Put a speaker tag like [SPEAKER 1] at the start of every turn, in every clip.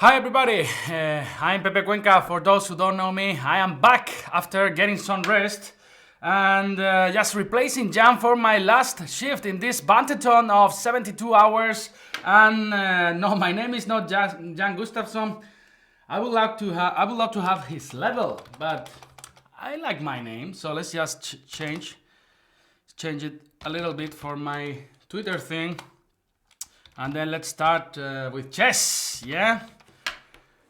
[SPEAKER 1] Hi everybody, I'm Pepe Cuenca. For those who don't know me, I am back after getting some rest and just replacing Jan for my last shift in this Banterthon of 72 hours. And no, my name is not Jan Gustafsson. I would love to have his level, but I like my name, so let's just change it a little bit for my Twitter thing. And then let's start with chess, yeah?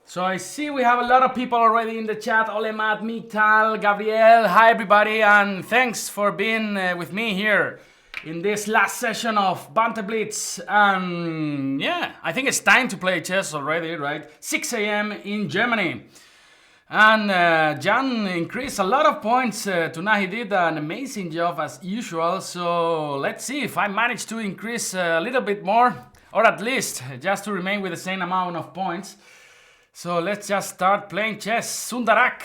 [SPEAKER 1] So I see we have a lot of people already in the chat. HolaMat, Miktal, Gabriel, hi everybody, and thanks for being with me here in this last session of Banter Blitz. Yeah, I think it's time to play chess already, right? 6 a.m. in Germany. And Jan increased a lot of points tonight. He did an amazing job as usual. So let's see if I manage to increase a little bit more, or at least just to remain with the same amount of points. So let's just start playing chess. Sundarak.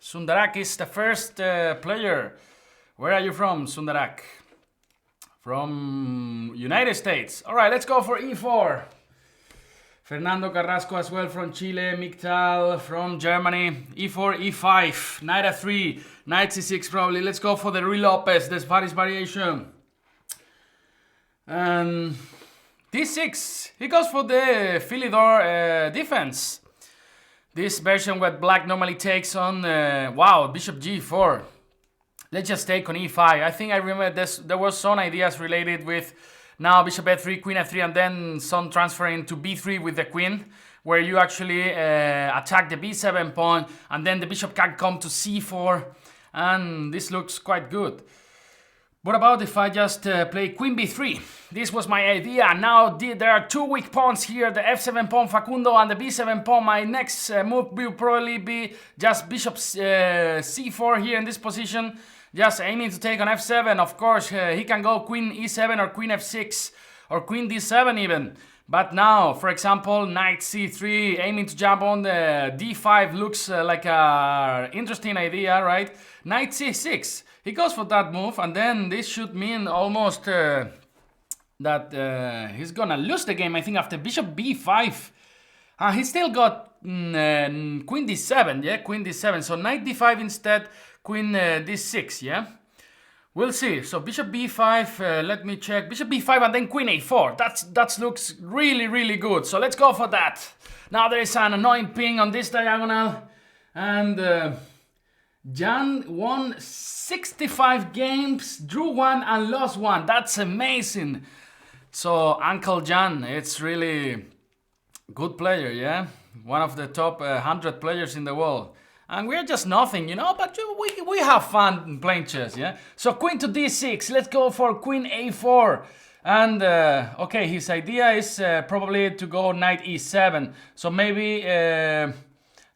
[SPEAKER 1] Sundarak is the first player. Where are you from, Sundarak? From United States. All right, let's go for e4. Fernando Carrasco as well from Chile. Miktal from Germany. e4, e5. Knight f3. Knight c6 probably. Let's go for the Rui Lopez, the Spanish variation. And d6. He goes for the Philidor defense. This version what black normally takes on, wow, bishop g4. Let's just take on e5. I think I remember there were some ideas related with now bishop f3, queen f3, and then some transferring to b3 with the queen, where you actually attack the b7 pawn, and then the bishop can come to c4, and this looks quite good. What about if I just play queen b3? This was my idea. Now there are two weak pawns here, the f7 pawn Facundo and the b7 pawn. My next move will probably be just bishop c4 here in this position, just aiming to take on f7. Of course, he can go queen e7 or queen f6 or queen d7 even. But now, for example, knight c3, aiming to jump on the d5 looks like a interesting idea, right? Knight c6. He goes for that move, and then this should mean almost that he's gonna lose the game, I think, after bishop b5. He still got queen d7, yeah? Queen d7, so knight d5 instead, queen d6, yeah? We'll see. So bishop b5, let me check. Bishop b5 and then queen a4. That looks really, really good. So let's go for that. Now there is an annoying ping on this diagonal, and Jan won 65 games, drew one and lost one. That's amazing. So Uncle Jan, it's really good player, yeah? One of the top 100 players in the world. And we're just nothing, you know, but we have fun playing chess, yeah? So queen to d6, let's go for queen a4. And, okay, his idea is probably to go knight e7. So maybe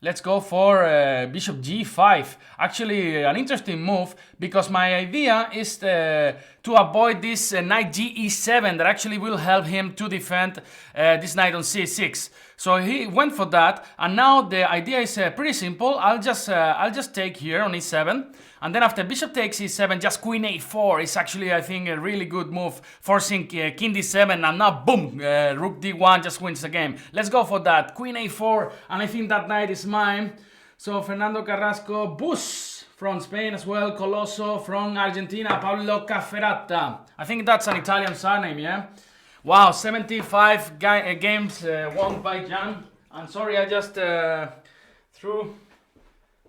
[SPEAKER 1] let's go for bishop g5. Actually, an interesting move, because my idea is to avoid this knight ge7 that actually will help him to defend this knight on c6. So he went for that, and now the idea is pretty simple. I'll just take here on e7, and then after bishop takes e7, just queen a4 is actually, I think, a really good move, forcing king d7, and now boom, rook d1 just wins the game. Let's go for that, queen a4, and I think that knight is mine. So Fernando Carrasco, Bus from Spain as well, Coloso from Argentina, Pablo Cafferata. I think that's an Italian surname, yeah? Wow, 75 games won by Jan. I'm sorry, I just threw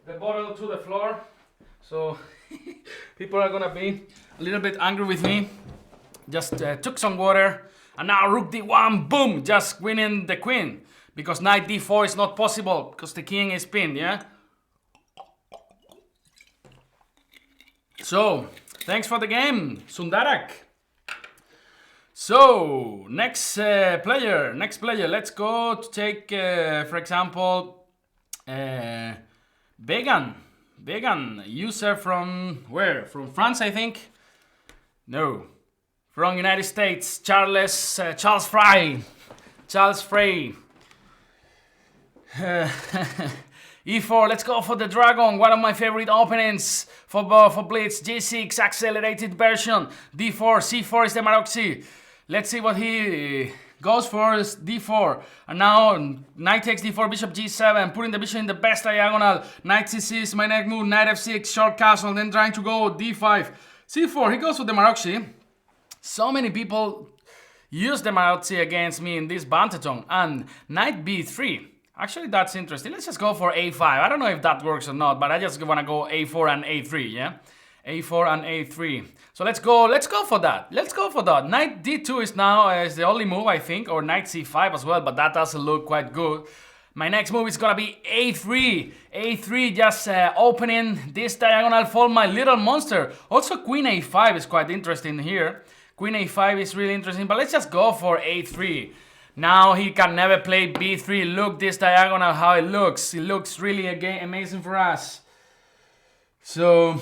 [SPEAKER 1] the bottle to the floor. So people are gonna be a little bit angry with me. Just took some water, and now rook d1, boom, just winning the queen. Because knight d4 is not possible, because the king is pinned, yeah? So, thanks for the game, Sundarak. So, next player, let's go to take, for example, Vegan, user from where? From France, I think? No, from United States, Charles Fry. E4, let's go for the dragon, one of my favorite openings for Blitz. G6, accelerated version. D4, C4 is the Maroxy. Let's see what he goes for d4, and now knight takes d4, bishop g7, putting the bishop in the best diagonal. Knight c6, my next move, knight f6, short castle, then trying to go d5, c4. He goes with the Maroczy. So many people use the Maroczy against me in this Banterthon, and knight b3. Actually, that's interesting. Let's just go for a5. I don't know if that works or not, but I just want to go a4 and a3, yeah? a4 and a3. So let's go for that. Let's go for that. Knight d2 is now is the only move, I think, or knight c5 as well, but that doesn't look quite good. My next move is gonna be a3. a3, just opening this diagonal for my little monster. Also, queen a5 is quite interesting here. Queen a5 is really interesting, but let's just go for a3. Now he can never play b3. Look this diagonal, how it looks. It looks really amazing for us. So,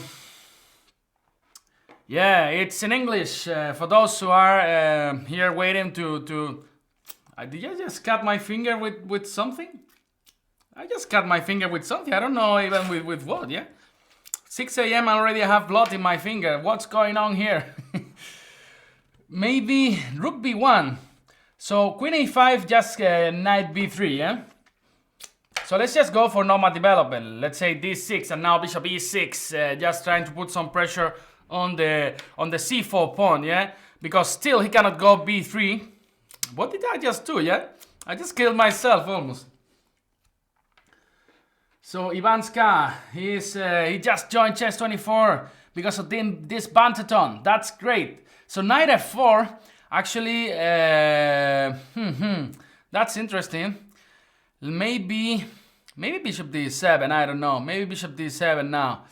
[SPEAKER 1] yeah, it's in English. For those who are here waiting to did I just cut my finger with something? I just cut my finger with something. I don't know even with what, yeah? 6 a.m. already I have blood in my finger. What's going on here? Maybe rook b1. So queen a5, just knight b3, yeah? So let's just go for normal development. Let's say d6 and now bishop e6, just trying to put some pressure on the c4 pawn, yeah? Because still he cannot go b3. What did I just do, yeah? I just killed myself almost. So Ivanska, he just joined Chess24 because of this Banterthon. That's great. So knight f4. Actually, that's interesting. Maybe bishop d7, I don't know. Maybe bishop d7 now.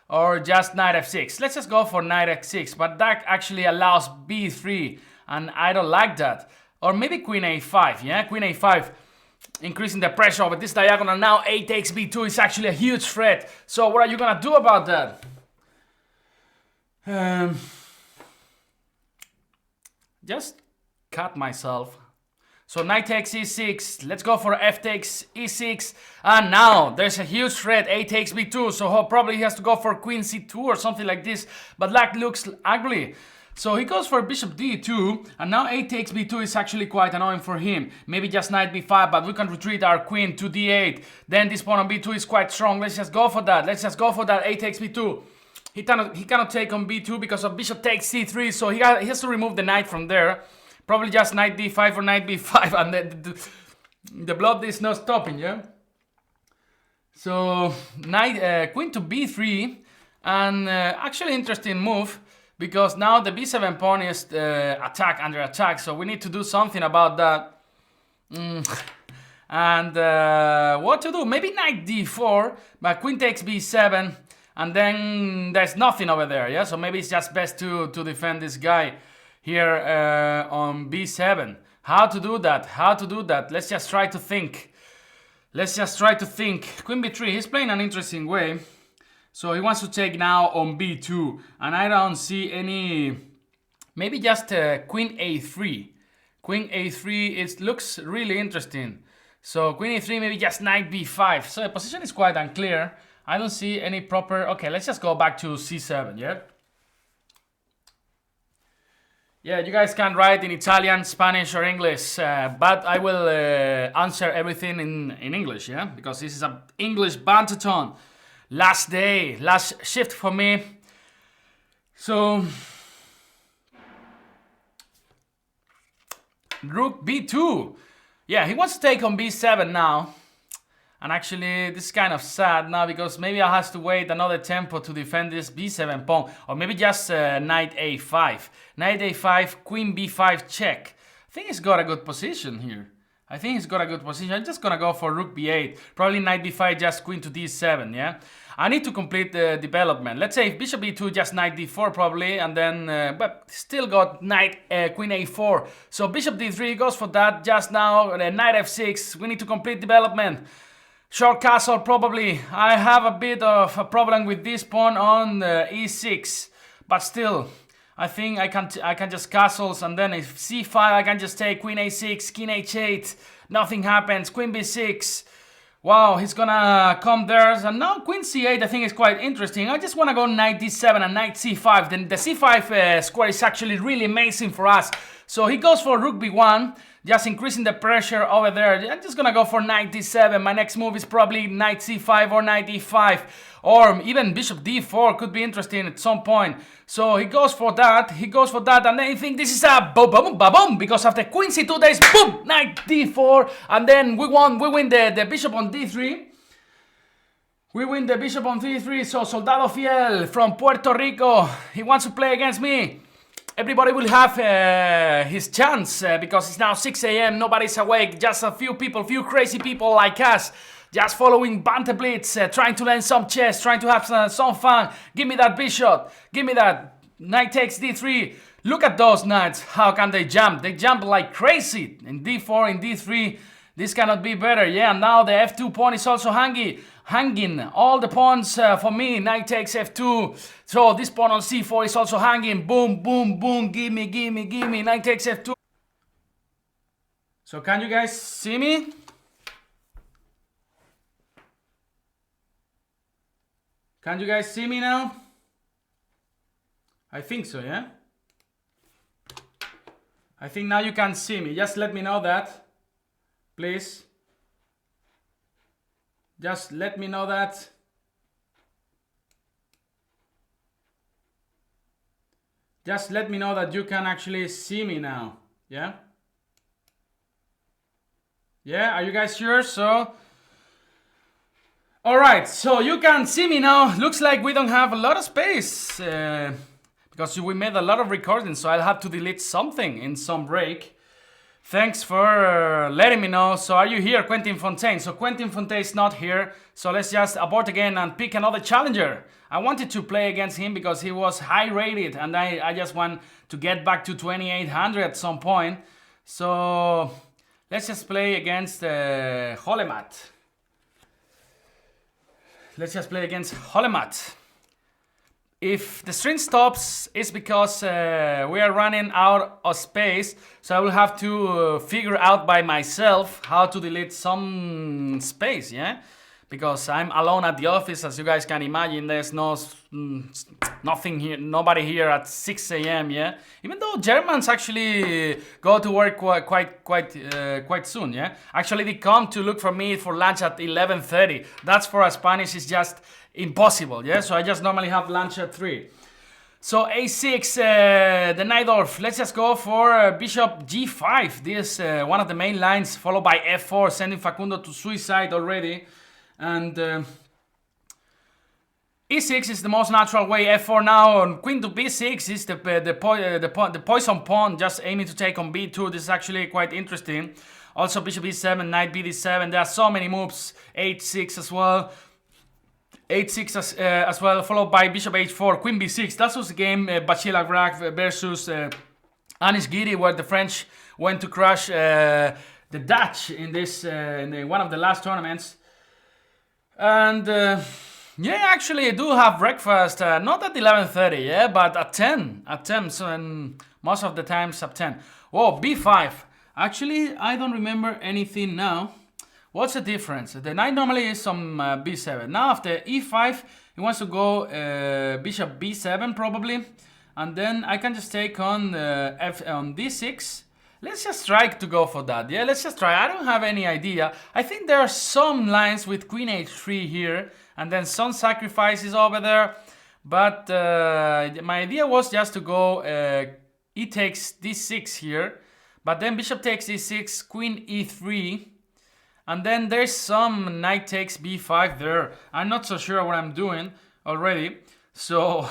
[SPEAKER 1] Or just knight f6. Let's just go for knight f6, but that actually allows b3, and I don't like that. Or maybe queen a5, yeah? Queen a5, increasing the pressure over this diagonal. Now a takes b2 is actually a huge threat. So what are you gonna do about that? Just cut myself. So knight takes e6. Let's go for f takes e6. And now there's a huge threat. A takes b2. So probably he has to go for queen c2 or something like this. But that looks ugly. So he goes for bishop d2. And now a takes b2 is actually quite annoying for him. Maybe just knight b5. But we can retreat our queen to d8. Then this pawn on b2 is quite strong. Let's just go for that. Let's just go for that. A takes b2. He cannot take on b2 because of bishop takes c3, so he has to remove the knight from there. Probably just knight d5 or knight b5, and the blood is not stopping, yeah? So, queen to b3, and actually interesting move, because now the b7 pawn is under attack, so we need to do something about that. And what to do? Maybe knight d4, but queen takes b7, and then there's nothing over there, yeah? So maybe it's just best to defend this guy here on b7. How to do that? How to do that? Let's just try to think. Let's just try to think. Queen b3, he's playing an interesting way. So he wants to take now on b2, and I don't see any... Maybe just queen a3. Queen a3, it looks really interesting. So queen a3, maybe just knight b5. So the position is quite unclear. I don't see any proper... Okay, let's just go back to c7, yeah? Yeah, you guys can write in Italian, Spanish, or English, but I will answer everything in English, yeah? Because this is an English Banterthon. Last day, last shift for me. So... Rook b2. Yeah, he wants to take on b7 now. And actually, this is kind of sad now because maybe I have to wait another tempo to defend this b7 pawn. Or maybe just knight a5. Knight a5, queen b5 check. I think he's got a good position here. I think he's got a good position. I'm just gonna go for rook b8. Probably knight b5, just queen to d7, yeah? I need to complete the development. Let's say if bishop e2, just knight d4 probably, and then, but still got knight, queen a4. So bishop d3 goes for that. Just now, knight f6. We need to complete development. Short castle probably. I have a bit of a problem with this pawn on e6, but still, I think I can just castles, and then if c5 I can just take queen a6, king h8. Nothing happens. Queen b6. Wow, he's gonna come there. And now queen c8 I think is quite interesting. I just want to go knight d7 and knight c5. Then the c5 square is actually really amazing for us. So he goes for rook b1. just increasing the pressure over there. I'm just gonna go for knight d7. My next move is probably knight c5 or knight e5, or even bishop d4 could be interesting at some point. So he goes for that, and then I think this is a boom, boom, boom, boom, because after queen c2 there is boom, knight d4, and then we win the bishop on d3. We win the bishop on d3, so Soldado Fiel from Puerto Rico, he wants to play against me. Everybody will have his chance because it's now 6 a.m. Nobody's awake. Just a few people, few crazy people like us, just following Banter Blitz, trying to learn some chess, trying to have some fun. Give me that bishop. Give me that. Knight takes d3. Look at those knights. How can they jump? They jump like crazy. In d4, in d3. This cannot be better. Yeah, now the f2 pawn is also hanging. All the pawns for me. Knight takes f2. So this pawn on c4 is also hanging. Boom, boom, boom. Give me, give me, give me. Knight takes f2. So can you guys see me? Can you guys see me now? I think so, yeah? I think now you can see me. Just let me know that. Please. Just let me know that. Just let me know that you can actually see me now. Yeah? Yeah, are you guys sure? So, alright, so you can see me now. Looks like we don't have a lot of space because we made a lot of recordings, so I'll have to delete something in some break. Thanks for letting me know. So are you here, Quentin Fontaine? So Quentin Fontaine is not here, so let's just abort again and pick another challenger. I wanted to play against him because he was high rated, and I just want to get back to 2800 at some point. So let's just play against HolaMat. Let's just play against HolaMat. If the stream stops, it's because we are running out of space, so I will have to figure out by myself how to delete some space, yeah? Because I'm alone at the office, as you guys can imagine. There's nothing here, nobody here at 6 a.m., yeah? Even though Germans actually go to work quite soon, yeah? Actually, they come to look for me for lunch at 11:30. That's for a Spanish, it's just impossible, yeah? So I just normally have lunch at 3. So a6, the Najdorf. Let's just go for bishop g5. This one of the main lines, followed by f4, sending Facundo to suicide already. And e6 is the most natural way. f4 now on queen to b6 is the poison pawn, just aiming to take on b2. This is actually quite interesting. Also bishop e7, knight bd7. There are so many moves. h6 as well. h6 as well, followed by bishop h4, queen b6. That was the game Bachir Lagrak versus Anish Giri, where the French went to crush the Dutch in this in one of the last tournaments. And yeah, actually I do have breakfast, not at 11:30, yeah, but at 10, so most of the times at 10. Oh, b5. Actually, I don't remember anything now. What's the difference? The knight normally is on b7. Now after e5, he wants to go bishop b7 probably. And then I can just take on on d6. Let's just try to go for that. Yeah, let's just try. I don't have any idea. I think there are some lines with queen h3 here. And then some sacrifices over there. But my idea was just to go e takes d6 here. But then bishop takes e6, queen e3. And then there's some knight takes b5 there. I'm not so sure what I'm doing already. So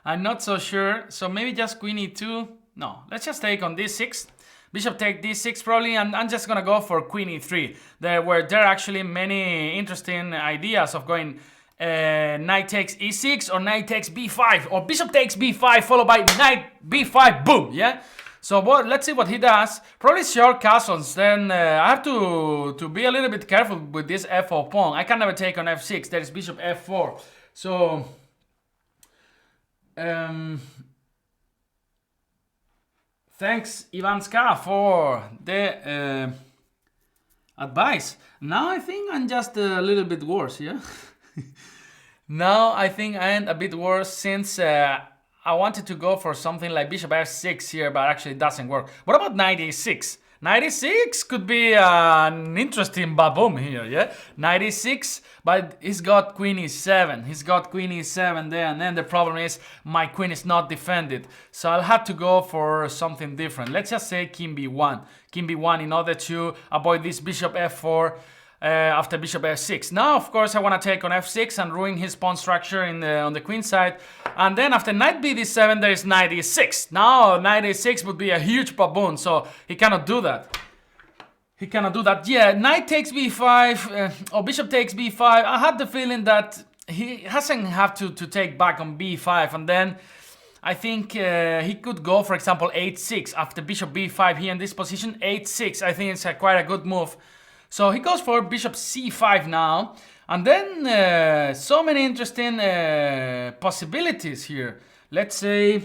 [SPEAKER 1] I'm not so sure. So maybe just queen e2. No, let's just take on d6. Bishop take d6 probably, and I'm just gonna go for queen e3. There are actually many interesting ideas of going knight takes e6 or knight takes b5 or bishop takes b5 followed by knight b5. Boom, yeah. So let's see what he does. Probably short castles. Then I have to be a little bit careful with this f4 pawn. I can never take on f6. There is bishop f4. So thanks Ivanska for the advice. Now I think I'm just a little bit worse, yeah. Now I think I am a bit worse since I wanted to go for something like bishop f6 here, but actually it doesn't work. What about knight a6? Knight e6 could be an interesting baboom here, yeah? Knight e6, but he's got queen e7. He's got queen e7 there, and then the problem is my queen is not defended. So I'll have to go for something different. Let's just say king b1. King b1 in order to avoid this bishop f4 after bishop f6. Now, of course, I want to take on f6 and ruin his pawn structure on the queen side. And then after knight b d7, there is knight e6. Now, knight e6 would be a huge baboon, so he cannot do that. He cannot do that. Yeah, knight takes b5, or bishop takes b5. I had the feeling that he doesn't have to take back on b5, and then I think he could go, for example, 8-6 after bishop b5 here in this position. 8-6, I think it's quite a good move. So he goes for bishop c5 now, and then so many interesting possibilities here. Let's say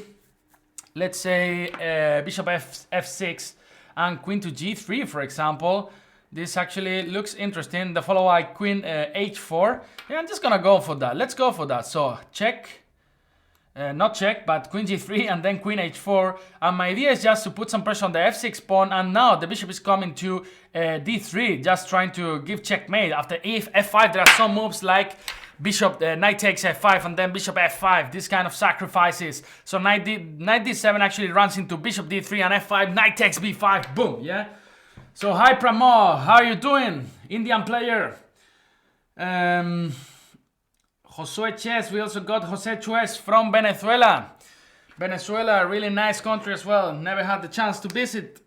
[SPEAKER 1] bishop f6 and queen to g3, for example. This actually looks interesting. The follow like queen h4. Yeah, I'm just gonna go for that. Let's go for that. So check. Not check, but queen g3 and then queen h4. And my idea is just to put some pressure on the f6 pawn. And now the bishop is coming to d3, just trying to give checkmate. After f5, there are some moves like bishop, knight takes f5 and then bishop f5. This kind of sacrifices. So knight d7 actually runs into bishop d3 and f5. Knight takes b5. Boom, yeah? So hi Pramo, how are you doing? Indian player. Josue Ches, we also got Jose Chues from Venezuela. Venezuela, a really nice country as well. Never had the chance to visit.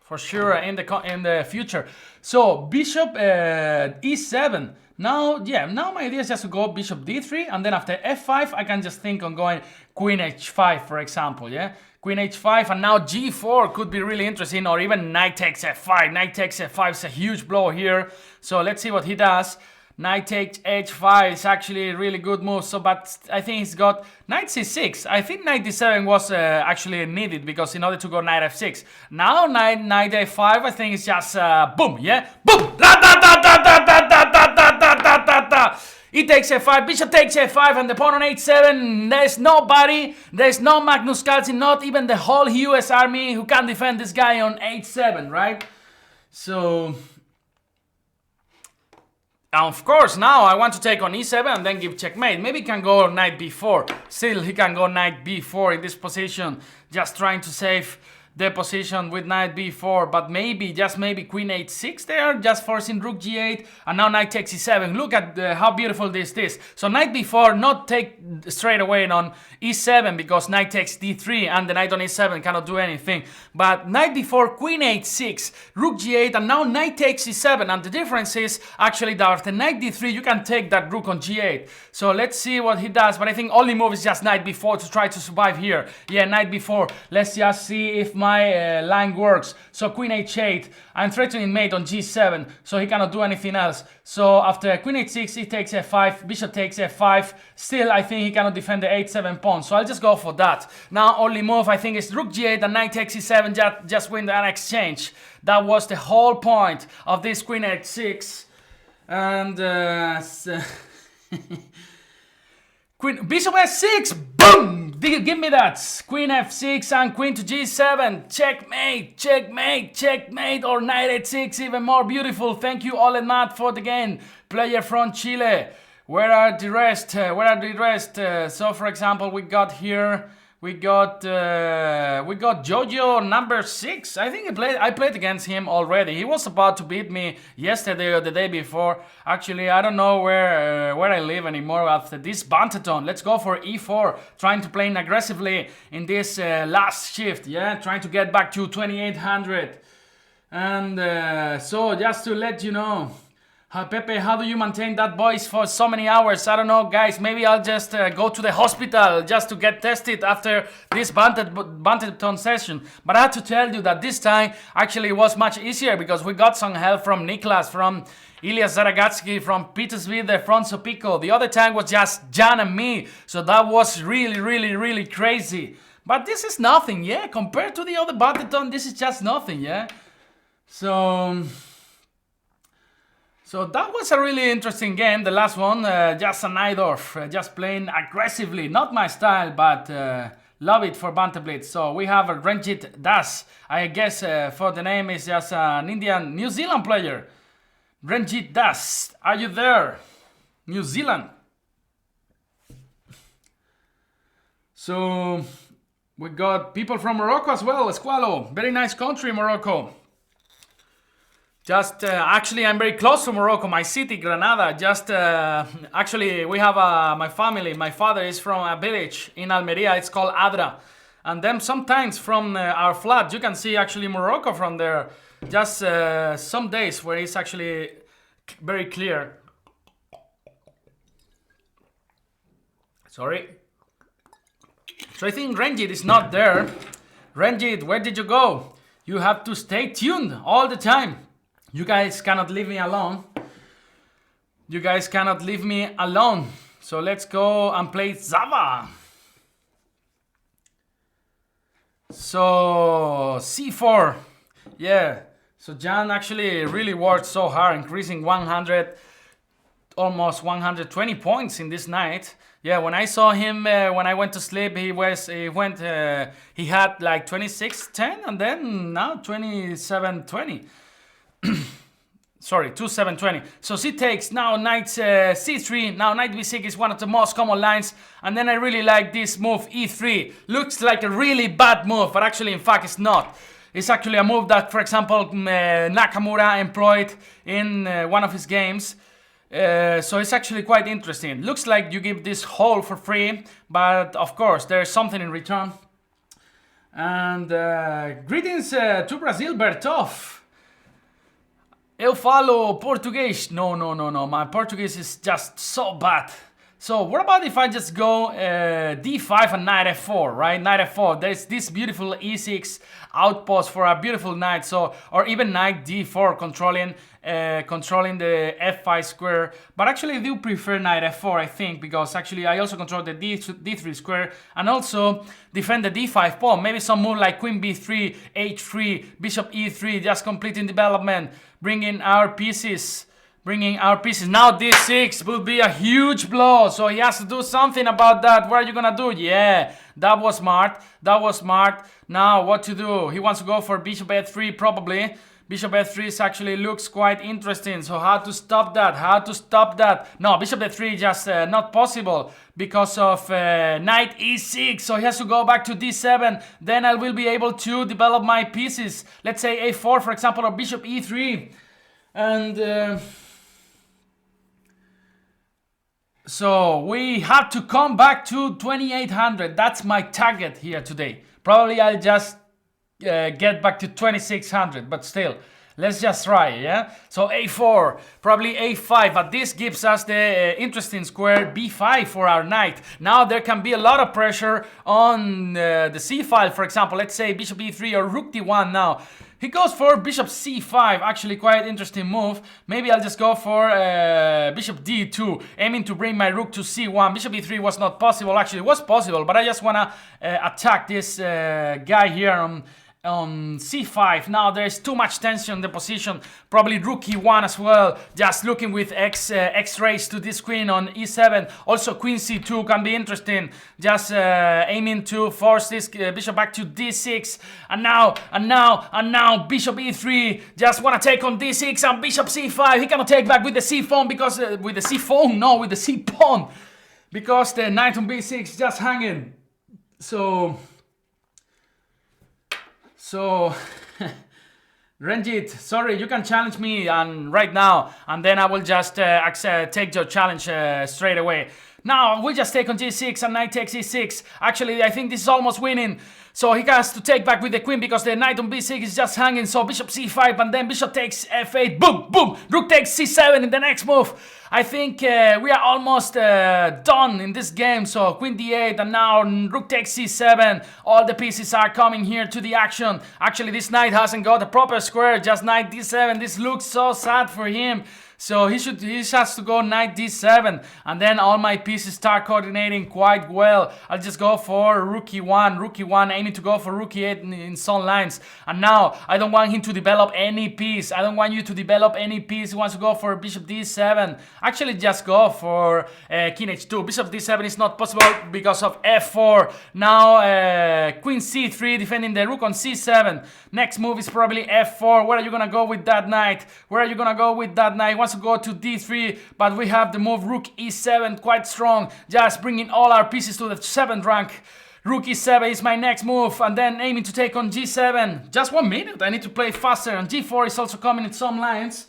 [SPEAKER 1] For sure in the future. So bishop e7. Now, yeah, now my idea is just to go bishop d3, and then after f5, I can just think on going queen h5, for example, yeah? Queen h5, and now g4 could be really interesting, or even knight takes f5. Knight takes f5 is a huge blow here. So let's see what he does. Knight takes h5 is actually a really good move. So, but I think he's got knight c6. I think knight d7 was actually needed because in order to go knight f6. Now knight a5, I think it's just boom, yeah, boom. He takes f5, bishop takes f5, and the pawn on h7. There's nobody, there's no Magnus Carlsen, not even the whole US army who can defend this guy on h7, right? So. Of course, now I want to take on e7 and then give checkmate. Maybe he can go knight b4. Still, he can go knight b4 in this position. Just trying to save the position with knight b4. But maybe, just maybe queen h6 there. Just forcing rook g8. And now knight takes e7. Look at how beautiful this is. So knight b4, not take straight away on e7 because knight takes d3 and the knight on e7 cannot do anything. But knight b4, queen h6, rook g8, and now knight takes e7. And the difference is actually that after knight d3 you can take that rook on g8. So let's see what he does. But I think only move is just knight b4 to try to survive here. Yeah, knight b4. Let's just see if my line works. So queen h8. I'm threatening mate on g7, so he cannot do anything else. So after queen h6, he takes f5, bishop takes f5. Still, I think he cannot defend the h7 pawn, so I'll just go for that. Now, only move I think is rook g8 and knight takes e7, just win an exchange. That was the whole point of this queen h6. And bishop f6, boom! Give me that. Queen f6 and queen to g7. Checkmate, checkmate, checkmate. Or knight h6, even more beautiful. Thank you, HolaMat, for the game. Player from Chile. Where are the rest? So, for example, we got here. We got Jojo number 6. I think I played against him already. He was about to beat me yesterday or the day before. Actually, I don't know where I live anymore after this Banterthon. Let's go for e4, trying to play aggressively in this last shift. Yeah, trying to get back to 2800. And so just to let you know. Pepe, how do you maintain that voice for so many hours? I don't know, guys. Maybe I'll just go to the hospital just to get tested after this Banterthon session. But I have to tell you that this time actually was much easier because we got some help from Niklas, from Ilya Zaragatsky, from Petersville, from Sopico. The other time was just Jan and me. So that was really crazy. But this is nothing, yeah? Compared to the other Banterthon, this is just nothing, yeah? So that was a really interesting game, the last one, just a knight off, just playing aggressively, not my style, but love it for Banter Blitz. So we have a Ranjit Das, I guess for the name is just an Indian, New Zealand player. Ranjit Das, are you there? New Zealand. So we got people from Morocco as well, Esqualo, very nice country, Morocco. Just, actually, I'm very close to Morocco, my city, Granada. Just, actually, we have my family. My father is from a village in Almeria. It's called Adra. And then sometimes from our flat, you can see actually Morocco from there. Just some days where it's actually very clear. Sorry. So I think Ranjit is not there. Ranjit, where did you go? You have to stay tuned all the time. You guys cannot leave me alone. You guys cannot leave me alone. So let's go and play Zava. So C4. Yeah. So Jan actually really worked so hard, increasing 100, almost 120 points in this night. Yeah, when I saw him, when I went to sleep, he had like 26-10 and then now 27-20. Sorry, 2-7-20. So c takes, now knight c3, now knight b6 is one of the most common lines. And then I really like this move, e3. Looks like a really bad move, but actually in fact it's not. It's actually a move that, for example, Nakamura employed in one of his games. So it's actually quite interesting. Looks like you give this whole for free, but of course there's something in return. And greetings to Brazil, Bertov. Eu falo Portuguese. No. My Portuguese is just so bad. So what about if I just go d5 and knight f4, right? Knight f4. There's this beautiful e6 outpost for a beautiful knight. So, or even knight d4 controlling the f5 square. But actually I do prefer knight f4, I think, because actually I also control the d3 square and also defend the d5 pawn. Maybe some move like queen b3, h3, bishop e3, just completing development, bringing our pieces. Now d6 will be a huge blow, so he has to do something about that. What are you gonna do? Yeah, that was smart. Now what to do? He wants to go for bishop f3 probably. Bishop f3 actually looks quite interesting. So how to stop that? No, bishop f3 just not possible because of knight e6. So he has to go back to d7. Then I will be able to develop my pieces. Let's say a4, for example, or bishop e3. And so we have to come back to 2800. That's my target here today. Probably I'll just get back to 2600, but still, let's just try, yeah? So a4, probably a5, but this gives us the interesting square b5 for our knight. Now there can be a lot of pressure on the c file, for example. Let's say bishop e3 or rook d1 now. He goes for bishop c5, actually quite interesting move. Maybe I'll just go for bishop d2, aiming to bring my rook to c1. Bishop e3 was not possible, actually it was possible, but I just wanna attack this guy here on c5. Now there's too much tension in the position, probably rook e1 as well, just looking with x-rays to this queen on e7. Also queen c2 can be interesting, just aiming to force this bishop back to d6. And now bishop e3, just want to take on d6 and bishop c5. He cannot take back with the c pawn because with the c pawn, because the knight on b6 is just hanging. So Ranjit, sorry, you can challenge me and right now, and then I will just take your challenge straight away. Now we'll just take on g6 and knight takes e6. Actually, I think this is almost winning. So he has to take back with the queen because the knight on b6 is just hanging. So bishop c5 and then bishop takes f8. Boom, boom. Rook takes c7 in the next move. I think we are almost done in this game. So queen d8 and now rook takes c7. All the pieces are coming here to the action. Actually, this knight hasn't got a proper square, just knight d7. This looks so sad for him. So he has to go knight d7, and then all my pieces start coordinating quite well. I'll just go for rook e1, aiming to go for rook e8 in some lines. And now I don't want him to develop any piece. I don't want you to develop any piece. He wants to go for bishop d7. Actually, just go for king h2. Bishop d7 is not possible because of f4. Now queen c3, defending the rook on c7. Next move is probably f4. Where are you gonna go with that knight? Where are you gonna go with that knight? He wants to go to d3, but we have the move rook e7 quite strong, just bringing all our pieces to the 7th rank. Rook e7 is my next move, and then aiming to take on g7. Just 1 minute, I need to play faster, and g4 is also coming in some lines.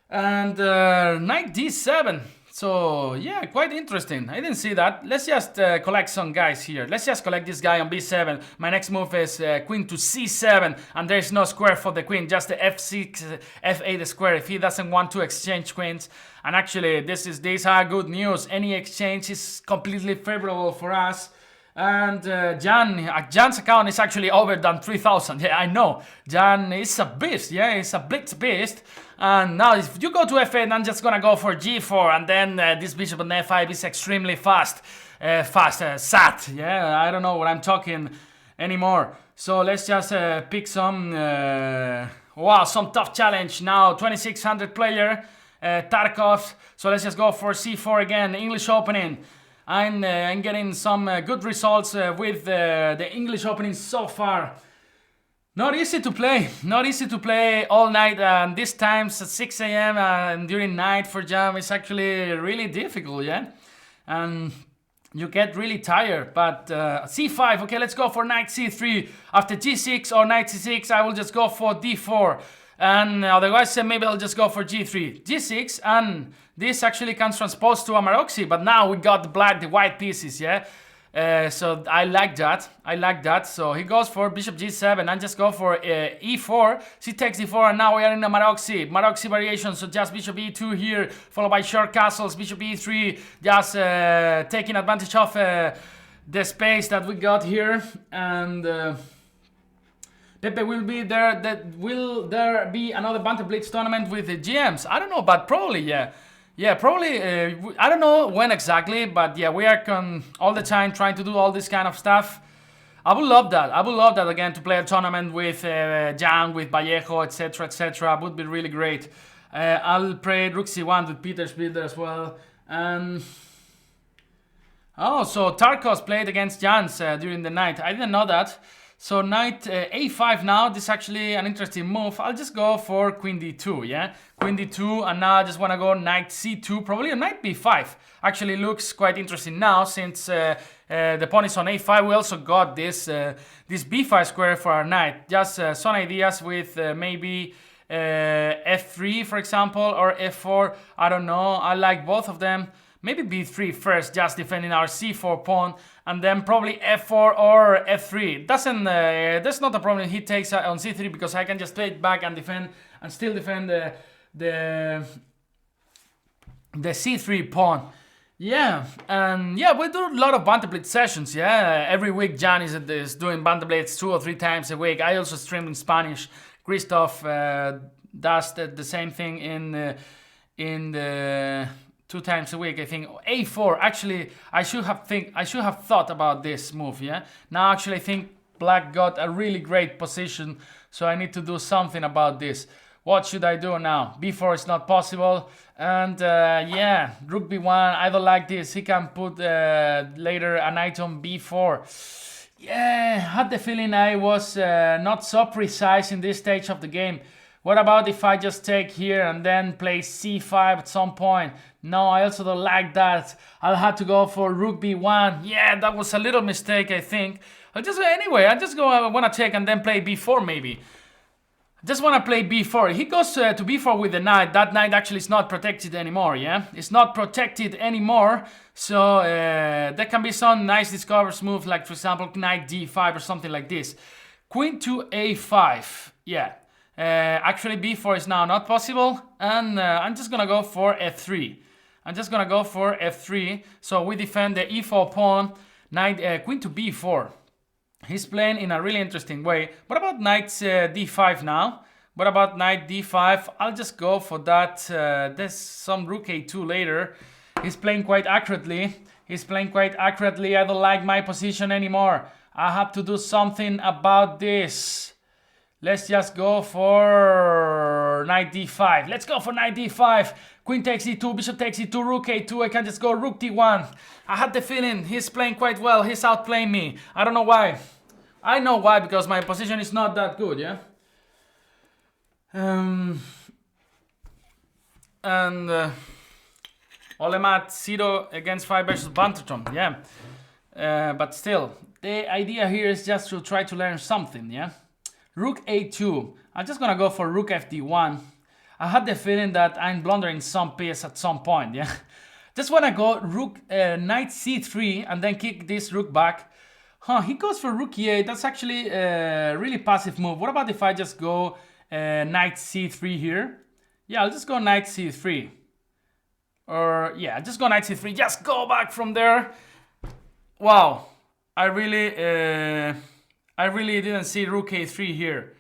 [SPEAKER 1] And knight d7. So yeah, quite interesting. I didn't see that. Let's just collect some guys here. Let's just collect this guy on b7. My next move is queen to c7, and there's no square for the queen, just the f6, f8 square if he doesn't want to exchange queens. And actually, these are good news. Any exchange is completely favorable for us. And Jan's account is actually over than 3,000. Yeah, I know. Jan is a beast. Yeah, he's a Blitz beast. And now if you go to f8, I'm just gonna go for g4, and then this bishop on f5 is extremely fast. Sat. Yeah, I don't know what I'm talking anymore. So let's just pick some. Wow, some tough challenge now. 2600 player, Tarkov. So let's just go for c4 again. English opening. I'm getting some good results with the English opening so far. Not easy to play all night, and this times at 6 a.m. And during night for jam is actually really difficult, yeah? And you get really tired, but c5, okay, let's go for knight c3. After g6 or knight c6, I will just go for d4. And otherwise, maybe I'll just go for g3, g6, and this actually can transpose to a Maroxy, but now we got the white pieces, yeah? So I like that. So he goes for bishop g7 and just go for e4. She takes d4, and now we are in a Maroxy variation. So just bishop e2 here, followed by short castles, bishop e3, just taking advantage of the space that we got here. And Pepe will be there. Will there be another Banter Blitz tournament with the GMs? I don't know, but probably, yeah. Yeah, probably, I don't know when exactly, but yeah, we are all the time trying to do all this kind of stuff. I would love that again, to play a tournament with Jan, with Vallejo, etc. Would be really great. I'll play Rook C1 with Peter's builder as well. And oh, so Tarkov played against Jan's during the night. I didn't know that. So knight a5 now. This is actually an interesting move. I'll just go for queen d2, yeah? Queen d2, and now I just want to go knight c2, probably a knight b5. Actually looks quite interesting now, since the pawn is on a5. We also got this b5 square for our knight. Just some ideas with maybe f3, for example, or f4. I don't know. I like both of them. Maybe b3 first, just defending our c4 pawn, and then probably f4 or f3. That's not a problem. He takes on c3, because I can just take back and defend, and still defend the c3 pawn. Yeah, and yeah, we do a lot of Banter Blitz sessions. Yeah, every week Jan is doing Banter Blitz 2 or 3 times a week. I also stream in Spanish. Christoph does the same thing in the 2 times a week, I think. a4. Actually, I should have thought about this move. Yeah. Now, actually, I think Black got a really great position, so I need to do something about this. What should I do now? b4 is not possible, and yeah, rook b1. I don't like this. He can put later a knight on b4. Yeah, I had the feeling I was not so precise in this stage of the game. What about if I just take here and then play c5 at some point? No, I also don't like that. I'll have to go for rook b1. Yeah, that was a little mistake, I think. I just want to take and then play b4 maybe. I just want to play b4. He goes to b4 with the knight. That knight actually is not protected anymore, yeah? It's not protected anymore. So there can be some nice discovers moves, like for example knight d5 or something like this. Queen to a5, yeah. Actually b4 is now not possible, and I'm just gonna go for f3. So we defend the e4 pawn, knight, queen to b4. He's playing in a really interesting way. What about knight d5 now? What about knight d5? I'll just go for that. There's some rook a2 later. He's playing quite accurately. I don't like my position anymore. I have to do something about this. Let's just go for knight d5. Let's go for knight d5. Queen takes e2, bishop takes e2, rook a2. I can just go rook d1. I had the feeling he's playing quite well. He's outplaying me. I don't know why. I know why, because my position is not that good, yeah? HolaMat 0 against 5 versus Banterthon, yeah. But still, the idea here is just to try to learn something, yeah. Rook a2. I'm just gonna go for rook fd1. I had the feeling that I'm blundering some piece at some point, yeah. Just wanna go rook knight c3 and then kick this rook back. He goes for rook e8. That's actually a really passive move. What about if I just go knight c3 here? Yeah, I'll just go knight c3. Or yeah, just go knight c3. Just go back from there. Wow, I really didn't see rook a3 here.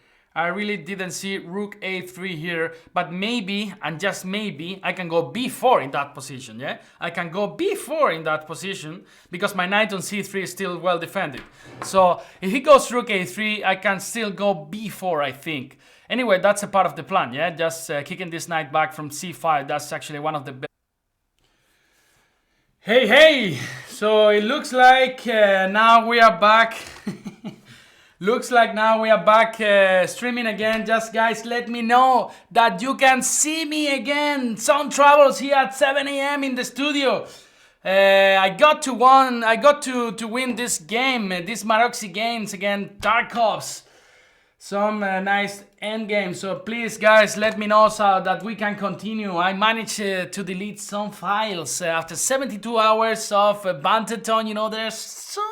[SPEAKER 1] But maybe, and just maybe, I can go b4 in that position, yeah? I can go b4 in that position because my knight on c3 is still well defended. So if he goes rook a3, I can still go b4, I think. Anyway, that's a part of the plan, yeah? Just kicking this knight back from c5. That's actually one of the best. Hey! So it looks like now we are back. Streaming again. Just guys, let me know that you can see me again. Some troubles here at 7 a.m. in the studio. I got to win this game, these Maroxy games against Tarkovs. Some nice end games. So please guys, let me know so that we can continue. I managed to delete some files after 72 hours of Banterthon. You know, there's some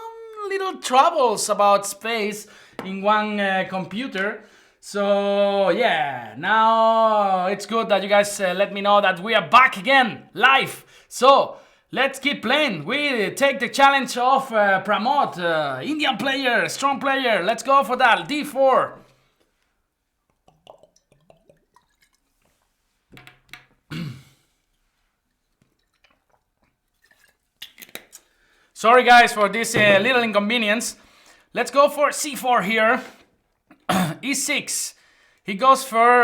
[SPEAKER 1] little troubles about space in one computer. So yeah, now it's good that you guys let me know that we are back again live. So let's keep playing. We take the challenge of Pramod, Indian player, strong player. Let's go for that. d4. Sorry guys for this little inconvenience. Let's go for c4 here. e6. He goes for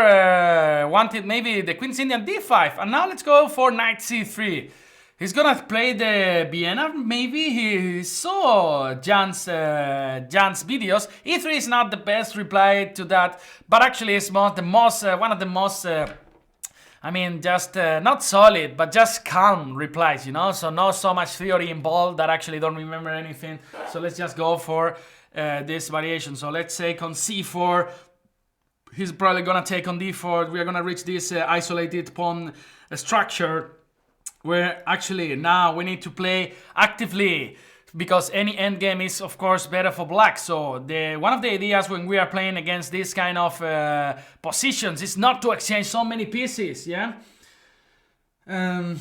[SPEAKER 1] wanted maybe the Queen's Indian d5. And now let's go for knight c3. He's gonna play the Vienna. Maybe he saw Jan's videos. e3 is not the best reply to that, but actually it's one of the most I mean, just not solid, but just calm replies, you know? So not so much theory involved that actually don't remember anything. So let's just go for this variation. So let's take on c4. He's probably gonna take on d4. We are gonna reach this isolated pawn structure where actually now we need to play actively, because any endgame is of course better for black. So one of the ideas when we are playing against this kind of positions is not to exchange so many pieces, yeah? I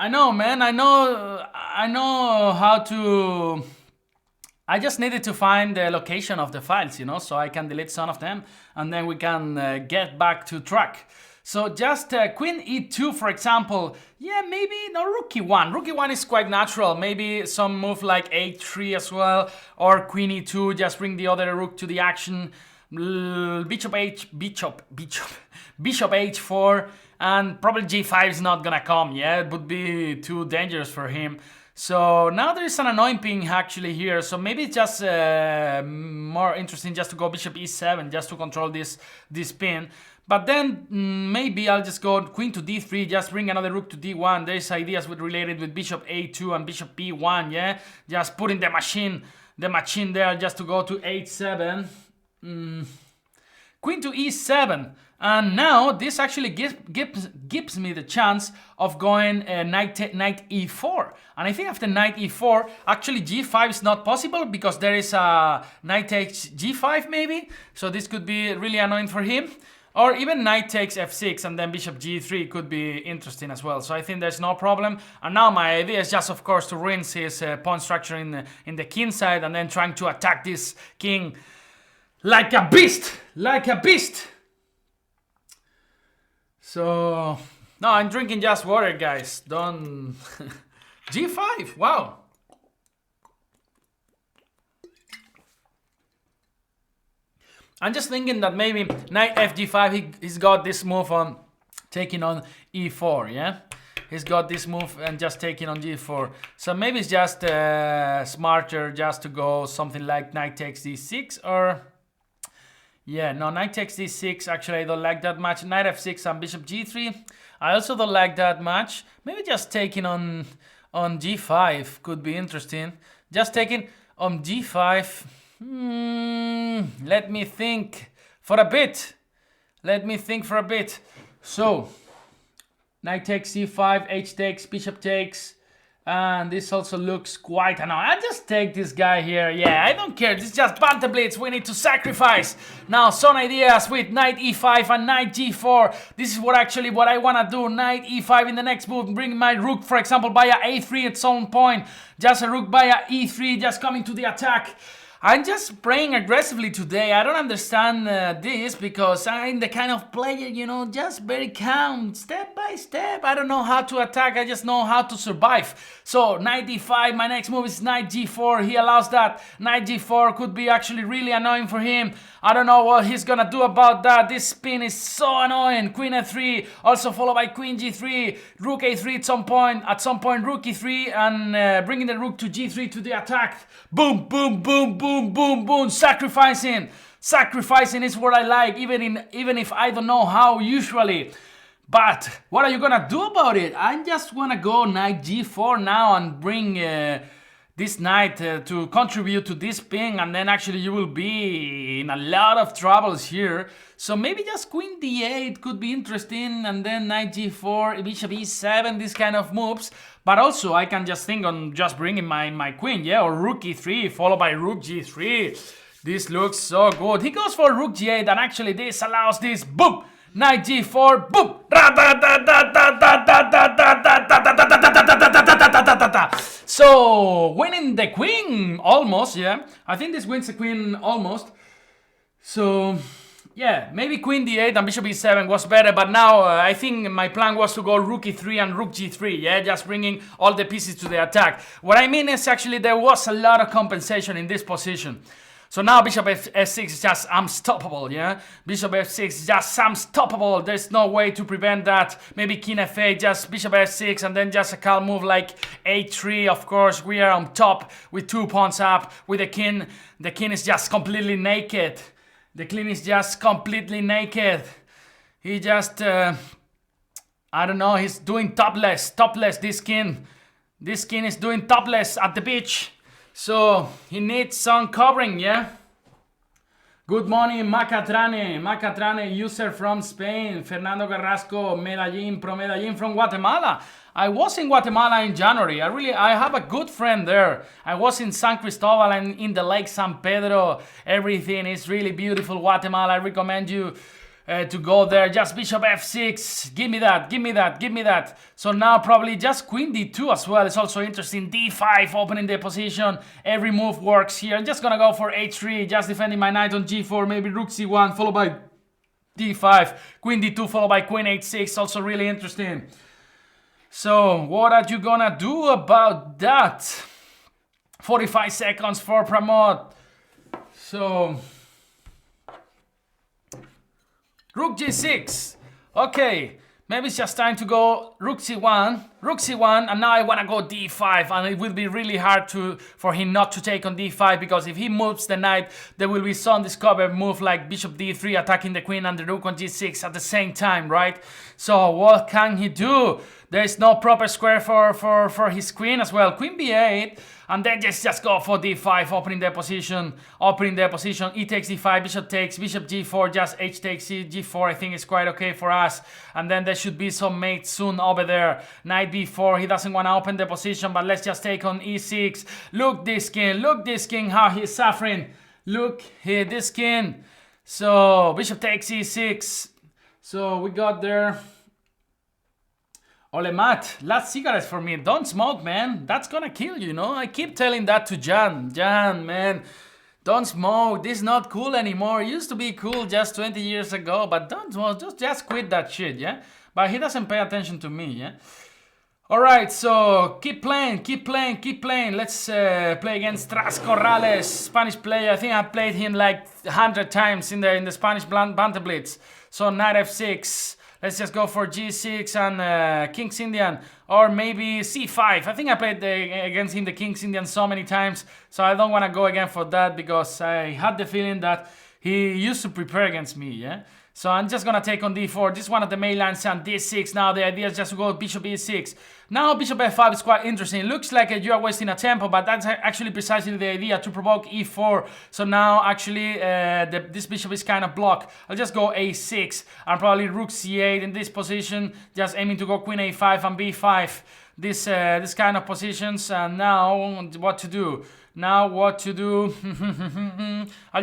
[SPEAKER 1] know, man, I know how to... I just needed to find the location of the files, you know, so I can delete some of them and then we can get back to track. So just Queen e2, for example. Yeah, maybe no, Rook e1. Rook e1 is quite natural. Maybe some move like h3 as well, or Queen e2. Just bring the other rook to the action. Bishop h4, and probably g5 is not gonna come. Yeah, it would be too dangerous for him. So now there is an annoying ping actually here. So maybe it's just more interesting just to go bishop e7 just to control this pin. But then maybe I'll just go queen to d3, just bring another rook to d1. There's ideas related with bishop a2 and bishop b1, yeah? Just putting the machine there just to go to h7. Queen to e7. And now this actually gives me the chance of going knight e4. And I think after knight e4, actually g5 is not possible because there is a knight takes g5 maybe. So this could be really annoying for him. Or even knight takes f6 and then bishop g3 could be interesting as well. So I think there's no problem. And now my idea is just, of course, to rinse his pawn structure in the king side and then trying to attack this king Like a beast! Like a beast! So... No, I'm drinking just water, guys. Don't... G5, wow. I'm just thinking that maybe knight fg5, he's got this move on taking on e4, yeah? He's got this move and just taking on g4. So maybe it's just smarter just to go something like knight takes d6 or... Yeah, no, knight takes d6, actually I don't like that much. Knight f6 and bishop g3, I also don't like that much. Maybe just taking on g5 could be interesting. Just taking on g5... let me think for a bit. So, knight takes c5, h takes, bishop takes, and this also looks quite annoying. I just take this guy here. Yeah, I don't care. This is just Banter Blitz. We need to sacrifice. Now, some ideas with knight e5 and knight g4. This is what I want to do. Knight e5 in the next move. Bring my rook, for example, via a3 at some point. Just a rook via e3, just coming to the attack. I'm just playing aggressively today. I don't understand this because I'm the kind of player, you know, just very calm, step by step. I don't know how to attack, I just know how to survive. So, knight d5, my next move is knight g4. He allows that. Knight g4 could be actually really annoying for him. I don't know what he's gonna do about that. This spin is so annoying. Queen f3, also followed by queen g3, rook a3 at some point rook e3, and bringing the rook to g3 to the attack. Boom, boom, boom, boom, boom, boom. Sacrificing is what I like, even if I don't know how usually. But what are you gonna do about it? I just wanna go knight g4 now and bring this knight to contribute to this ping, and then actually you will be in a lot of troubles here. So maybe just queen d8 could be interesting, and then knight g4, bishop e7, this kind of moves. But also I can just think on just bringing my queen, yeah, or rook e3 followed by rook g3. This looks so good. He goes for rook g8, and actually this allows this, boom, knight g4, boom. So winning the queen almost, yeah. I think this wins the queen almost. So yeah, maybe queen d8 and bishop e7 was better, but now I think my plan was to go rook e3 and rook g3, yeah, just bringing all the pieces to the attack. What I mean is actually there was a lot of compensation in this position. So now bishop f6 is just unstoppable, yeah? Bishop f6 is just unstoppable. There's no way to prevent that. Maybe king f8, just bishop f6, and then just a calm move like a3. Of course, we are on top with 2 pawns up with the king. The king is just completely naked. The king is just completely naked. He just, I don't know, he's doing topless, this king. This king is doing topless at the beach. So, he needs some covering, yeah? Good morning, Macatrane, user from Spain. Fernando Carrasco, Medellin, Pro Medellin from Guatemala. I was in Guatemala in January. I have a good friend there. I was in San Cristobal and in the Lake San Pedro. Everything is really beautiful, Guatemala. I recommend you to go there. Just bishop f6. Give me that. So now probably just queen d2 as well. It's also interesting. d5, opening the position. Every move works here. I'm just gonna go for h3, just defending my knight on g4. Maybe rook c1 followed by d5. Queen d2 followed by queen h6. Also really interesting. So what are you gonna do about that? 45 seconds for Pramod. So rook g6. Okay, maybe it's just time to go rook c1, and now I want to go d5, and it will be really hard for him not to take on d5, because if he moves the knight, there will be some discovered move like bishop d3 attacking the queen and the rook on g6 at the same time, right? So what can he do? There is no proper square for his queen as well. Queen b8, and then just go for d5, opening the position. E takes d5, bishop takes, bishop g4, just h takes g4. I think it's quite okay for us. And then there should be some mates soon over there. Knight b4, he doesn't want to open the position, but let's just take on e6. Look this king, how he's suffering. Look here, this king. So bishop takes e6. So we got there. HolaMat, last cigarettes for me. Don't smoke, man. That's gonna kill you, know? I keep telling that to Jan. Jan, man. Don't smoke. This is not cool anymore. It used to be cool just 20 years ago, but don't smoke. Just quit that shit, yeah? But he doesn't pay attention to me, yeah? Alright, so keep playing. Let's play against Corrales, Spanish player. I think I played him like 100 times in the Spanish Banter Blitz. So knight f6. Let's just go for g6 and King's Indian, or maybe c5. I think I played against him the King's Indian so many times, so I don't want to go again for that because I had the feeling that he used to prepare against me, yeah? So I'm just gonna take on d4. This is one of the main lines, and d6. Now the idea is just to go bishop e6. Now bishop f5 is quite interesting. It looks like you are wasting a tempo, but that's actually precisely the idea, to provoke e4. So now actually this bishop is kind of blocked. I'll just go a6 and probably rook c8 in this position, just aiming to go queen a5 and b5. This kind of positions. And now what to do? I'll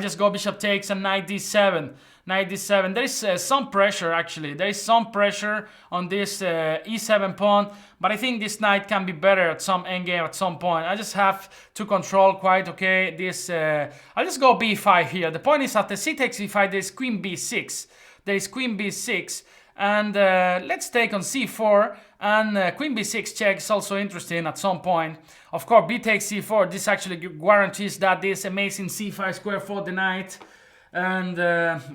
[SPEAKER 1] just go bishop takes and knight d7. Knight d7. There is some pressure, actually. There is some pressure on this e7 pawn, but I think this knight can be better at some endgame at some point. I just have to control quite okay this. I'll just go b5 here. The point is after c takes e5, there is queen b6. There is queen b6. And let's take on c4, and queen b6 check is also interesting at some point. Of course, b takes c4. This actually guarantees that this amazing c5 square for the knight. And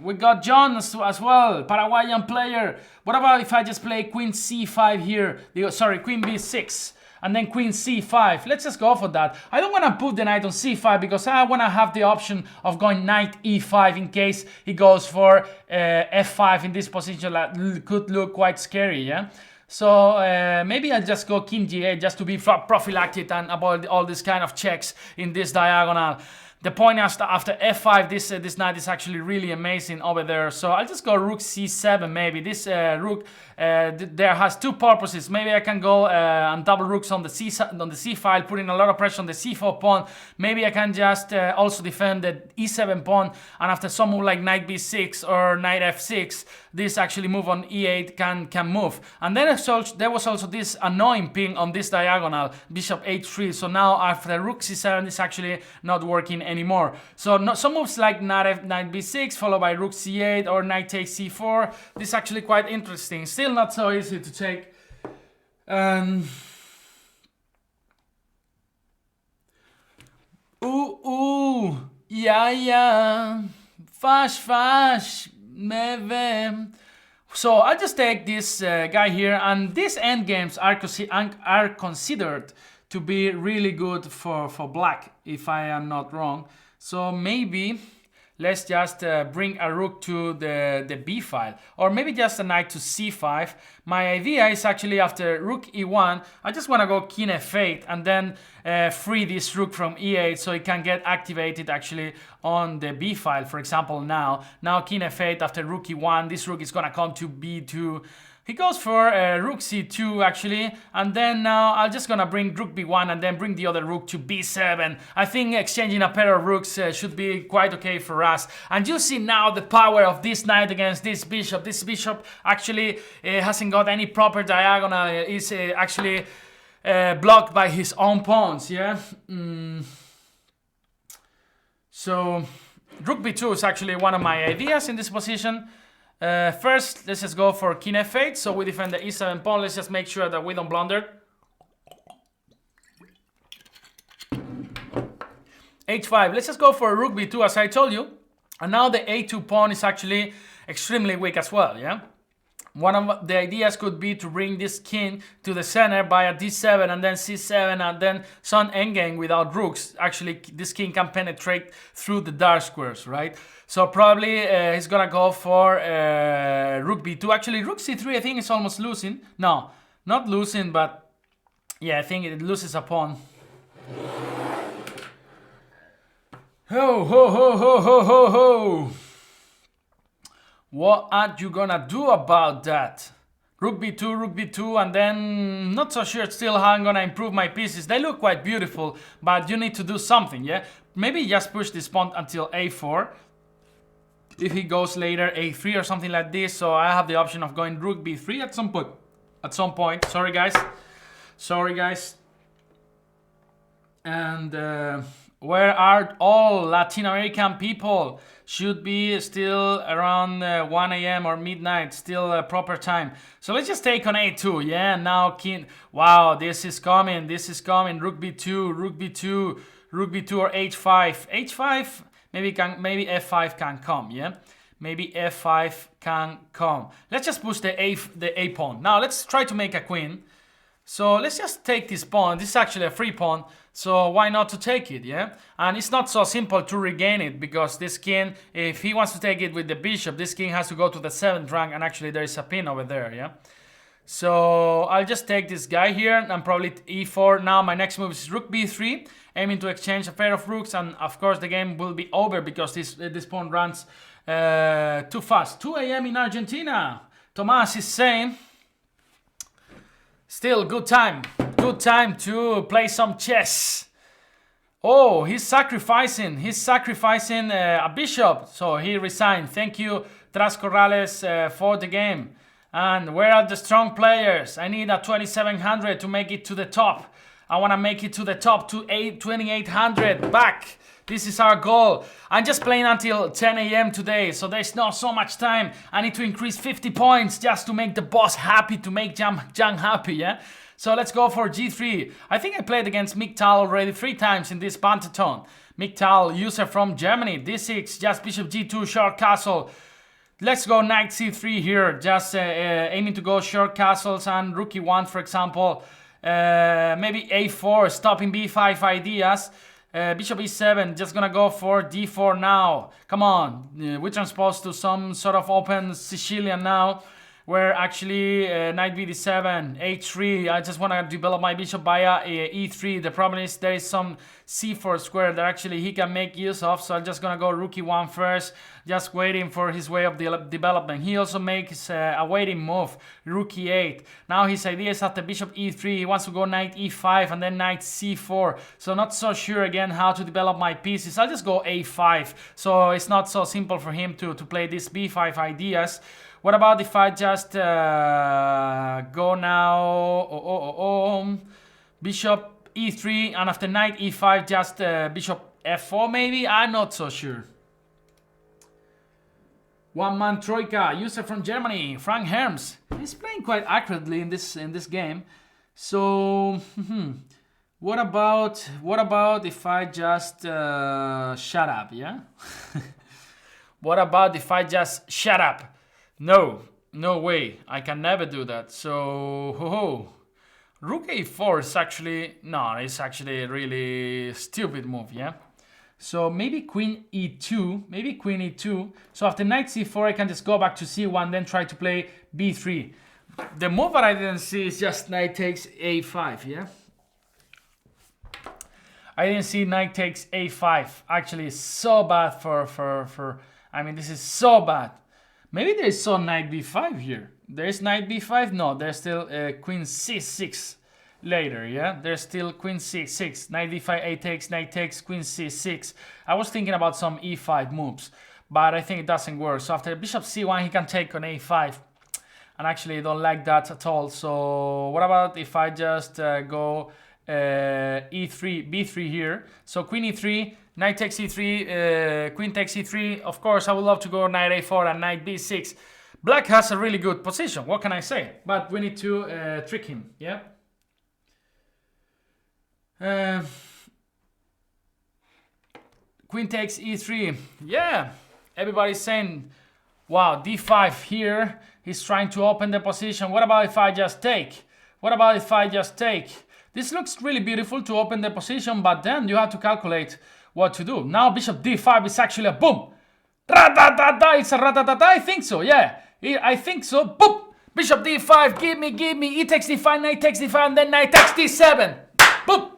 [SPEAKER 1] we got John as well, Paraguayan player. What about if I just play queen c5 here? Sorry, queen b6. And then queen c5. Let's just go for that. I don't want to put the knight on c5 because I want to have the option of going knight e5 in case he goes for f5 in this position that could look quite scary, yeah? So maybe I'll just go king g8 just to be prophylactic and avoid all this kind of checks in this diagonal. The point is after f5, this knight is actually really amazing over there. So I'll just go rook c7 maybe. This rook there has two purposes. Maybe I can go and double rooks on the c file, putting a lot of pressure on the c4 pawn. Maybe I can just also defend the e7 pawn, and after some move like knight b6 or knight f6, this actually move on e8 can move. And then there was also this annoying ping on this diagonal, bishop h3. So now after rook c7, it's actually not working anymore. So some moves like knight b6 followed by rook c8 or knight takes c4. This is actually quite interesting. Still not so easy to take. Yeah, fash, meve. So I'll just take this guy here, and these endgames are considered to be really good for black, if I am not wrong. So maybe let's just bring a rook to the b file, or maybe just a knight to c5. My idea is actually after rook e1, I just want to go king f8 and then free this rook from e8 so it can get activated actually on the b file. For example, now king f8 after rook e1, this rook is going to come to b2. He goes for rook c2 actually, and then now I'm just gonna bring rook b1 and then bring the other rook to b7. I think exchanging a pair of rooks should be quite okay for us. And you see now the power of this knight against this bishop. This bishop actually hasn't got any proper diagonal. Is actually blocked by his own pawns, yeah? So rook b2 is actually one of my ideas in this position. First, let's just go for king f8, so we defend the e7 pawn. Let's just make sure that we don't blunder. h5, let's just go for rook b2 as I told you. And now the a2 pawn is actually extremely weak as well, yeah? One of the ideas could be to bring this king to the center by a d7 and then c7 and then some endgame without rooks. Actually, this king can penetrate through the dark squares, right? So probably he's gonna go for rook b2. Actually, rook c3 I think is almost losing. No, not losing, but yeah, I think it loses a pawn. Ho, ho, ho, ho, ho, ho, ho. What are you gonna do about that? Rook b2, and then not so sure still how I'm gonna improve my pieces. They look quite beautiful, but you need to do something, yeah? Maybe just push this pawn until a4. If he goes later, a3 or something like this, so I have the option of going rook b3 at some point. Sorry guys. And Where are all Latin American people? Should be still around 1 a.m. or midnight, still proper time. So let's just take on a2, yeah? Now king, wow, this is coming, rook b2, rook b2, rook b2 or h5. h5, maybe f5 can come, yeah? Maybe f5 can come. Let's just push the a pawn. Now let's try to make a queen. So let's just take this pawn. This is actually a free pawn, so why not to take it, yeah? And it's not so simple to regain it, because this king, if he wants to take it with the bishop, this king has to go to the 7th rank, and actually there is a pin over there, yeah? So I'll just take this guy here, and probably e4. Now my next move is rook b3, aiming to exchange a pair of rooks, and of course the game will be over, because this pawn runs too fast. 2 a.m. in Argentina. Tomas is saying... Still, good time to play some chess. Oh, he's sacrificing a bishop, so he resigned. Thank you, Corrales, for the game. And where are the strong players? I need a 2700 to make it to the top. I want to make it to the top to 2800 back. This is our goal. I'm just playing until 10 a.m. today, so there's not so much time. I need to increase 50 points just to make the boss happy, to make Jan happy, yeah? So let's go for g3. I think I played against Miktal already 3 times in this Banterthon. Miktal, user from Germany, d6, just bishop g2, short castle. Let's go knight c3 here, just aiming to go short castles and rook e1, for example. Maybe a4, stopping b5 ideas. Bishop e7, just gonna go for d4 now. Come on, we transpose to some sort of open Sicilian now, where actually knight bd7, h3. I just want to develop my bishop via e3. The problem is there is some c4 square that actually he can make use of, so I'm just gonna go rook e1 first, just waiting for his way of development. He also makes a waiting move, rook e8. Now his idea is after bishop e3, he wants to go knight e5 and then knight c4. So not so sure again how to develop my pieces. I'll just go a5. So it's not so simple for him to play these b5 ideas. What about if I just go now, bishop e3, and after knight e5, just bishop f4 maybe? I'm not so sure. One man Troika, user from Germany, Frank Herms. He's playing quite accurately in this game. So, what about if I just shut up, yeah? What about if I just shut up? No way, I can never do that. So, rook a4 is actually, no, it's actually a really stupid move, yeah? So maybe queen e2, So after knight c4, I can just go back to c1, then try to play b3. The move that I didn't see is just knight takes a5, yeah? I didn't see knight takes a5. Actually, it's so bad I mean, this is so bad. Maybe there is some knight b5 here. There is knight b5? No, there's still queen c6 later, yeah? There's still queen c6. Knight d5, a takes, knight takes, queen c6. I was thinking about some e5 moves, but I think it doesn't work. So after bishop c1, he can take on a5. And actually, I don't like that at all. So what about if I just go e3, b3 here? So queen e3, knight takes e3, queen takes e3. Of course, I would love to go knight a4 and knight b6. Black has a really good position, what can I say? But we need to trick him, yeah? Queen takes e3. Yeah, everybody's saying, wow, d5 here. He's trying to open the position. What about if I just take? This looks really beautiful to open the position, but then you have to calculate what to do. Now bishop d5 is actually a boom. Ra-da-da-da, it's a ra-da-da-da. I think so, yeah. I think so. Boom. Bishop d5, give me. E takes d5, knight takes d5, and then knight takes d7. Boom.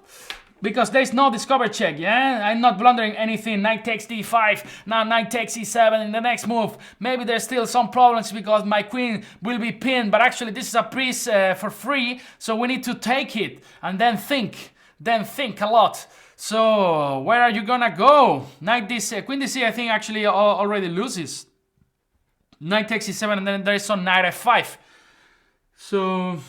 [SPEAKER 1] Because there's no discover check, yeah? I'm not blundering anything. Knight takes d5, now knight takes e7 in the next move. Maybe there's still some problems because my queen will be pinned, but actually this is a piece for free, so we need to take it and then think a lot. So, where are you gonna go? Knight d6, queen d6 I think actually already loses. Knight takes e7 and then there is some knight f5. So,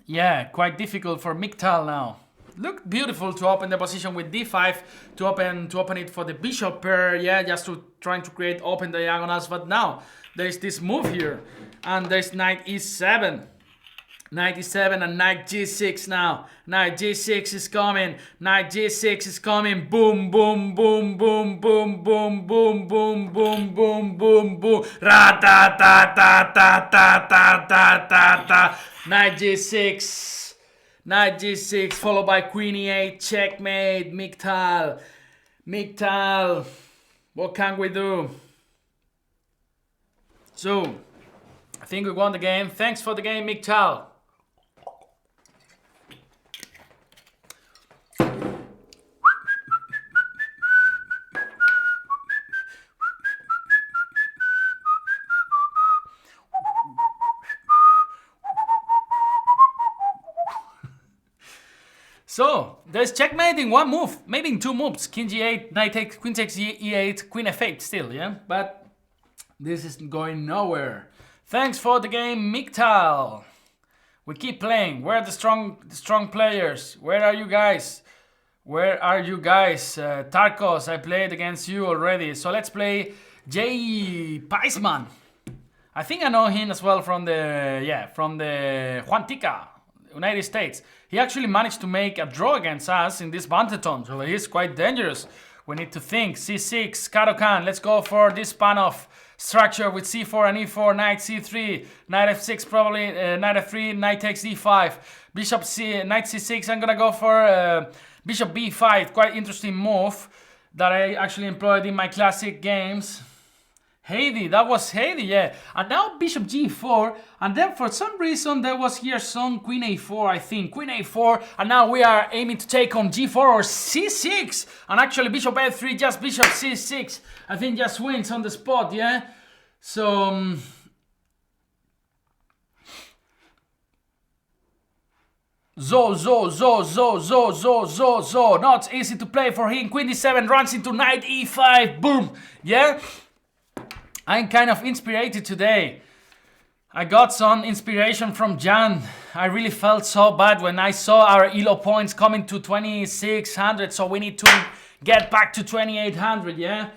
[SPEAKER 1] yeah, quite difficult for Miktal now. Looked beautiful to open the position with d5 to open it for the bishop pair, yeah, just to trying to create open diagonals. But now there's this move here, and there's knight e7. Knight e7 and knight g6 now. Knight g6 is coming. Knight g6 is coming. Boom, boom, boom, boom, boom, boom, boom, boom, boom, boom, boom, boom. Ra ta ta ta ta ta ta ta ta ta. Knight g6. Knight g6 followed by queen e8. Checkmate. Miktal. Miktal. What can we do? So, I think we won the game. Thanks for the game, Miktal. So, there's checkmate in one move, maybe in two moves. King g8, knight takes, queen takes e8, queen f8 still, yeah? But this isn't going nowhere. Thanks for the game, Miktal. We keep playing. Where are the strong players? Where are you guys? Where are you guys? Tarkov, I played against you already. So let's play JPeisman. I think I know him as well from the Juantica, United States. He actually managed to make a draw against us in this Banterthon, so he's quite dangerous. We need to think. C6, Karokan, let's go for this span of structure with c4 and e4, knight c3, knight f6 probably, knight f3, knight takes d5, bishop c, knight c6, I'm gonna go for bishop b5, quite interesting move that I actually employed in my classic games. Haiti, that was Haiti, yeah. And now bishop g4, and then for some reason there was here some queen a4, I think. Queen a4, and now we are aiming to take on g4 or c6. And actually bishop f3, just bishop c6. I think just wins on the spot, yeah. So... Not easy to play for him. Queen d7 runs into knight e5, boom, yeah. I'm kind of inspired today. I got some inspiration from Jan. I really felt so bad when I saw our ELO points coming to 2600, so we need to get back to 2800, yeah?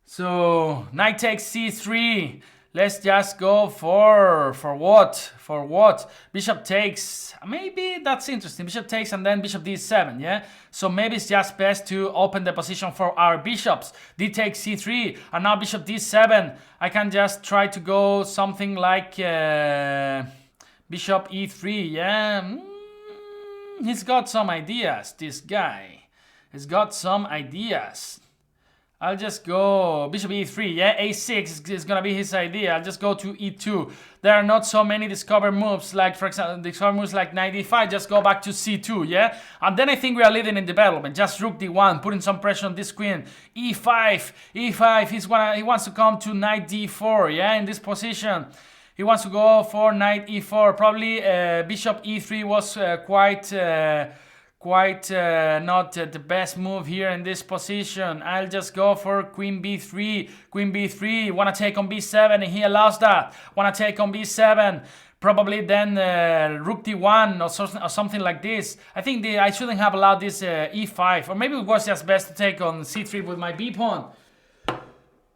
[SPEAKER 1] So, knight takes c3. Let's just go for what? For what? Bishop takes, maybe that's interesting. Bishop takes and then bishop d7, yeah? So maybe it's just best to open the position for our bishops. D takes c3 and now bishop d7. I can just try to go something like bishop e3, yeah? He's got some ideas, this guy. He's got some ideas. I'll just go bishop e3, yeah, a6 is gonna be his idea. I'll just go to e2. There are not so many discover moves, like for example, discover moves like knight e5, just go back to c2, yeah? And then I think we are leading in development. Just rook d1, putting some pressure on this queen. e5, he wants to come to knight d4, yeah, in this position. He wants to go for knight e4. Probably bishop e3 was quite not the best move here in this position. I'll just go for queen b3. Queen b3, wanna take on b7, and he allows that. Wanna take on b7, probably then rook d1 or something like this. I think I shouldn't have allowed this e5, or maybe it was just best to take on c3 with my b-pawn.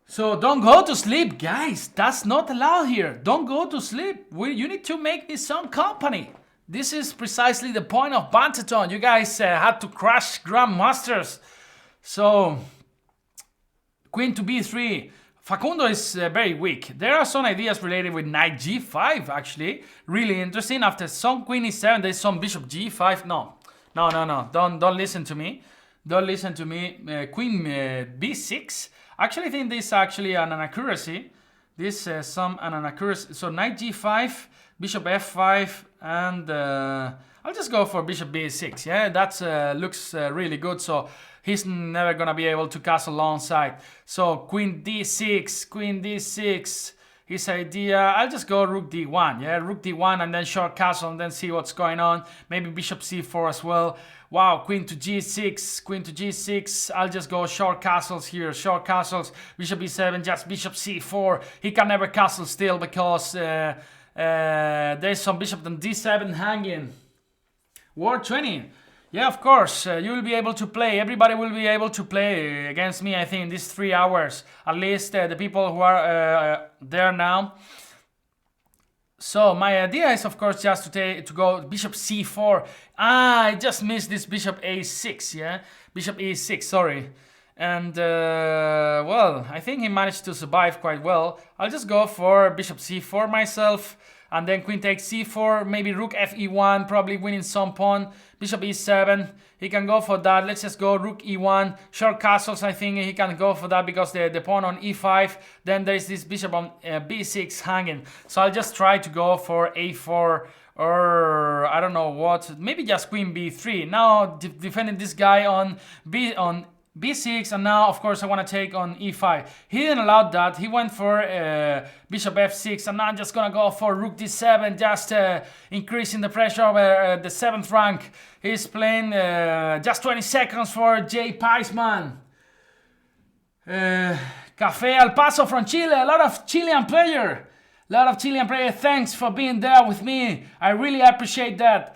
[SPEAKER 1] So don't go to sleep, guys. That's not allowed here. Don't go to sleep. You need to make me some company. This is precisely the point of Banterthon. You guys had to crush grandmasters. So, queen to b3. Facundo is very weak. There are some ideas related with knight g5, actually. Really interesting. After some queen e7, there's some bishop g5. No. Don't listen to me. Don't listen to me. Queen b6. Actually, I think this is actually an inaccuracy. This is an inaccuracy. So, knight g5, bishop f5, and I'll just go for bishop b6, yeah? That looks really good, so he's never gonna be able to castle alongside. So queen d6, his idea, I'll just go rook d1, yeah? Rook d1 and then short castle and then see what's going on. Maybe bishop c4 as well. Wow, queen to g6, I'll just go short castles here, short castles, bishop b7, just bishop c4. He can never castle still because there's some bishop and d7 hanging. War 20. Yeah, of course, you will be able to play. Everybody will be able to play against me, I think, in these 3 hours. At least the people who are there now. So my idea is, of course, just to go bishop c4. I just missed this bishop a6, yeah? Bishop e6, sorry. And, well, I think he managed to survive quite well. I'll just go for bishop c4 myself. And then queen takes c4, maybe rook fe1, probably winning some pawn. Bishop e7, he can go for that. Let's just go rook e1. Short castles, I think he can go for that because the pawn on e5. Then there's this bishop on b6 hanging. So I'll just try to go for a4 or I don't know what. Maybe just queen b3. Now defending this guy on b6, and now of course I want to take on e5. He didn't allow that. He went for bishop f6, and now I'm just gonna go for rook d7, just increasing the pressure over the 7th rank. He's playing just 20 seconds for JPeisman. Café Al Paso from Chile, a lot of Chilean player. Thanks for being there with me. I really appreciate that.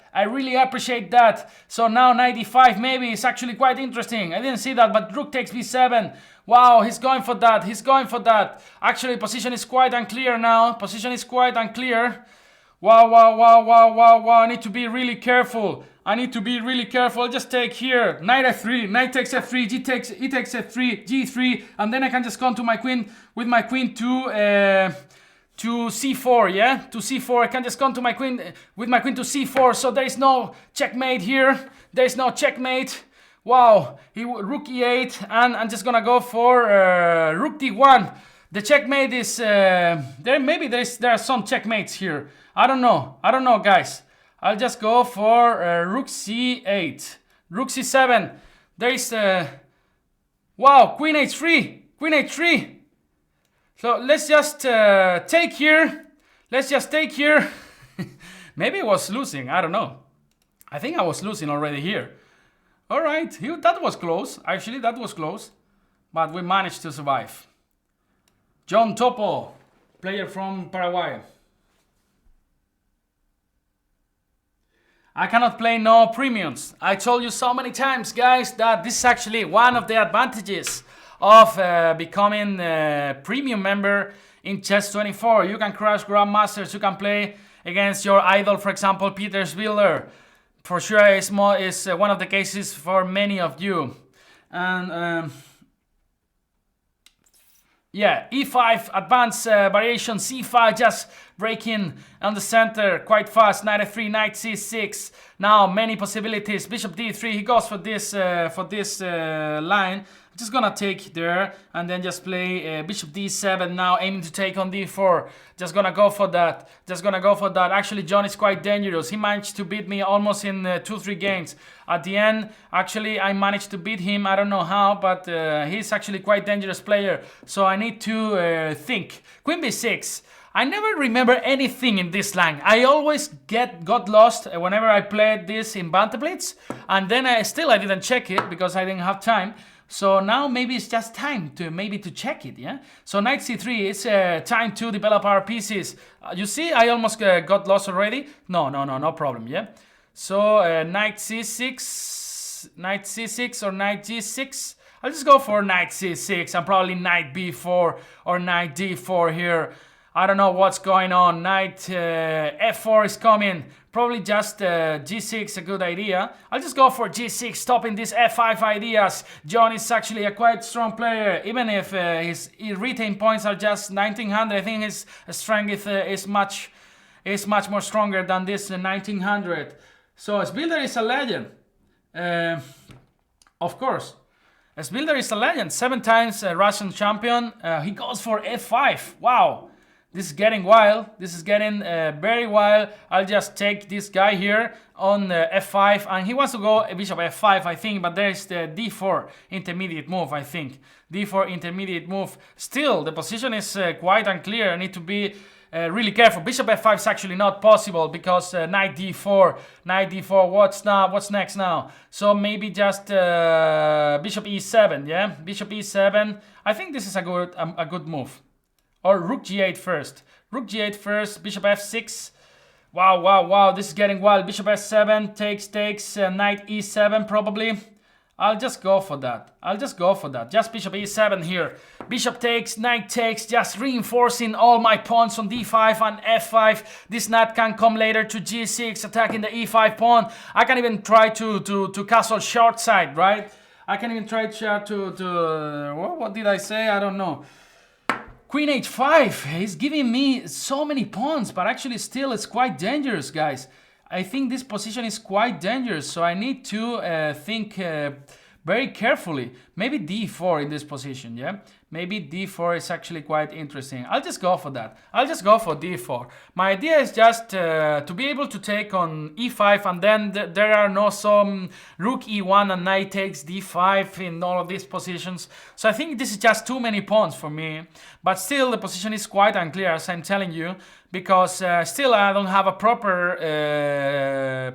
[SPEAKER 1] So now knight e5 maybe is actually quite interesting. I didn't see that, but rook takes b7. Wow, he's going for that. Actually, position is quite unclear now. Wow. I need to be really careful. I'll just take here. Knight f3. Knight takes f3. E takes f3. g3. And then I can just come to my queen with my queen to c4, yeah? To c4, I can just come to my queen with my queen to c4, so there is no checkmate here. Wow, rook e8, and I'm just gonna go for rook d1. The checkmate is there are some checkmates here. I don't know, guys. I'll just go for rook c8, rook c7. There is wow, queen h3. So let's just take here. Maybe I was losing. I don't know. I think I was losing already here. All right. That was close. Actually, that was close. But we managed to survive. John Toppo, player from Paraguay. I cannot play no premiums. I told you so many times, guys, that this is actually one of the advantages of becoming a premium member in Chess24. You can crush grandmasters. You can play against your idol, for example, Peter Spiller. For sure, is one of the cases for many of you. And yeah, e5 advanced variation, c5 just breaking on the center quite fast. Knight f3, knight c6. Now many possibilities. Bishop d3. He goes for this line. Just gonna take there and then just play bishop d7 now, aiming to take on d4. Just gonna go for that. Actually, John is quite dangerous. He managed to beat me almost in 2-3 games. At the end, actually, I managed to beat him. I don't know how, but he's actually quite dangerous player. So I need to think. Queen b6. I never remember anything in this line. I always got lost whenever I played this in Banter Blitz, and then I didn't check it because I didn't have time. So now maybe it's just time to check it, yeah? So knight c3, it's time to develop our pieces. You see, I almost got lost already. No problem, yeah? So knight c6 or knight g6. I'll just go for knight c6 and probably knight b4 or knight d4 here. I don't know what's going on. Knight f4 is coming. Probably just g6 a good idea. I'll just go for g6, stopping these f5 ideas. John is actually a quite strong player. Even if his retained points are just 1900, I think his strength is much more stronger than this 1900. So Sbilder is a legend. Of course. Sbilder is a legend. 7 times Russian champion. He goes for f5. Wow. This is getting wild. This is getting very wild. I'll just take this guy here on f5. And he wants to go bishop f5, I think. But there is the d4 intermediate move, I think. d4 intermediate move. Still, the position is quite unclear. I need to be really careful. Bishop f5 is actually not possible because knight d4. What's next now? So maybe just bishop e7, yeah? Bishop e7. I think this is a good move. Or rook g8 first. Bishop f6. Wow, wow, wow, this is getting wild. Bishop S7 takes, knight E7 probably. I'll just go for that. Just bishop E7 here. Bishop takes, knight takes, just reinforcing all my pawns on D5 and F5. This knight can come later to G6, attacking the E5 pawn. I can even try to castle short side, right? I can even try to what did I say? I don't know. Queen H5 is giving me so many pawns, but actually still it's quite dangerous, guys. I think this position is quite dangerous, so I need to think very carefully. Maybe D4 in this position, yeah? Maybe D4 is actually quite interesting. I'll just go for that. I'll just go for D4. My idea is just to be able to take on E5, and then there are no some rook E1 and knight takes D5 in all of these positions. So I think this is just too many pawns for me. But still, the position is quite unclear, as I'm telling you, because still I don't have a proper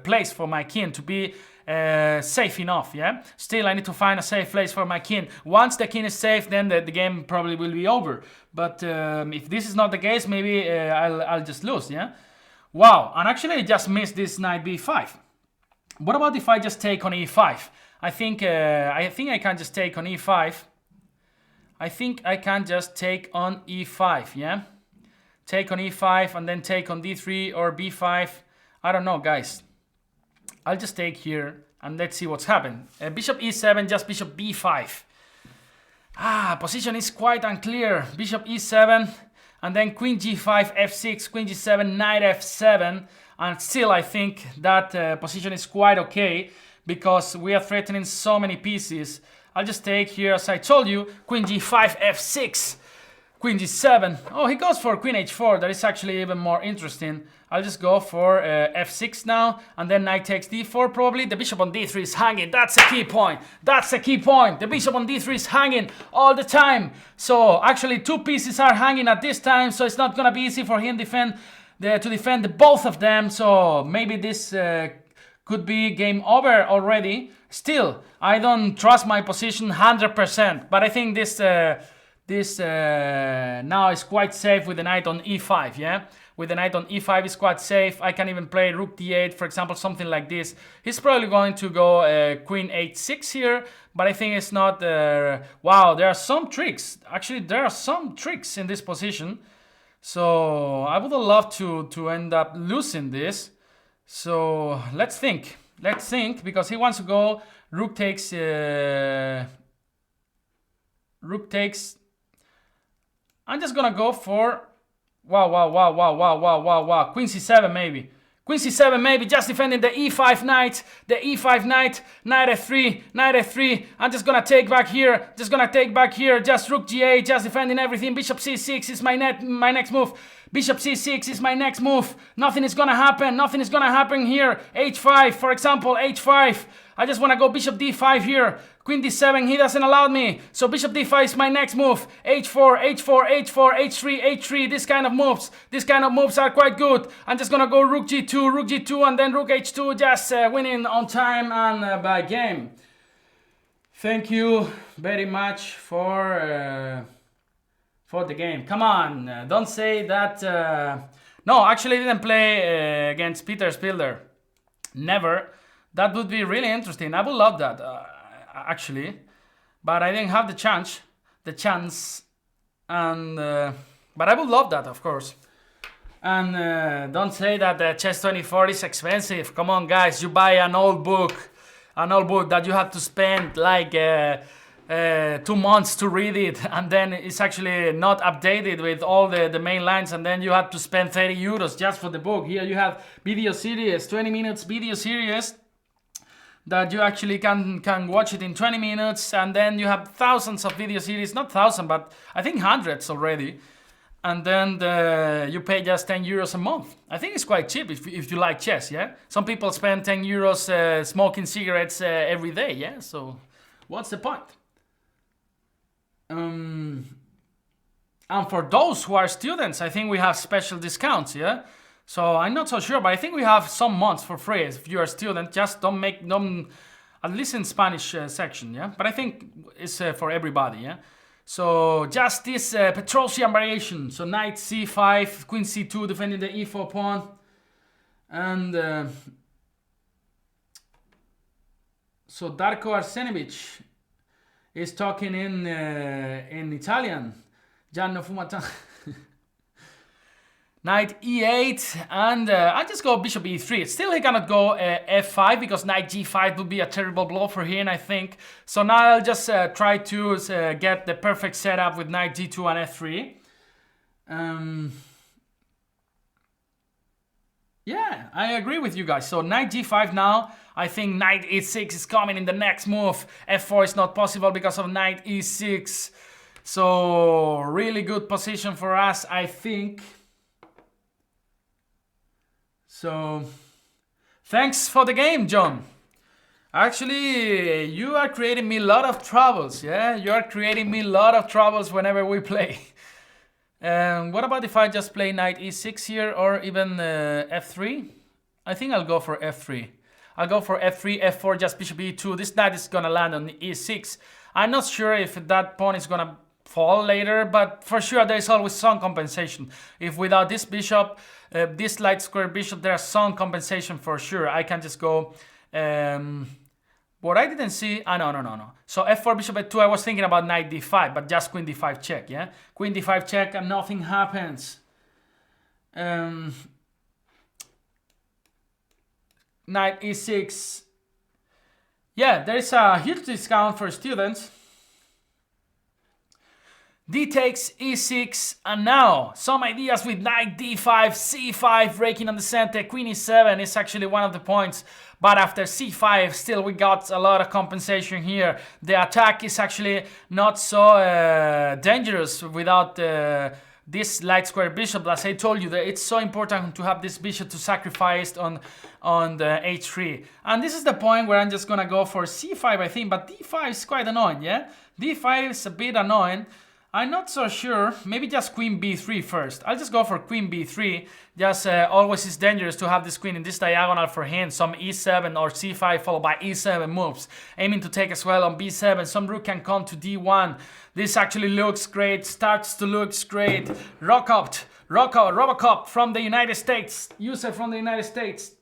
[SPEAKER 1] place for my king to be safe enough, yeah? Still I need to find a safe place for my king. Once the king is safe, then the game probably will be over. But if this is not the case, maybe I'll just lose, yeah? Wow, and actually I just missed this knight B5. What about if I just take on E5? I think I can just take on E5. I think I can just take on E5, yeah? Take on E5 and then take on D3 or B5. I don't know, guys. I'll just take here and let's see what's happened. Bishop E7, just bishop B5. Position is quite unclear. Bishop E7 and then queen G5, F6, queen G7, knight F7. And still I think that position is quite okay because we are threatening so many pieces. I'll just take here, as I told you, queen G5, F6. Queen G7. Oh, he goes for queen H4. That is actually even more interesting. I'll just go for F6 now, and then knight takes D4 probably. The bishop on D3 is hanging. That's a key point. That's a key point. The bishop on D3 is hanging all the time. So actually two pieces are hanging at this time, so it's not gonna be easy for him to defend both of them. So maybe this could be game over already. Still, I don't trust my position 100%, but I think this now is quite safe with the knight on E5, yeah? With the knight on E5 is quite safe. I can even play rook D8, for example, something like this. He's probably going to go queen H6 here, but I think it's not... wow, there are some tricks. Actually, there are some tricks in this position. So I would love to end up losing this. So let's think. Let's think, because he wants to go rook takes... rook takes... I'm just gonna go for... Wow. Queen C7 maybe. Queen C7 maybe, just defending the E5 knight. The E5 knight. Knight F3. Knight F3. I'm just gonna take back here. Just rook G8. Just defending everything. Bishop C6 is my next move. Bishop C6 is my next move. Nothing is gonna happen. Nothing is gonna happen here. H5, for example, H5. I just wanna go bishop D5 here. Queen D7, he doesn't allow me. So bishop D5 is my next move. H4, H4, H4, H3, H3. This kind of moves are quite good. I'm just gonna go rook G2, and then rook H2. Just winning on time and by game. Thank you very much for the game. Come on, don't say that... No, actually I didn't play against Peter Spilder. Never. That would be really interesting. I would love that, actually. But I didn't have the chance. And but I would love that, of course. And don't say that the Chess24 is expensive. Come on, guys. You buy an old book that you have to spend like 2 months to read it, and then it's actually not updated with all the main lines, and then you have to spend 30 euros just for the book. Here you have video series, 20 minutes video series that you actually can watch it in 20 minutes, and then you have thousands of video series, not thousands, but I think hundreds already. And then you pay just 10 euros a month. I think it's quite cheap if you like chess, yeah? Some people spend 10 euros smoking cigarettes every day, yeah? So what's the point? And for those who are students, I think we have special discounts, yeah? So I'm not so sure, but I think we have some months for free. If you're a student, just don't at least in Spanish section, yeah? But I think it's for everybody, yeah? So just this Petrosian variation. So knight c5, queen c2, defending the e4 pawn. And so Darko Arsenovic is talking in Italian. Gianno Fumata. Knight e8, and I just go bishop e3. Still he cannot go f5 because knight g5 would be a terrible blow for him, I think. So now I'll just try to get the perfect setup with knight g2 and f3. Yeah, I agree with you guys. So knight g5 now. I think knight e6 is coming in the next move. f4 is not possible because of knight e6. So really good position for us, I think. So, thanks for the game, John. Actually, you are creating me a lot of troubles, yeah? You are creating me a lot of troubles whenever we play. What about if I just play knight e6 here or even f3? I think I'll go for f3. I'll go for f3, f4, just bishop e2. This knight is gonna land on e6. I'm not sure if that pawn is gonna fall later, but for sure there is always some compensation. If without this bishop, this light square bishop, there's some compensation for sure. I can just go what I didn't see. No. So f4 bishop f2, I was thinking about knight d5, but just queen d5 check. Yeah, queen d5 check and nothing happens. Knight e6. Yeah, there is a huge discount for students. D takes e6, and now some ideas with knight d5, c5, raking on the center. Queen e7 is actually one of the points, but after c5 still we got a lot of compensation here. The attack is actually not so dangerous without this light square bishop. As I told you, that it's so important to have this bishop to sacrifice on the h3. And this is the point where I'm just gonna go for c5, I think, but d5 is quite annoying, yeah? d5 is a bit annoying. I'm not so sure. Maybe just queen b3 first. I'll just go for queen b3. Just always is dangerous to have this queen in this diagonal for him. Some e7 or c5 followed by e7 moves. Aiming to take as well on b7. Some rook can come to d1. This actually looks great. Starts to look great. Robocop from the United States. User from the United States.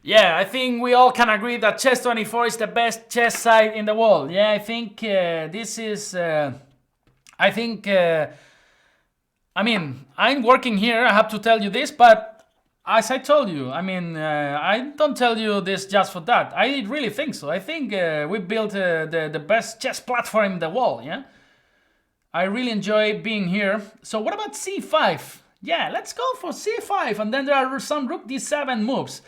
[SPEAKER 1] Yeah, I think we all can agree that Chess24 is the best chess site in the world. Yeah, I think this is... I mean, I'm working here, I have to tell you this, but as I told you, I mean, I don't tell you this just for that. I really think so. I think we built the best chess platform in the world, yeah? I really enjoy being here. So what about c5? Yeah, let's go for c5, and then there are some rook d7 moves.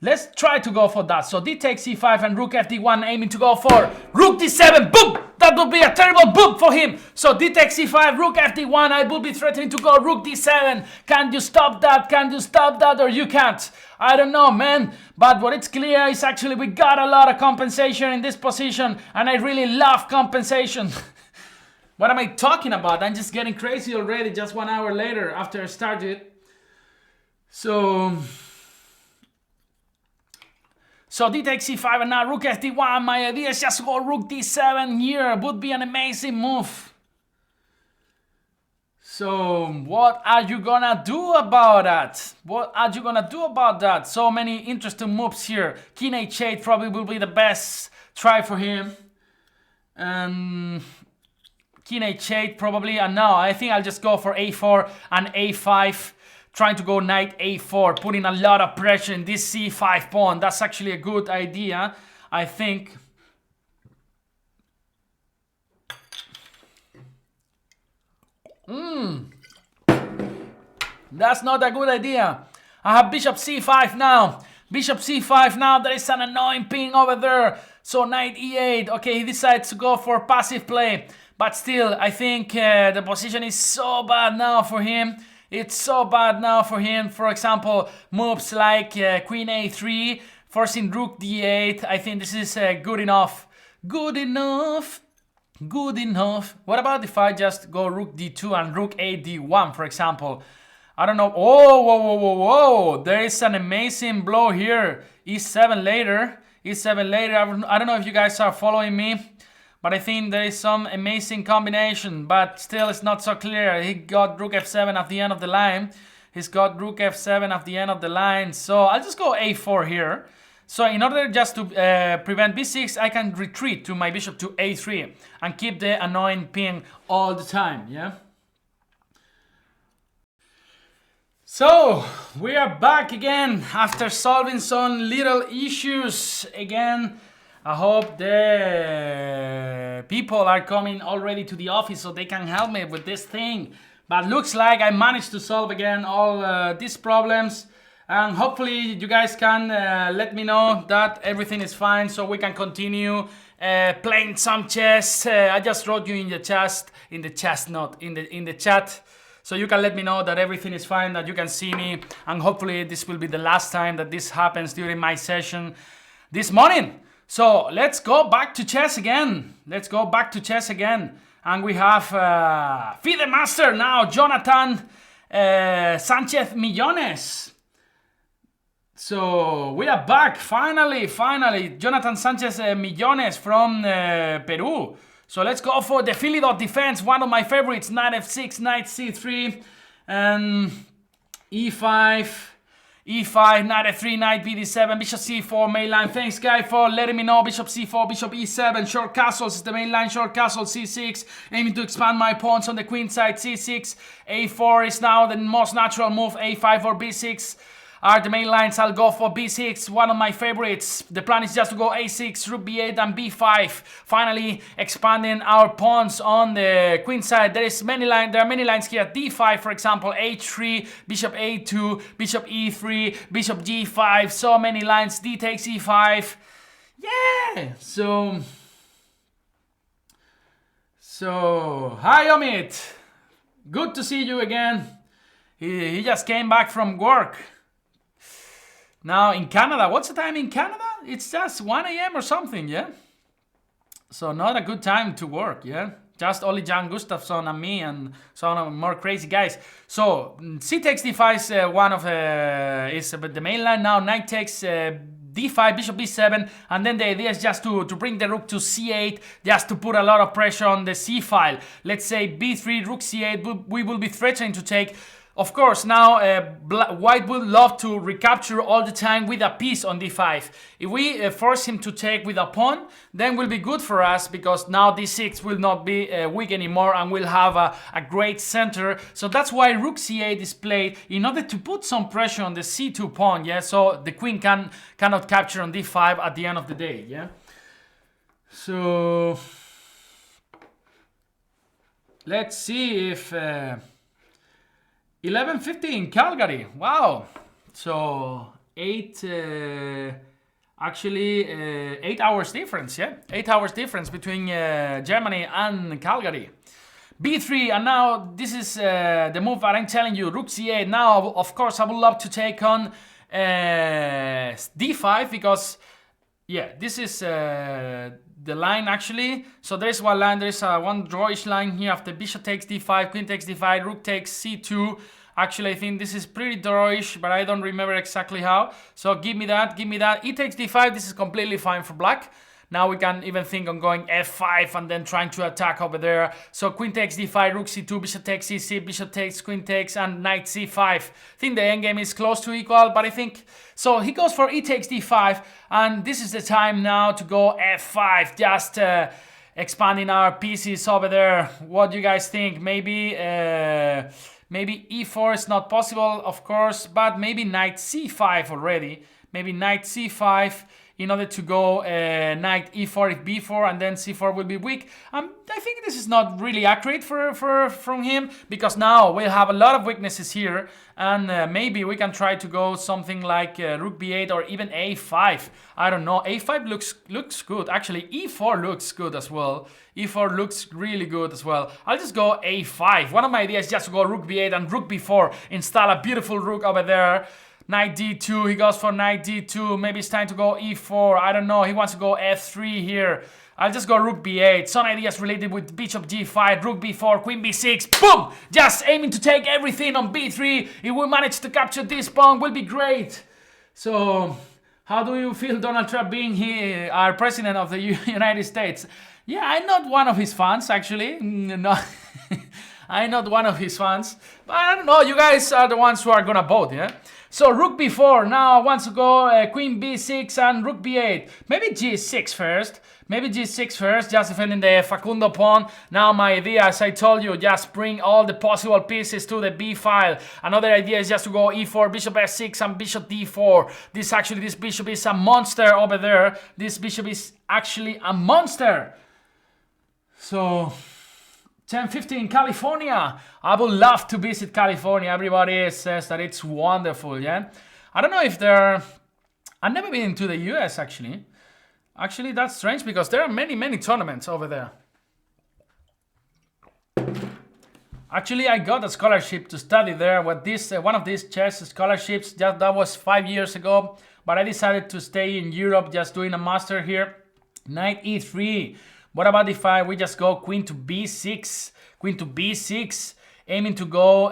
[SPEAKER 1] Let's try to go for that. So d takes c5 and rook fd1, aiming to go for rook d7. Boom! That would be a terrible boom for him. So d takes c5, rook fd1. I will be threatening to go rook d7. Can you stop that? Can you stop that? Or you can't? I don't know, man. But what it's clear is actually we got a lot of compensation in this position, and I really love compensation. What am I talking about? I'm just getting crazy already just 1 hour later after I started. So d takes c5 and now rook fd1. My idea is just go rook d7 here. Would be an amazing move. So what are you gonna do about that? What are you gonna do about that? So many interesting moves here. King h8 probably will be the best try for him. King h8 probably. And now I think I'll just go for a4 and a5. Trying to go knight a4, putting a lot of pressure in this c5 pawn. That's actually a good idea, I think. That's not a good idea. I have bishop c5 now. Bishop c5 now. There is an annoying ping over there. So knight e8. Okay, he decides to go for passive play. But still, I think the position is so bad now for him. It's so bad now for him. For example, moves like queen a3, forcing rook d8. I think this is good enough. Good enough. Good enough. What about if I just go rook d2 and rook a d1, for example? I don't know. Oh, whoa. There is an amazing blow here. e7 later. e7 later. I don't know if you guys are following me. but I think there is some amazing combination, but still it's not so clear. He got rook f7 at the end of the line. He's got rook f7 at the end of the line, so I'll just go a4 here. So in order just to prevent b6, I can retreat to my bishop to a3 and keep the annoying ping all the time, yeah? So, we are back again after solving some little issues again. I hope the people are coming already to the office so they can help me with this thing. But looks like I managed to solve again all these problems. And hopefully you guys can let me know that everything is fine so we can continue playing some chess. I just wrote you in the chat, in the chat. So you can let me know that everything is fine, that you can see me. And hopefully this will be the last time that this happens during my session this morning. So let's go back to chess again. And we have FIDE Master now, Jonathan Sanchez Millones. So we are back, finally, Jonathan Sanchez Millones from Peru. So let's go for the Philidot defense, one of my favorites, knight f6, knight c3, and e5, knight f3, knight bd7, bishop c4, main line. Thanks, guy, for letting me know. Bishop c4, bishop e7, short castles is the main line, short castle c6, aiming to expand my pawns on the queen side, c6, a4 is now the most natural move, a5 or b6. Are the main lines. I'll go for b6, one of my favorites. The plan is just to go a6, rook b8 and b5. Finally expanding our pawns on the queen side. There are many lines here. d5, for example, h3, bishop a2, bishop e3, bishop g5. So many lines. d takes e5. Yeah. So hi Omid. Good to see you again. He just came back from work. Now in Canada, what's the time in Canada? It's just 1 a.m. or something, yeah? So not a good time to work, yeah? Just only Jan Gustafsson and me and some more crazy guys. So c takes d5 is the main line. Now knight takes d5, bishop b7, and then the idea is just to bring the rook to c8, just to put a lot of pressure on the c file. Let's say b3, rook c8, we will be threatening to take. Of course, now white would love to recapture all the time with a piece on d5. If we force him to take with a pawn, then will be good for us because now d6 will not be weak anymore and we'll have a great center. So that's why rook c8 is played in order to put some pressure on the c2 pawn, yeah? So the queen cannot capture on d5 at the end of the day, yeah? So let's see if... 11:50 in Calgary. Wow. So 8 hours difference, yeah? 8 hours difference between Germany and Calgary. b3, and now this is the move that I'm telling you, rook c8. Now, of course, I would love to take on d5 because, yeah, this is the line actually. So there's one line, there's one drawish line here after bishop takes d5, queen takes d5, rook takes c2. Actually, I think this is pretty drawish, but I don't remember exactly how. So give me that. E takes d5, this is completely fine for black. Now we can even think on going f5 and then trying to attack over there. So queen takes d5, rook c2, bishop takes c6, bishop takes, queen takes, and knight c5. I think the endgame is close to equal, but I think... So he goes for e takes d5, and this is the time now to go f5, just expanding our pieces over there. What do you guys think? Maybe e4 is not possible, of course, but maybe knight c5 already. Maybe knight c5 in order to go knight e4 if b4, and then c4 will be weak. I think this is not really accurate from him, because now we'll have a lot of weaknesses here, and maybe we can try to go something like rook b8 or even a5. I don't know. A5 looks good. Actually, e4 looks good as well. e4 looks really good as well. I'll just go a5. One of my ideas is just to go rook b8 and rook b4. Install a beautiful rook over there. Knight d2, he goes for knight d2. Maybe it's time to go e4. I don't know. He wants to go f3 here. I'll just go rook b8. Some ideas related with bishop g5, rook b4, queen b6. Boom! Just aiming to take everything on b3. If we manage to capture this pawn, will be great. So, how do you feel Donald Trump being here, our president of the United States? Yeah, I'm not one of his fans, actually. No, I'm not one of his fans. But I don't know, you guys are the ones who are gonna vote, yeah? So rook b4, now I want to go queen b6 and rook b8. Maybe g6 first. Maybe g6 first, just defending the Facundo pawn. Now my idea, as I told you, just bring all the possible pieces to the b file. Another idea is just to go e4, bishop f6 and bishop d4. This bishop is a monster over there. This bishop is actually a monster. So 10:15 California. I would love to visit California. Everybody says that it's wonderful, yeah? I don't know if I've never been to the US actually. Actually, that's strange because there are many tournaments over there. Actually, I got a scholarship to study there with this one of these chess scholarships. That was 5 years ago, but I decided to stay in Europe, just doing a master here. Knight e3. What about if we just go queen to b6? Queen to b6, aiming to go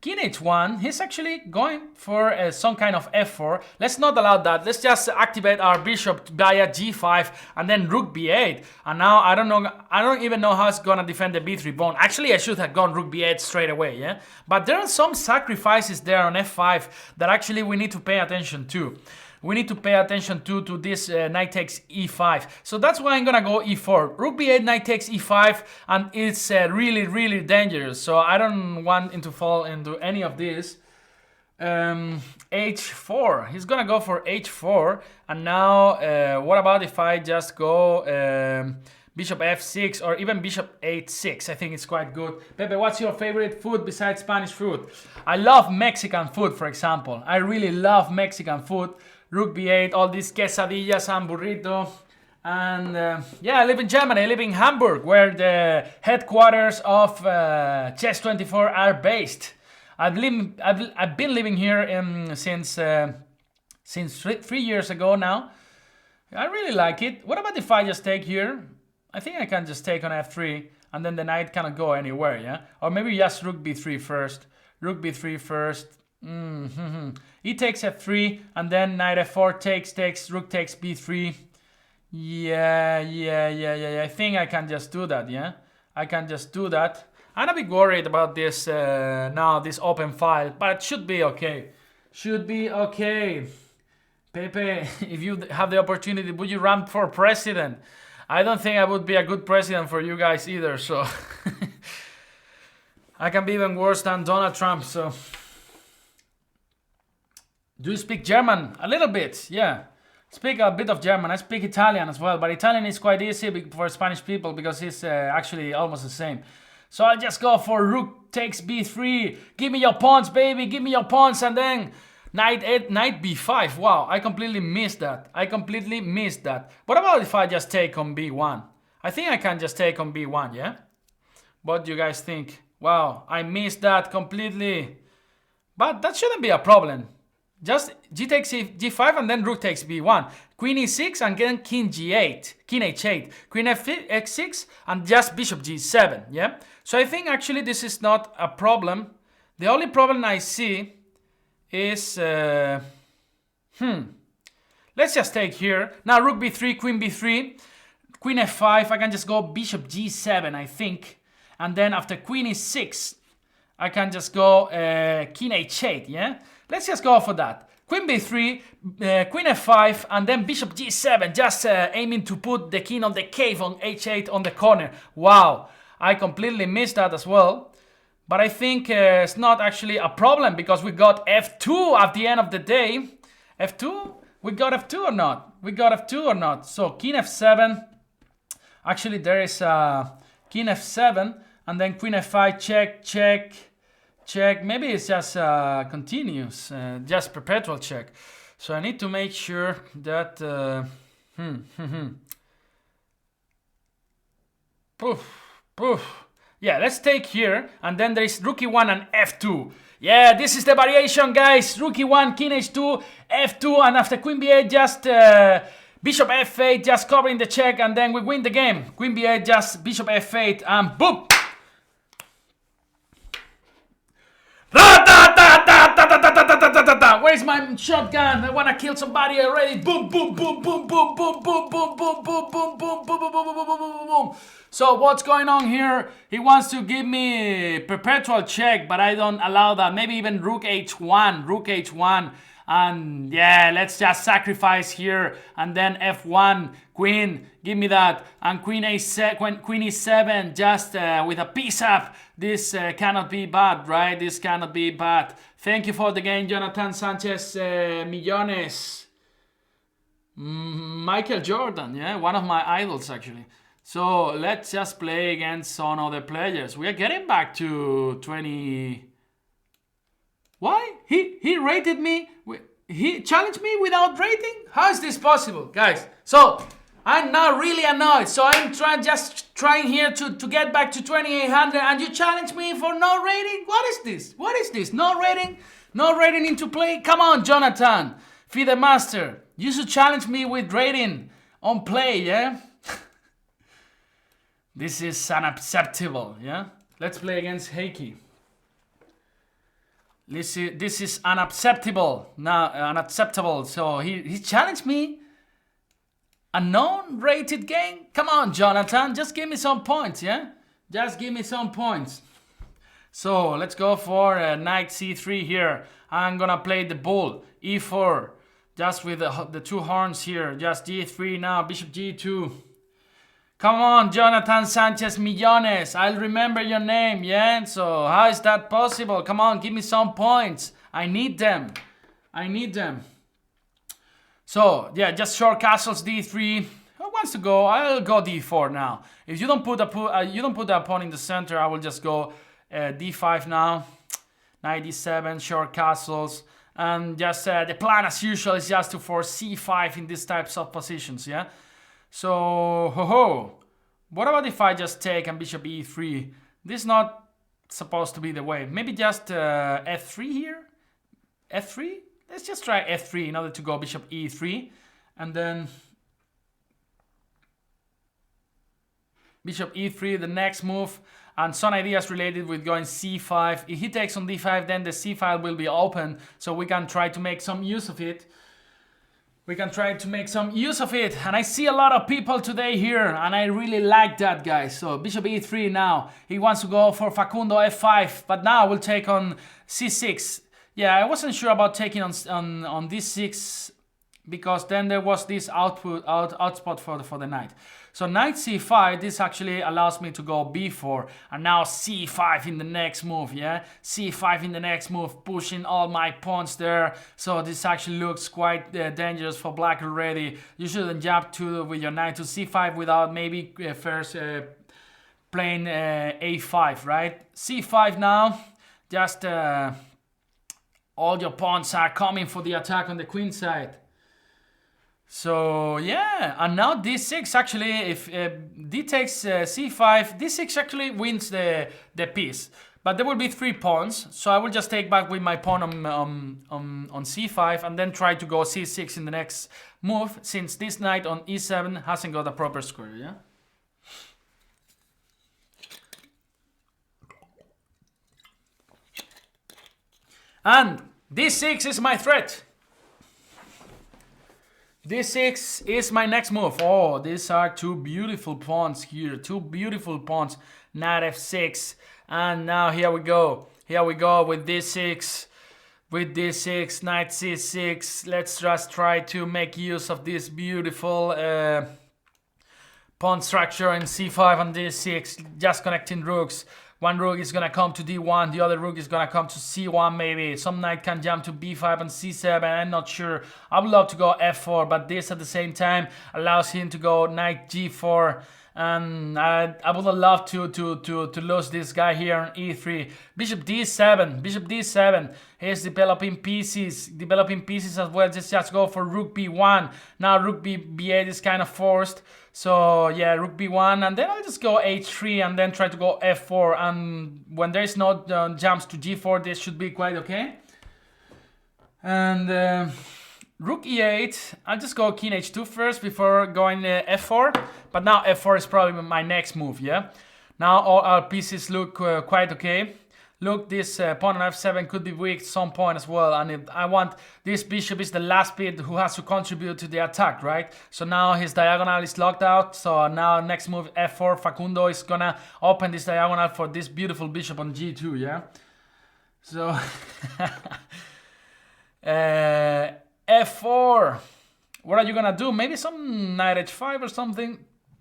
[SPEAKER 1] king h1. He's actually going for some kind of f4. Let's not allow that. Let's just activate our bishop via g5 and then rook b8. And now I don't even know how it's gonna defend the b3 pawn. Actually, I should have gone rook b8 straight away, yeah? But there are some sacrifices there on f5 that actually we need to pay attention to. We need to pay attention to this knight takes e5. So that's why I'm gonna go e4. Rook b8, knight takes e5, and it's really dangerous. So I don't want him to fall into any of this. h4. He's gonna go for h4. And now, what about if I just go bishop f6 or even bishop h6? I think it's quite good. Pepe, what's your favorite food besides Spanish food? I love Mexican food, for example. I really love Mexican food. Rook b8, all these quesadillas and burrito. And yeah, I live in Germany, I live in Hamburg, where the headquarters of Chess24 are based. I've been living here since 3 years ago now. I really like it. What about if I just take here? I think I can just take on f3, and then the knight cannot go anywhere, yeah? Or maybe just rook b3 first. Rook b3 first. He takes f3, and then knight f4 takes, rook takes b3. Yeah. I think I can just do that, yeah? I can just do that. I'm a bit worried about this now, this open file, but it should be okay. Should be okay. Pepe, if you have the opportunity, would you run for president? I don't think I would be a good president for you guys either, so... I can be even worse than Donald Trump, so... Do you speak German? A little bit, yeah. Speak a bit of German. I speak Italian as well, but Italian is quite easy for Spanish people because it's actually almost the same. So I'll just go for rook takes b3. Give me your pawns, baby. Give me your pawns, and then knight b5. Wow, I completely missed that. What about if I just take on b1? I think I can just take on b1, yeah? What do you guys think? Wow, I missed that completely. But that shouldn't be a problem. Just g takes g5 and then rook takes b1. Queen e6 and then king g8. King h8. Queen f6 and just bishop g7, yeah? So I think actually this is not a problem. The only problem I see is... let's just take here. Now rook b3, queen b3. Queen f5, I can just go bishop g7, I think. And then after queen e6, I can just go king h8, yeah? Let's just go for that. Queen b3, queen f5, and then bishop g7, just aiming to put the king on the cave on h8 on the corner. Wow, I completely missed that as well. But I think it's not actually a problem because we got f2 at the end of the day. f2? We got f2 or not? We got f2 or not? So king f7. Actually, there is king f7, and then queen f5, check, check. Check, maybe it's just continuous, just perpetual check. So I need to make sure that, Yeah, let's take here, and then there is rook e1 and f2. Yeah, this is the variation, guys. Rook e1, king h2, f2, and after queen b8, just bishop f8, just covering the check, and then we win the game. Queen b8, just bishop f8, and boom! ta. Where's my shotgun? I wanna kill somebody already. Boom, boom, boom, boom, boom, boom, boom, boom, boom, boom, boom, boom, boom, boom, boom, boom, boom, boom. So what's going on here? He wants to give me perpetual check, but I don't allow that. Maybe even rook h1. And yeah, let's just sacrifice here, and then f1, queen, give me that, and queen e7, just with a piece up. This cannot be bad, right? This cannot be bad. Thank you for the game, Jonathan Sanchez Millones. Michael Jordan, yeah, one of my idols actually. So let's just play against some other players. We are getting back to 20. Why? He rated me. He challenged me without rating? How is this possible, guys? So I'm now really annoyed. So I'm trying here to get back to 2800, and you challenge me for no rating? What is this? What is this? No rating? No rating into play? Come on, Jonathan, FIDE Master. You should challenge me with rating on play, yeah? This is unacceptable, yeah? Let's play against Haiki. This is unacceptable. Now, unacceptable. So he challenged me. A non-rated game? Come on, Jonathan. Just give me some points, yeah? Just give me some points. So let's go for knight c3 here. I'm gonna play the bull. e4. Just with the two horns here. Just g3 now. Bishop g2. Come on, Jonathan Sanchez Millones. I'll remember your name, yeah? So how is that possible? Come on, give me some points. I need them. I need them. So, yeah, just short castles, d3. Who wants to go? I'll go d4 now. If you don't put the pawn in the center, I will just go d5 now. Knight d7, short castles. And just the plan as usual is just to force c5 in these types of positions, yeah? So, what about if I just take and bishop e3? This is not supposed to be the way. Maybe just f3 here? f3? Let's just try f3 in order to go bishop e3. And then bishop e3, the next move. And some ideas related with going c5. If he takes on d5, then the c file will be open. So we can try to make some use of it. And I see a lot of people today here, and I really like that, guys. So bishop e3 now. He wants to go for Facundo f5, but now we'll take on c6. Yeah, I wasn't sure about taking on d6 because then there was this outspot for the knight. So knight c5, this actually allows me to go b4, and now c5 in the next move, yeah? c5 in the next move, pushing all my pawns there. So this actually looks quite dangerous for black already. You shouldn't jump with your knight to c5 without maybe first playing a5, right? c5 now, just all your pawns are coming for the attack on the queen side. So yeah, and now d6 actually, if d takes c5, d6 actually wins the piece. But there will be 3 pawns, so I will just take back with my pawn on c5 and then try to go c6 in the next move, since this knight on e7 hasn't got a proper square, yeah? And d6 is my threat. d6 is my next move. Oh, these are 2 beautiful pawns here. 2 beautiful pawns. Knight f6. And now here we go. Here we go with d6. With d6, knight c6. Let's just try to make use of this beautiful pawn structure in c5 and d6. Just connecting rooks. One rook is gonna come to d1, the other rook is gonna come to c1 maybe. Some knight can jump to b5 and c7, I'm not sure. I would love to go f4, but this at the same time allows him to go knight g4. And I would love to lose this guy here on e3. Bishop d7. He's developing pieces as well. Just go for rook b1. Now rook b8 is kind of forced. So yeah, rook b1, and then I'll just go h3 and then try to go f4. And when there is no jumps to g4, this should be quite okay. And rook e8, I'll just go king h2 first before going f4. But now f4 is probably my next move, yeah? Now all our pieces look quite okay. look, this pawn on f7 could be weak at some point as well, and if I want, this bishop is the last bit who has to contribute to the attack, right? So now his diagonal is locked out, so now next move f4, Facundo is gonna open this diagonal for this beautiful bishop on g2, yeah? So, f4, what are you gonna do? Maybe some knight h5 or something?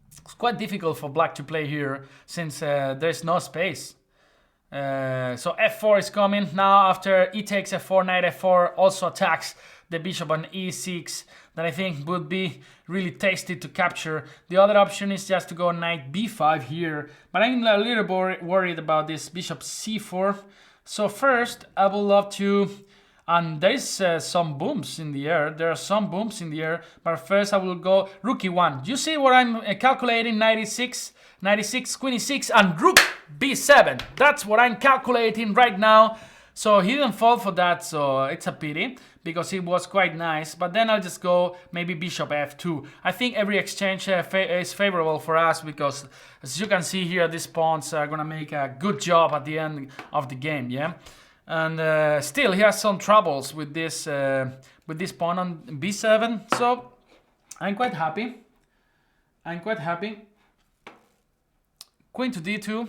[SPEAKER 1] It's quite difficult for black to play here, since there's no space. So f4 is coming. Now after e takes f4, knight f4 also attacks the bishop on e6. That I think would be really tasty to capture. The other option is just to go knight b5 here. But I'm a little worried about this bishop c4. So first, I would love to... And there is some booms in the air. There are some booms in the air. But first I will go rook e1. You see what I'm calculating? 96, queen e6, and rook b7. That's what I'm calculating right now. So he didn't fall for that, so it's a pity, because it was quite nice. But then I'll just go maybe bishop f2. I think every exchange is favorable for us, because as you can see here, these pawns are gonna make a good job at the end of the game, yeah? And still, he has some troubles with this pawn on b7. So I'm quite happy. Queen to d2.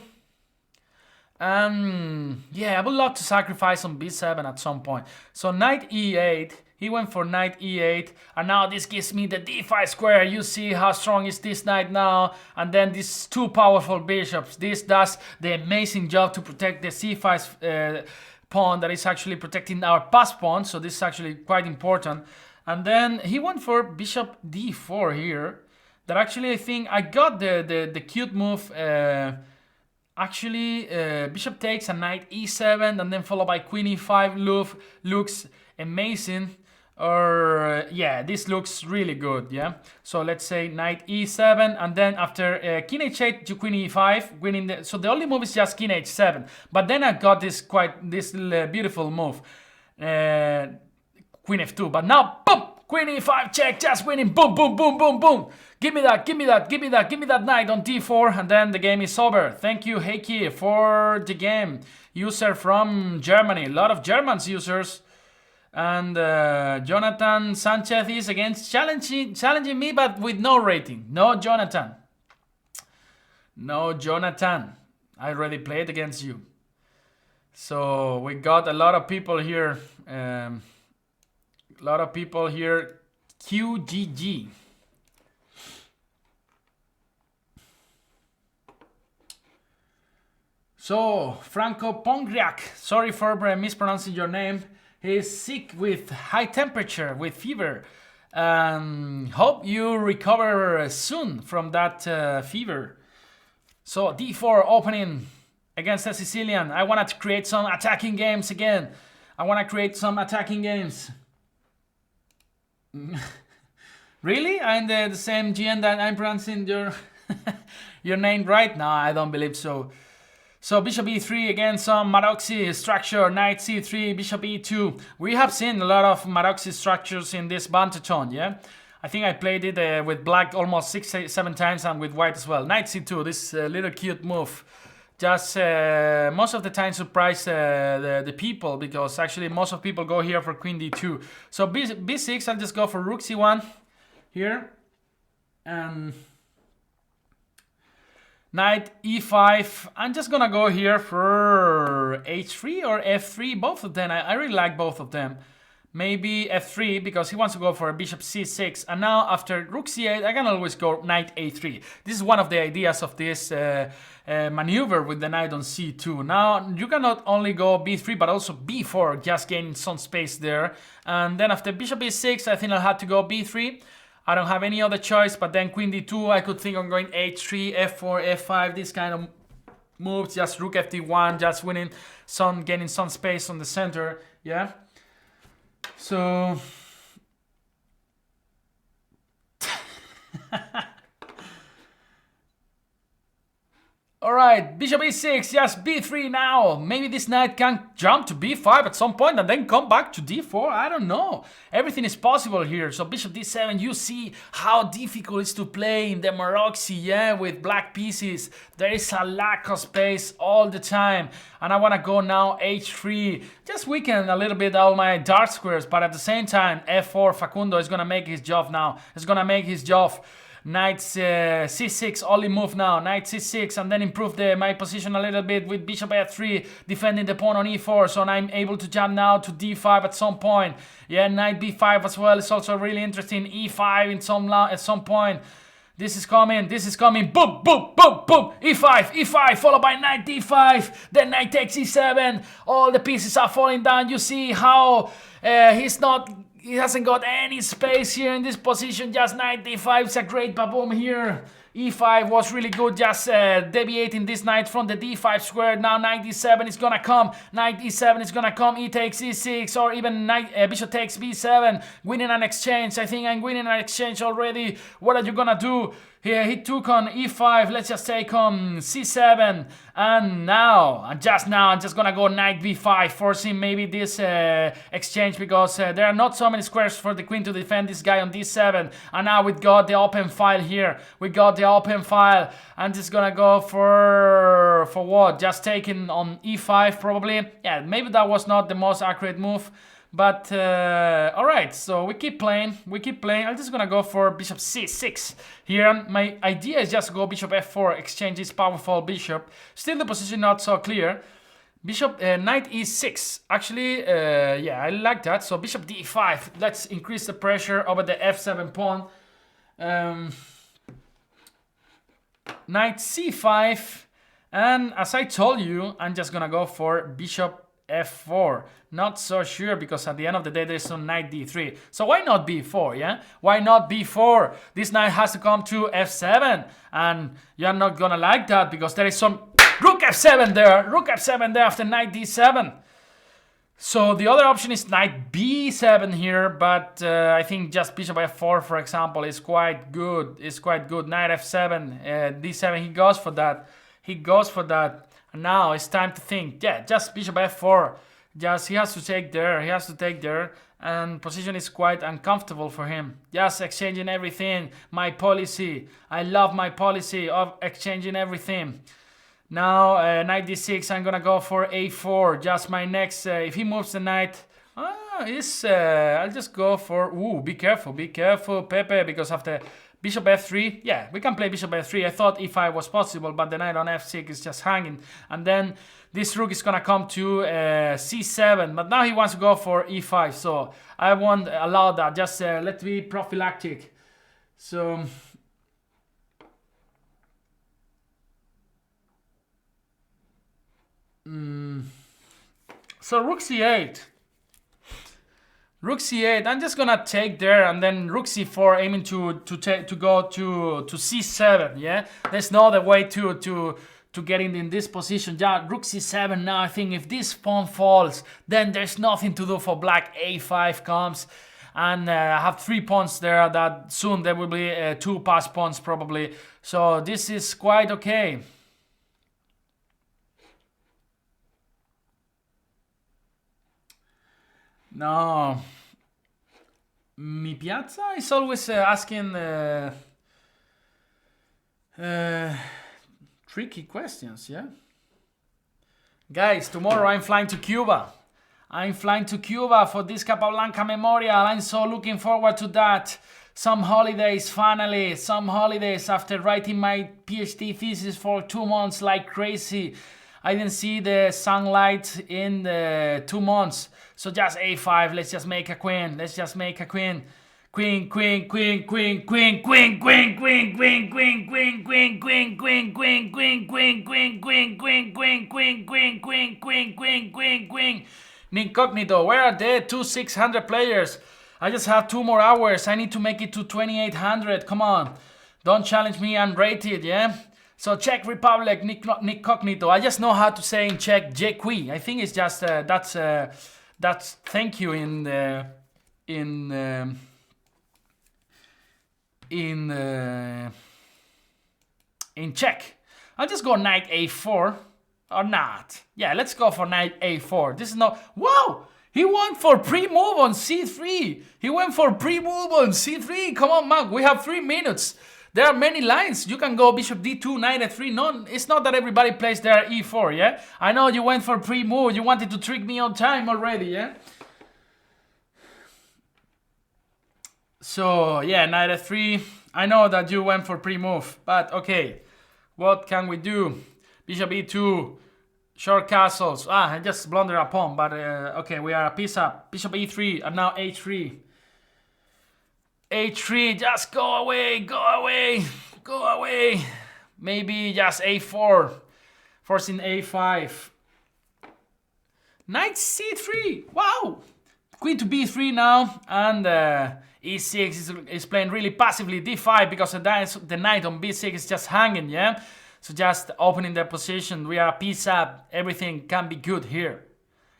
[SPEAKER 1] Yeah, I would love to sacrifice on b7 at some point. So knight e8. He went for knight e8, and now this gives me the d5 square. You see how strong is this knight now, and then these two powerful bishops. This does the amazing job to protect the c5 pawn that is actually protecting our pass pawn, so this is actually quite important. And then he went for bishop d4 here. That actually I think I got the cute move. Bishop takes a knight e7 and then followed by queen e5 looks amazing. Or yeah, this looks really good, yeah. So let's say knight e7, and then after king h8 to queen e5, so the only move is just king h7. But then I got this beautiful move, queen f2. But now, boom, queen e5 check, just winning, boom, boom, boom, boom, boom. Give me that knight on d4, and then the game is over. Thank you, Haiki, for the game. User from Germany, a lot of Germans users. And Jonathan Sanchez is against challenging me, but with no rating. No, Jonathan. I already played against you. So we got a lot of people here. QGG. So Franco Pongriak. Sorry for mispronouncing your name. He is sick with high temperature, with fever. Hope you recover soon from that fever. So d4 opening against the Sicilian. I want to create some attacking games again. Really? I'm the same GM that I'm pronouncing your your name right? No, I don't believe so. So bishop e3 again, some Maroczy structure, knight c3, bishop e2. We have seen a lot of Maroczy structures in this Banterthon, yeah? I think I played it with black almost 6-7 times, and with white as well. Knight c2, this little cute move. Just most of the time surprise the people, because actually most of people go here for queen d2. So b6, I'll just go for rook c1 here. And knight e5. I'm just gonna go here for h3 or f3, both of them. I really like both of them. Maybe f3, because he wants to go for a bishop c6. And now after rook c8, I can always go knight a3. This is one of the ideas of this maneuver with the knight on c2. Now you can not only go b3 but also b4, just gaining some space there. And then after bishop e6, I think I'll have to go b3. I don't have any other choice, but then queen d2, I could think of going h3, f4, f5, this kind of moves, just rook ft1, just winning some, gaining some space on the center, yeah? So... Alright, bishop e6, yes, b3 now. Maybe this knight can jump to b5 at some point and then come back to d4. I don't know. Everything is possible here. So bishop d7, you see how difficult it is to play in the Maroxy, yeah, with black pieces. There is a lack of space all the time. And I want to go now h3. Just weaken a little bit all my dark squares, but at the same time, f4, Facundo is going to make his job now. It's going to make his job. Knight c6, only move now, knight c6, and then improve my position a little bit with bishop f3, defending the pawn on e4, so I'm able to jump now to d5 at some point. Yeah, knight b5 as well is also really interesting, e5 at some point. This is coming, boom, boom, boom, boom, e5, followed by knight d5, then knight takes e7, all the pieces are falling down. You see how he hasn't got any space here in this position, just knight d5 is a great baboom here. e5 was really good, just deviating this knight from the d5 square. Now knight d7 is gonna come, knight e7 is gonna come, e takes e6, or even bishop takes b7, winning an exchange. I think I'm winning an exchange already. What are you gonna do? Here he took on e5, let's just take on c7, and I'm just gonna go knight b5, forcing maybe this exchange, because there are not so many squares for the queen to defend this guy on d7, and now we got the open file here, I'm just gonna go for what? Just taking on e5 probably. Yeah, maybe that was not the most accurate move. But, alright, so we keep playing, I'm just gonna go for bishop c6 here. My idea is just go bishop f4, exchange this powerful bishop. Still the position not so clear. Bishop, knight e6, actually, yeah, I like that. So bishop d5, let's increase the pressure over the f7 pawn. Knight c5, and as I told you, I'm just gonna go for bishop f4. Not so sure, because at the end of the day there's some knight d3. So why not b4, yeah? Why not b4? This knight has to come to f7, and you're not gonna like that because there is some rook f7 there, after knight d7. So the other option is knight b7 here, but I think just bishop f4, for example, is quite good. Knight f7, d7, he goes for that. And now it's time to think. Yeah, just bishop f4. Just he has to take there, and position is quite uncomfortable for him. Just exchanging everything. My policy. I love my policy of exchanging everything. Now knight d6. I'm gonna go for a4. Just my next. If he moves the knight, I'll just go for. Ooh, be careful, Pepe, because after bishop f3, yeah, we can play bishop f3. I thought e5 was possible, but the knight on f6 is just hanging. And then this rook is gonna come to c7, but now he wants to go for e5, so I won't allow that. Just let's be prophylactic. So rook c8. Rook c8, I'm just gonna take there, and then rook c4, aiming to go to c7, yeah? There's no other way to get in this position. Yeah, rook c7 now. I think if this pawn falls, then there's nothing to do for black. a5 comes, and I have 3 pawns there that soon there will be 2 pass pawns probably. So this is quite okay. No, Mi Piazza is always asking tricky questions, yeah? Guys, tomorrow I'm flying to Cuba. For this Capablanca Memorial. I'm so looking forward to that. Some holidays, finally. Some holidays after writing my PhD thesis for 2 months like crazy. I didn't see the sunlight in the 2 months. So just a5, let's just make a queen. Queen. Incognito, where are the 2600 players? I just have 2 more hours. I need to make it to 2800. Come on. Don't challenge me unrated, yeah? So Czech Republic, Incognito. I just know how to say in Czech, děkuji. I think it's just that's thank you in Czech. I'll just go knight a4 or not. Yeah, let's go for knight a4. This is not... Wow! He went for pre-move on c3. He went for pre-move on c3. Come on, man. We have 3 minutes. There are many lines. You can go bishop d2, knight f3. No, it's not that everybody plays their e4, yeah? I know you went for pre-move. You wanted to trick me on time already, yeah? So, yeah, knight f3. I know that you went for pre-move, but okay. What can we do? Bishop e2. Short castles. I just blunder a pawn, but okay, we are a piece up. Bishop e3, and now h3. h3, just go away, go away, go away. Maybe just a4, forcing a5. Knight c3, wow. Queen to b3 now, and e6 is playing really passively. d5 because the knight on b6 is just hanging, yeah? So just opening the position, we are a piece up. Everything can be good here.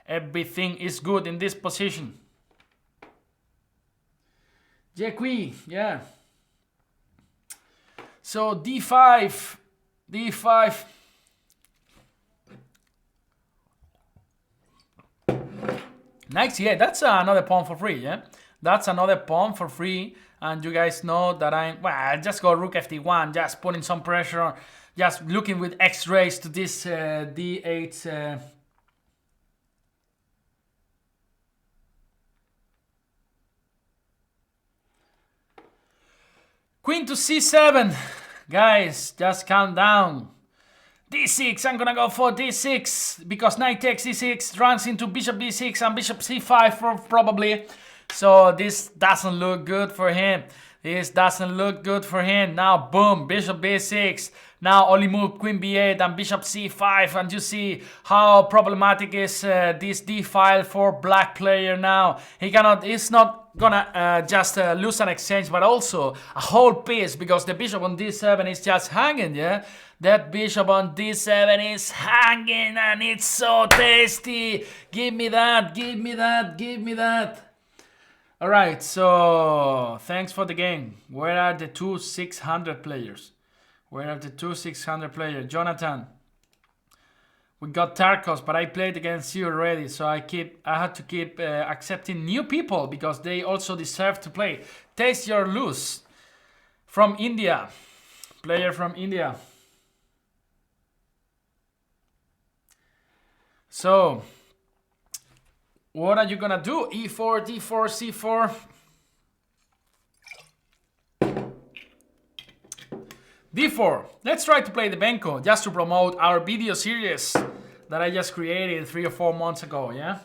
[SPEAKER 1] Everything is good in this position. Jequi, yeah. So d5, d5. Knight c8, that's another pawn for free, yeah? That's another pawn for free. And you guys know that I just go rook fd1, just putting some pressure, just looking with x-rays to this d8. Queen to c7. Guys, just calm down. d6, I'm gonna go for d6 because knight takes d6, runs into bishop b6 and bishop c5 probably. So this doesn't look good for him. This doesn't look good for him. Now boom, bishop b6. Now only move queen b8 and bishop c5, and you see how problematic is this d file for black player now. He's not gonna just lose an exchange, but also a whole piece because the bishop on d7 is just hanging, yeah? That bishop on d7 is hanging and it's so tasty. Give me that, give me that, give me that. Alright, so thanks for the game. Where are the 2 600 players? Where are the 2 600 players? Jonathan. We got Tarkov, but I played against you already, so I had to keep accepting new people because they also deserve to play. Taste your lose. From India. Player from India. So, what are you gonna do? E4, d4, c4. d4. Let's try to play the Benko just to promote our video series that I just created 3 or 4 months ago, yeah?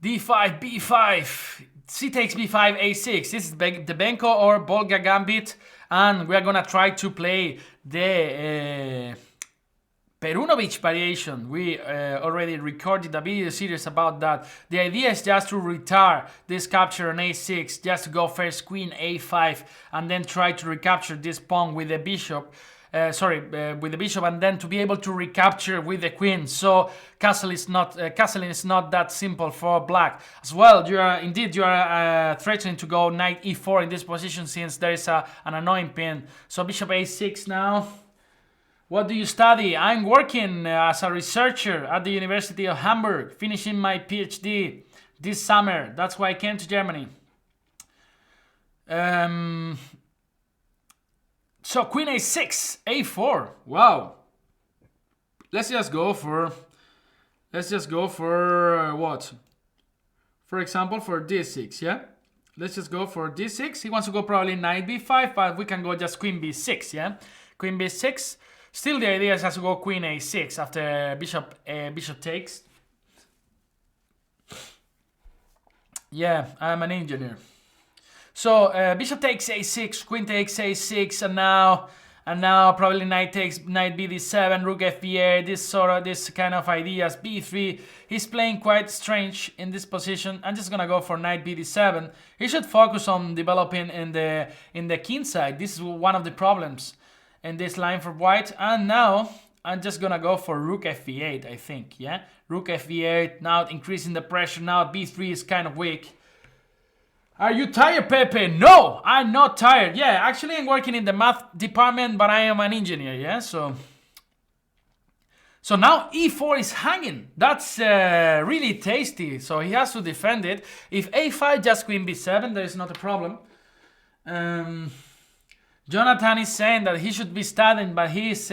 [SPEAKER 1] d5, b5, c takes b5, a6. This is the Benko or Volga Gambit, and we are gonna try to play the Perunovic variation. We already recorded a video series about that. The idea is just to retire this capture on a6, just to go first queen a5, and then try to recapture this pawn with the bishop. With the bishop, and then to be able to recapture with the queen. So castling is not that simple for black. As well, you are threatening to go knight e4 in this position since there is an annoying pin. So bishop a6 now. What do you study? I'm working as a researcher at the University of Hamburg, finishing my PhD this summer. That's why I came to Germany. So queen a6, a4. Wow. Let's just go for what? For example, for d6, yeah? Let's just go for d6. He wants to go probably knight b5, but we can go just queen b6, yeah? Queen b6. Still, the idea is has to go queen a6 after bishop takes. Yeah, I'm an engineer. So bishop takes a6, queen takes a6, and now probably knight bd7, rook f8. This kind of ideas. b3. He's playing quite strange in this position. I'm just gonna go for knight bd7. He should focus on developing in the king side. This is one of the problems in this line for white. And now I'm just gonna go for rook f8, I think, yeah? Rook f8, now increasing the pressure. Now b3 is kind of weak. Are you tired, Pepe? No, I'm not tired. Yeah, actually I'm working in the math department, but I am an engineer, yeah? So now e4 is hanging. That's really tasty. So he has to defend it. If a5, just queen b7, there is not a problem. Jonathan is saying that he should be studying, but he's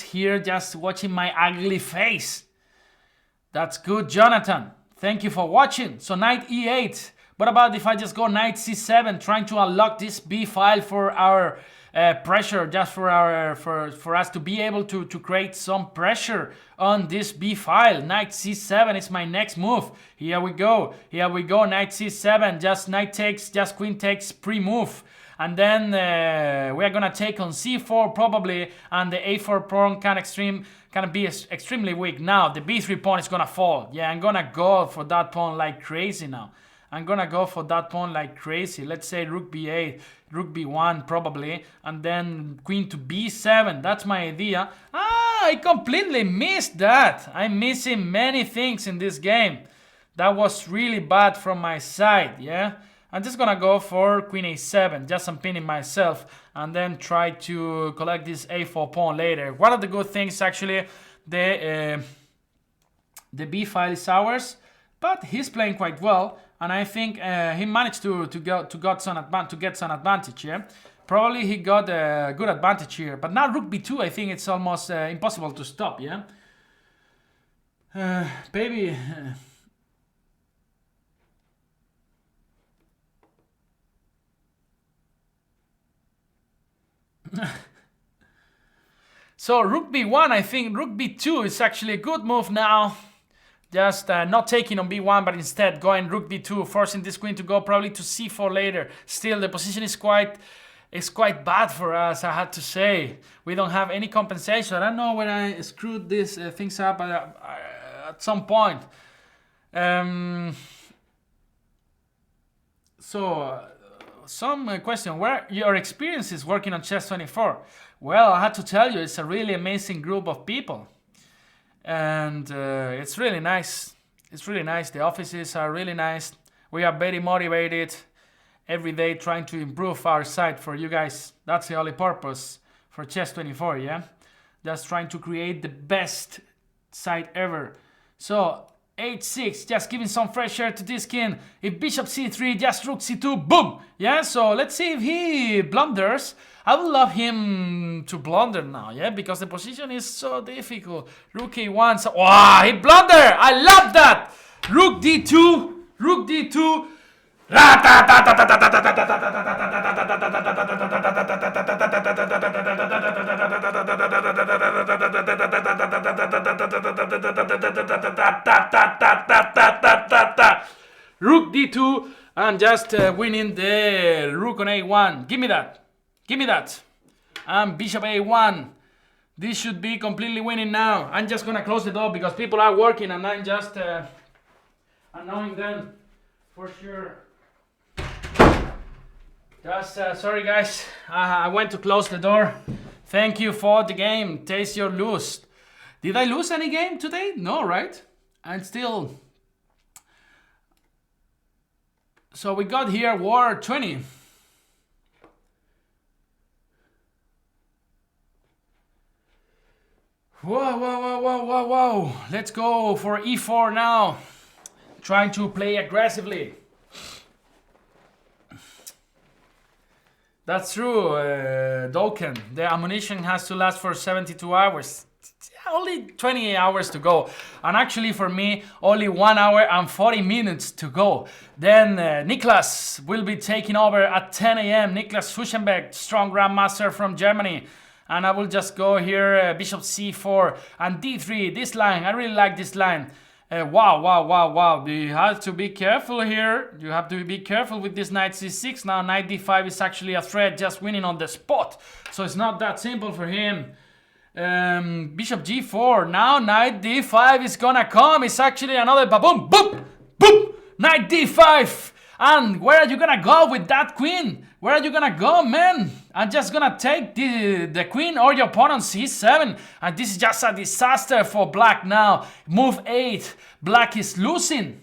[SPEAKER 1] here just watching my ugly face. That's good, Jonathan. Thank you for watching. So knight e8. What about if I just go knight c7, trying to unlock this b file for our pressure, just for us to be able to create some pressure on this b file. Knight c7 is my next move. Here we go. Here we go. Knight c7. Just knight takes. Just queen takes pre-move. And then we are gonna take on c4 probably, and the a4 pawn can be extremely weak. Now the b3 pawn is gonna fall. Yeah, I'm gonna go for that pawn like crazy now. I'm gonna go for that pawn like crazy. Let's say rook b8, rook b1 probably, and then queen to b7. That's my idea. I completely missed that. I'm missing many things in this game. That was really bad from my side, yeah? I'm just gonna go for queen a7, just I'm pinning myself, and then try to collect this a4 pawn later. One of the good things actually, the b file is ours, but he's playing quite well, and I think he managed to get some advantage. Yeah, probably he got a good advantage here. But now rook b2, I think it's almost impossible to stop. Yeah, baby. So rook b1, I think rook b2 is actually a good move now. Just not taking on b1, but instead going rook b2, forcing this queen to go probably to c4 later. Still, the position is quite bad for us, I had to say. We don't have any compensation. I don't know when I screwed these things up at some point. Some question, where your experience is working on Chess24? Well, I had to tell you, it's a really amazing group of people. And it's really nice. It's really nice. The offices are really nice. We are very motivated every day trying to improve our site for you guys. That's the only purpose for Chess24, yeah? Just trying to create the best site ever. So h6, just giving some fresh air to this king. If bishop c3, just rook c2, boom! Yeah, so let's see if he blunders. I would love him to blunder now, yeah, because the position is so difficult. Rook a1, so, wow, he blundered! I love that! Rook d2, rook d2. Rook d2 and just winning the rook on a1. Give me that. Give me that. And bishop a1. This should be completely winning now. I'm just gonna close the door because people are working and I'm just annoying them for sure. Just sorry guys, I went to close the door. Thank you for the game. Taste your lose. Did I lose any game today? No, right? I'm still. So we got here war 20. Whoa, whoa, whoa, whoa, whoa, whoa. Let's go for e4 now. Trying to play aggressively. That's true, Dolken. The ammunition has to last for 72 hours. Only 28 hours to go. And actually for me, only 1 hour and 40 minutes to go. Then Niklas will be taking over at 10 a.m. Niklas Fuschenberg, strong grandmaster from Germany. And I will just go here, bishop c4 and d3. This line, I really like this line. Wow, wow, wow, wow. You have to be careful here. You have to be careful with this knight c6. Now knight d5 is actually a threat, just winning on the spot. So it's not that simple for him. Bishop g4. Now knight d5 is gonna come. It's actually another boom, boom, boom. Knight d5. And where are you gonna go with that queen? Where are you gonna go, man? I'm just gonna take the queen or your pawn on c7. And this is just a disaster for black now. Move 8. Black is losing.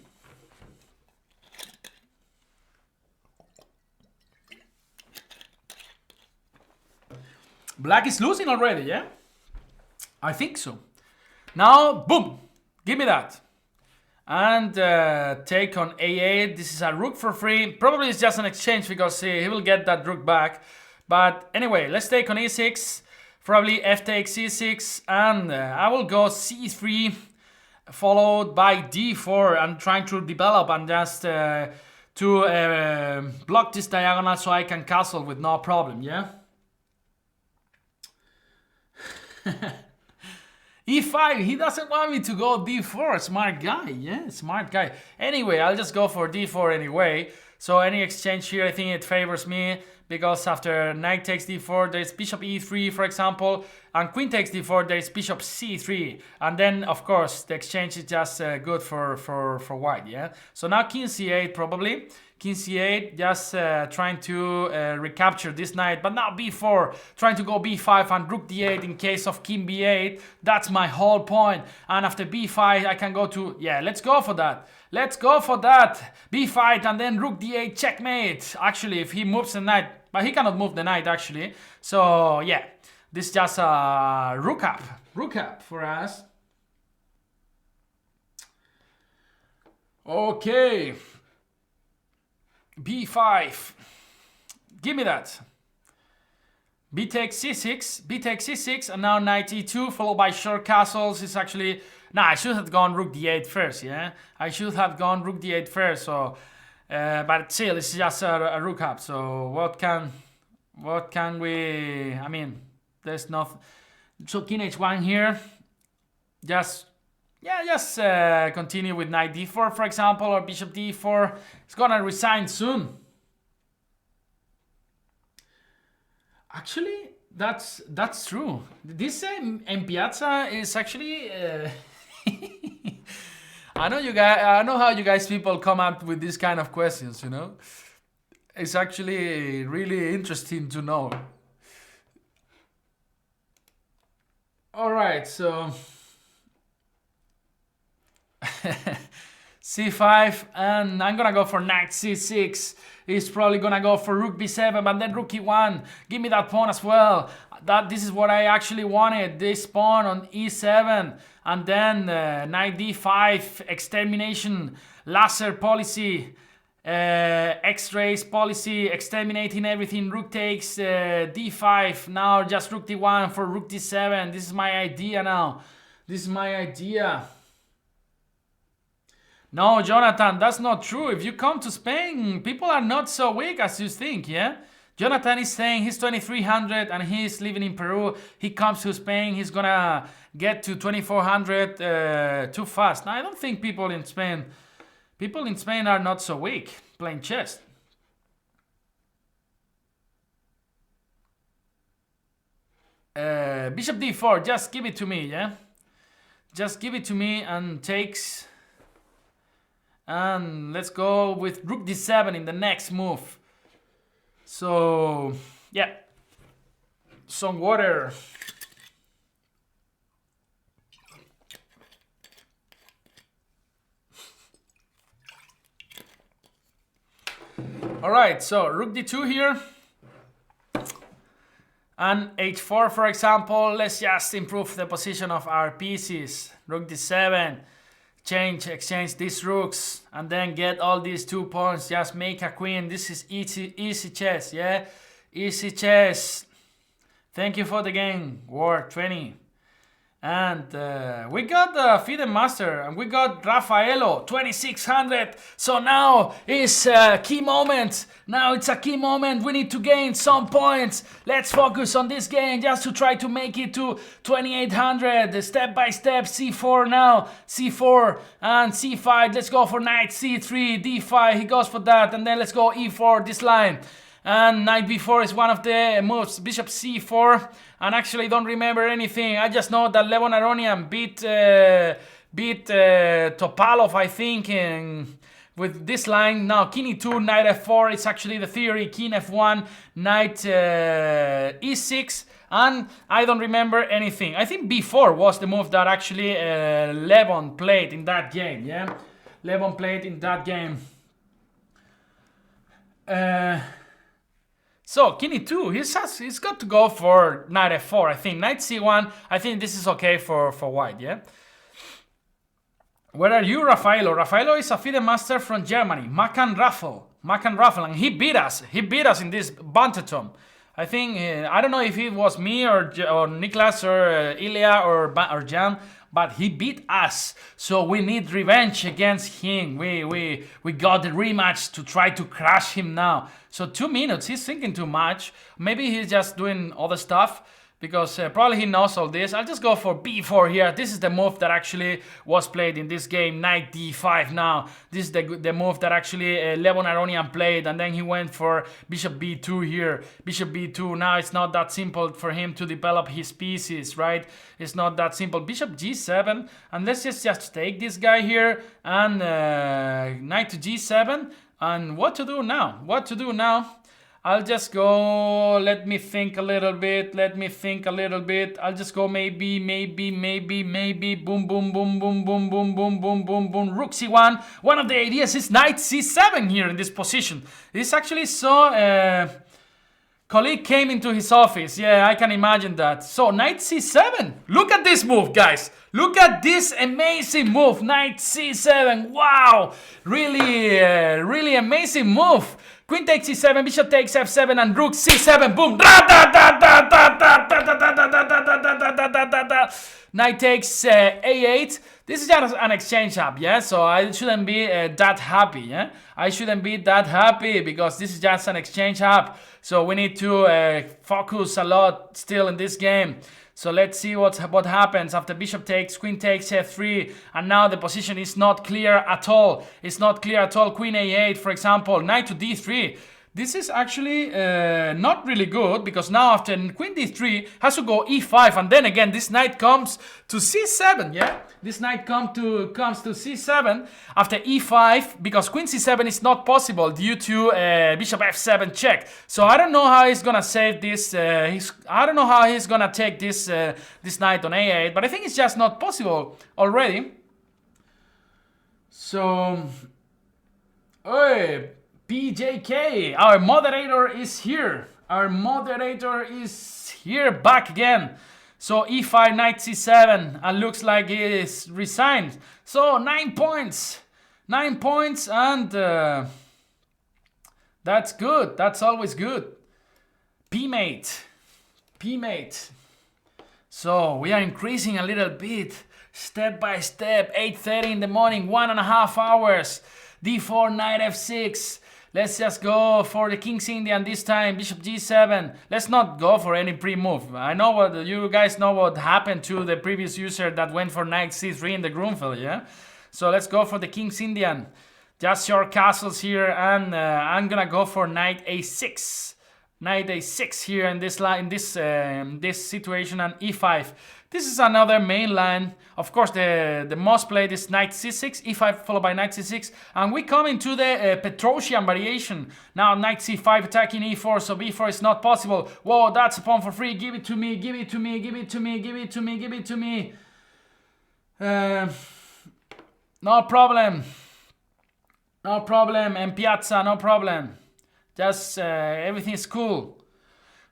[SPEAKER 1] Black is losing already, yeah? I think so. Now, boom! Give me that. And take on A8. This is a rook for free. Probably it's just an exchange because he will get that rook back. But anyway, let's take on E6. Probably F takes C6. And I will go C3. Followed by D4. I'm trying to develop and just to block this diagonal so I can castle with no problem, yeah? E5, he doesn't want me to go D4. Smart guy, yeah, smart guy. Anyway, I'll just go for D4 anyway. So any exchange here, I think it favors me because after knight takes D4, there's bishop E3, for example, and queen takes D4, there's bishop C3, and then of course the exchange is just good for white, yeah. So now king C8 probably. King C8, just trying to recapture this knight, but now B4, trying to go B5 and rook D8 in case of king B8. That's my whole point. And after B5, I can go to, yeah, let's go for that. Let's go for that. B5 and then rook D8, checkmate. Actually, if he moves the knight, but he cannot move the knight actually. So yeah, this is just a rook up for us. Okay. B5. Give me that. B takes C6. B takes C6. And now knight E2 followed by short castles. Is actually... Nah, I should have gone rook D8 first, yeah? I should have gone rook D8 first. So, but still, it's just a rook up. So what can we... I mean, there's nothing... So king H1 here. Just continue with knight D4, for example, or bishop D4. It's gonna resign soon. Actually, that's true. This Piazza is actually. I know how you guys people come up with these kind of questions. You know, it's actually really interesting to know. All right, so. C5, and I'm gonna go for knight C6. He's probably gonna go for rook B7, but then rook E1. Give me that pawn as well. This is what I actually wanted. This pawn on E7, and then knight D5, extermination, laser policy, X-rays policy, exterminating everything. Rook takes D5. Now just rook D1 for rook D7. This is my idea now. This is my idea. No, Jonathan, that's not true. If you come to Spain, people are not so weak as you think, yeah? Jonathan is saying he's 2300 and he's living in Peru. He comes to Spain, he's gonna get to 2400 too fast. Now, I don't think people in Spain are not so weak playing chess. Bishop D4, just give it to me, yeah? Just give it to me and takes... And let's go with rook D7 in the next move. So, yeah. Some water. Alright, so rook D2 here. And H4, for example. Let's just improve the position of our pieces. Rook D7. Exchange these rooks, and then get all these 2 pawns. Just make a queen. This is easy chess, yeah? Easy chess. Thank you for the game, War 20. And we got the FIDE Master, and we got Raffaello, 2600. So now is a key moment. Now it's a key moment. We need to gain some points. Let's focus on this game just to try to make it to 2800. Step by step, C4 now. C4 and C5. Let's go for knight C3, D5. He goes for that. And then let's go E4, this line. And knight B4 is one of the moves. Bishop C4. And actually don't remember anything. I just know that Levon Aronian beat Topalov, I think, with this line. Now king E2, knight F4. It's actually the theory. King F1, knight E6. And I don't remember anything. I think B4 was the move that actually Levon played in that game. Yeah, Levon played in that game. So king e2, he's got to go for knight f4. I think knight c1. I think this is okay for white. Yeah. Where are you, Raffaello? Raffaello is a FIDE master from Germany. Macan Raffle, and he beat us. He beat us in this Banterthon. I think I don't know if it was me or Niklas or Ilya or Jan, but he beat us. So we need revenge against him. We got the rematch to try to crush him now. So 2 minutes. He's thinking too much. Maybe he's just doing other stuff, because probably he knows all this. I'll just go for b4 here. This is the move that actually was played in this game, knight d5 now. This is the move that actually Levon Aronian played, and then he went for bishop b2 here. Bishop b2, now it's not that simple for him to develop his pieces, right? It's not that simple. Bishop g7, and let's just take this guy here, and knight to g7, and what to do now? What to do now? I'll just go, let me think a little bit, I'll just go maybe, boom, boom, boom, boom, boom, boom, boom, boom, boom, boom, rook c1. One of the ideas is knight c7 here in this position. This actually saw, colleague came into his office. Yeah, I can imagine that. So knight c7, look at this move, guys. Look at this amazing move, knight c7, wow. Really amazing move. Queen takes c7, bishop takes f7, and rook c7. Boom! Knight takes a8. This is just an exchange up, yeah? So I shouldn't be that happy, yeah? I shouldn't be that happy because this is just an exchange up. So we need to focus a lot still in this game. So let's see what happens after bishop takes, queen takes f3, and now the position is not clear at all. It's not clear at all. Queen a8, for example, knight to d3. This is actually not really good, because now after queen d3 has to go e5, and then again this knight comes to c7, yeah? This knight comes to c7 after e5, because queen c7 is not possible due to bishop f7 check. So I don't know how he's gonna save this. I don't know how he's gonna take this this knight on a8, but I think it's just not possible already. So, PJK, our moderator is here. Our moderator is here, back again. So e5, knight c7, and looks like he is resigned. So 9 points. 9 points, and that's good. That's always good. P-mate. P-mate. So we are increasing a little bit, step by step. 8:30 in the morning, 1.5 hours. d4, knight f6. Let's just go for the King's Indian this time, bishop g7. Let's not go for any pre-move. I know what you guys know what happened to the previous user that went for knight c3 in the Grunfeld, yeah? So let's go for the King's Indian. Just short castles here, and I'm gonna go for knight a6. Knight a6 here in this line, this situation, and e5. This is another main line. Of course, the most played is knight c6, e5 followed by knight c6, and we come into the Petrosian variation. Now knight c5 attacking e4, so b4 is not possible. Whoa, that's a pawn for free. Give it to me, give it to me, give it to me, give it to me, give it to me. No problem. No problem, and Piazza, no problem. Just everything is cool.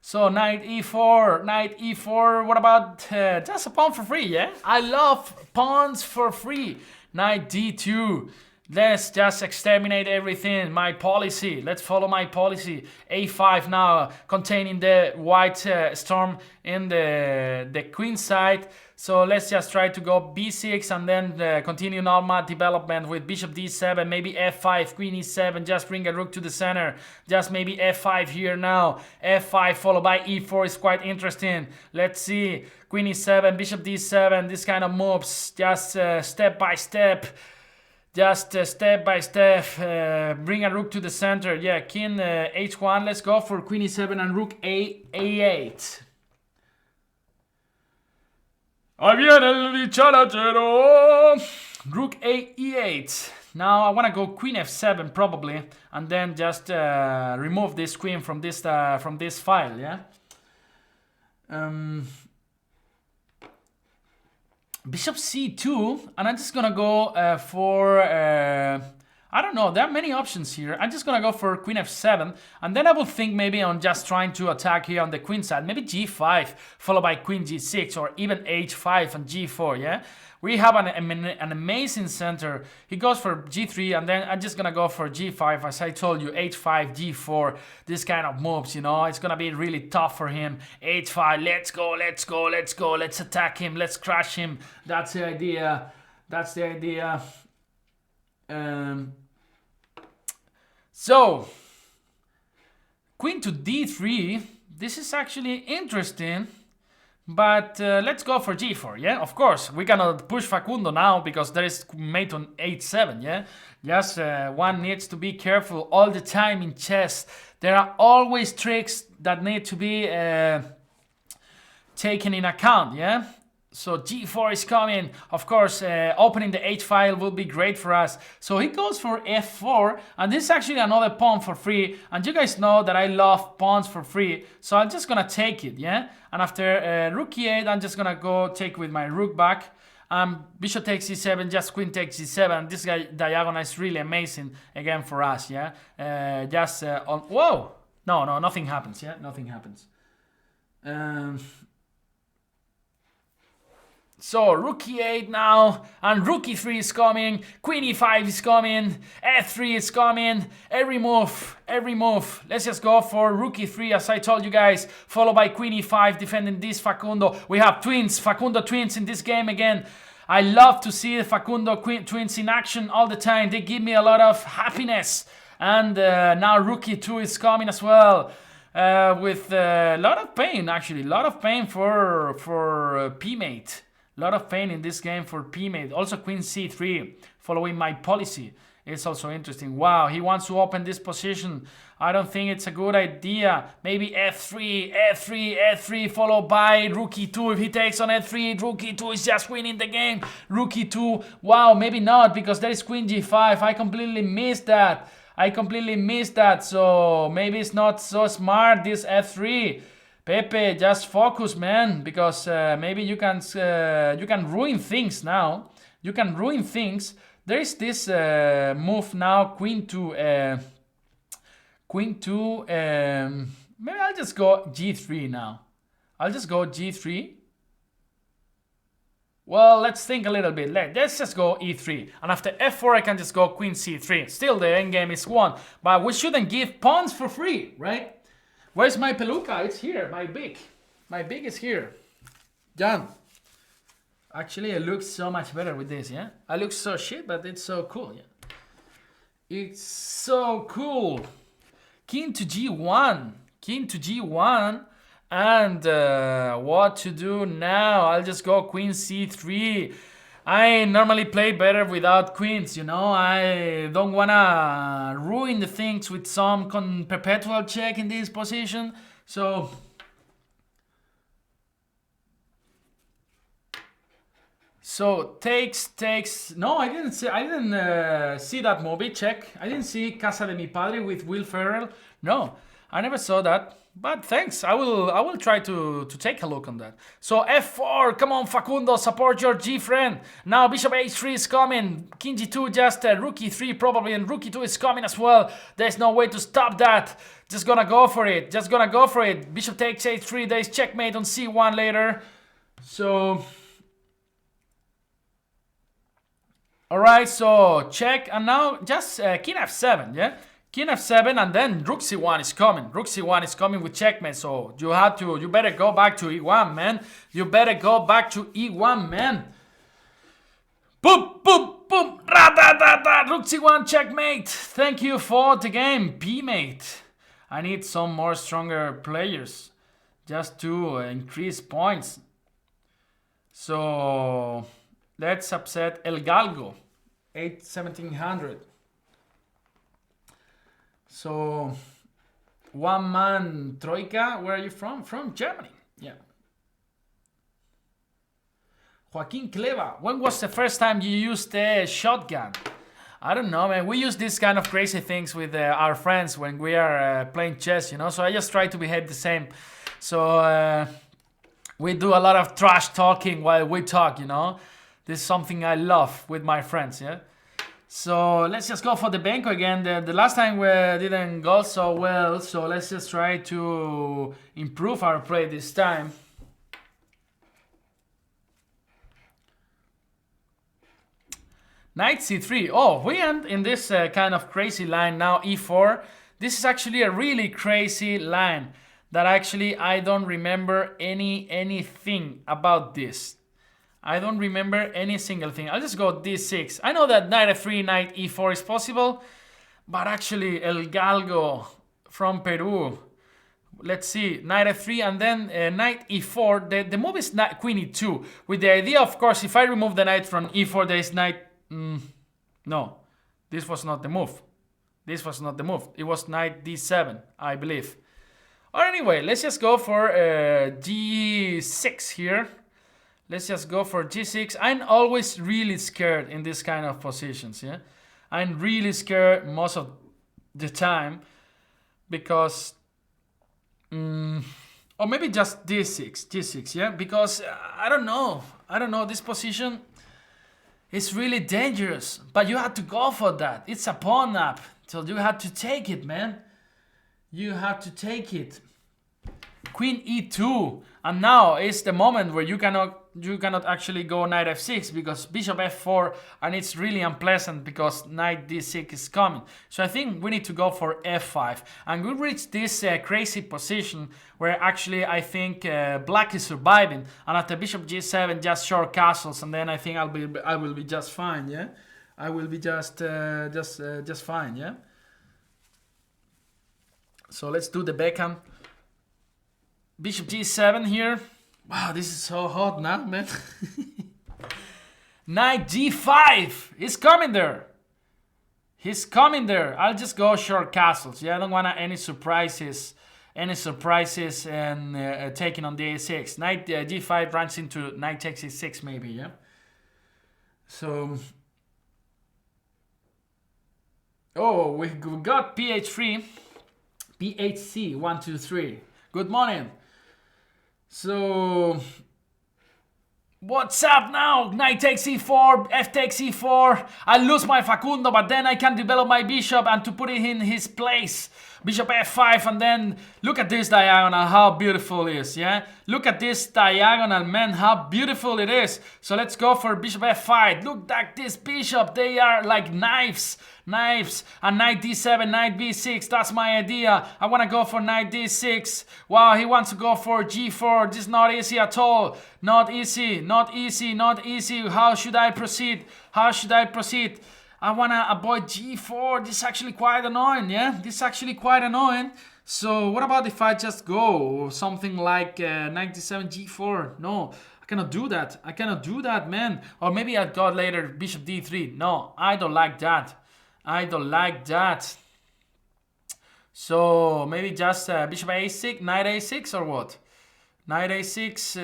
[SPEAKER 1] So knight e4, what about just a pawn for free, yeah? I love pawns for free. Knight d2, let's just exterminate everything, my policy, let's follow my policy. a5 now, containing the white storm in the queen side. So let's just try to go b6 and then continue normal development with bishop d7, maybe f5, queen e7, just bring a rook to the center. Just maybe f5 here now. f5 followed by e4 is quite interesting. Let's see, queen e7, bishop d7, this kind of moves, just step by step. Just step by step, bring a rook to the center. Yeah, king h1, let's go for queen e7 and rook a8. Ahí viene el dicharachero. Rook a e8. Now I want to go queen f7 probably, and then just remove this queen from this file. Yeah. Bishop c2, and I'm just gonna go for I don't know. There are many options here. I'm just gonna go for queen f7, and then I will think maybe on just trying to attack here on the queen side. Maybe g5, followed by queen g6, or even h5 and g4, yeah? We have an amazing center. He goes for g3, and then I'm just gonna go for g5. As I told you, h5, g4, this kind of moves, you know? It's gonna be really tough for him. h5, let's go, let's go, let's go. Let's attack him, let's crush him. That's the idea. That's the idea. So, queen to d3, this is actually interesting, but let's go for g4, yeah? Of course, we cannot push Facundo now because there is mate on h7, yeah? Just one needs to be careful all the time in chess. There are always tricks that need to be taken in account, yeah? So g4 is coming. Of course, opening the h file will be great for us. So he goes for f4, and this is actually another pawn for free. And you guys know that I love pawns for free, so I'm just gonna take it, yeah? And after rook e8, I'm just gonna go take with my rook back. Bishop takes c7, just queen takes c7. This guy diagonal is really amazing again for us, yeah? On whoa! No, nothing happens, yeah? Nothing happens. So rook e8 now, and rook e3 is coming, queen e5 is coming, f3 is coming, every move. Let's just go for rook e3, as I told you guys, followed by queen e5, defending this Facundo. We have Facundo twins in this game again. I love to see the Facundo twins in action all the time. They give me a lot of happiness. And now rook e2 is coming as well. With a lot of pain, actually. A lot of pain for p-mate. A lot of pain in this game for p-mate. Also queen c3, following my policy. It's also interesting. Wow, he wants to open this position. I don't think it's a good idea. Maybe f3, followed by rook e2. If he takes on f3, rook e2 is just winning the game. Rook e2, wow, maybe not, because there is queen g5. I completely missed that. So maybe it's not so smart, this f3. Pepe, just focus, man, because maybe you can ruin things now. You can ruin things. There is this move now, queen to maybe I'll just go g3 now. I'll just go g3. Well, let's think a little bit. Let's just go e3. And after f4, I can just go queen c3. Still, the endgame is won. But we shouldn't give pawns for free, right? Where's my peluca? It's here, my big. My big is here. Done. Actually, it looks so much better with this, yeah? I look so shit, but it's so cool, yeah? It's so cool. King to g1. And what to do now? I'll just go queen c3. I normally play better without queens, you know? I don't wanna ruin the things with some perpetual check in this position. So takes. No, I didn't see that movie. Check. I didn't see Casa de Mi Padre with Will Ferrell. No, I never saw that. But thanks. I will try to take a look on that. So f4. Come on, Facundo. Support your G friend. Now bishop h3 is coming. King g2. Just rook e3 probably, and rook e2 is coming as well. There's no way to stop that. Just gonna go for it. Bishop takes h3. There is checkmate on c1 later. So. Alright, so check, and now just king f7, yeah? King f7, and then rook c1 is coming. Rook c1 is coming with checkmate, so you better go back to e1, man. Boom, boom, boom, ra-da-da-da, rook c1, checkmate. Thank you for the game, p-mate. I need some more stronger players just to increase points. So let's upset El Galgo, 1700. So, one man Troika, where are you from? From Germany, yeah. Joaquin Cleva, when was the first time you used a shotgun? I don't know, man. We use these kind of crazy things with our friends when we are playing chess, you know. So I just try to behave the same. So we do a lot of trash talking while we talk, you know. This is something I love with my friends, yeah. So let's just go for the Benko again. The last time we didn't go so well, so let's just try to improve our play this time. Knight c3. Oh, we end in this kind of crazy line now, e4. This is actually a really crazy line that actually I don't remember anything about this. I don't remember any single thing. I'll just go d6. I know that knight f3, knight e4 is possible, but actually El Galgo from Peru. Let's see, knight f3 and then knight e4. The move is knight, queen e2. With the idea, of course, if I remove the knight from e4, there is knight... no, this was not the move. This was not the move. It was knight d7, I believe. Or anyway, let's just go for g6 here. Let's just go for g6. I'm always really scared in this kind of positions, yeah? I'm really scared most of the time because... or maybe just g6, yeah? Because I don't know, this position is really dangerous. But you have to go for that. It's a pawn up, so you have to take it, man. You have to take it. Queen e2, and now is the moment where you cannot actually go knight f6 because bishop f4, and it's really unpleasant because knight d6 is coming. So I think we need to go for f5, and we reach this crazy position where actually I think black is surviving, and after bishop g7 just short castles, and then I think I will be just fine, yeah. I will be just fine, yeah. So let's do the backhand. Bishop g7 here. Wow, this is so hot now, man. Knight g5. He's coming there. He's coming there. I'll just go short castles. Yeah, I don't want any surprises. Any surprises and taking on the a6. Knight g5 runs into knight takes e6 maybe, yeah. So... oh, we got ph3. PHC 1, 2, 3. Good morning. So what's up now? Knight takes e4, f takes e4. I lose my Facundo, but then I can develop my bishop and to put it in his place. Bishop f5, and then look at this diagonal, how beautiful it is, yeah? Look at this diagonal, man, how beautiful it is. So let's go for bishop f5. Look at this bishop, they are like knives. And knight d7, knight b6, that's my idea. I want to go for knight d6. Wow, he wants to go for g4. This is not easy at all. Not easy. How should I proceed? I want to avoid g4. This is actually quite annoying, yeah? This is actually quite annoying. So what about if I just go something like knight d7, g4? No, I cannot do that, man. Or maybe I'll go later bishop d3. No, I don't like that. So maybe just bishop a6, knight a6 or what? Knight a6,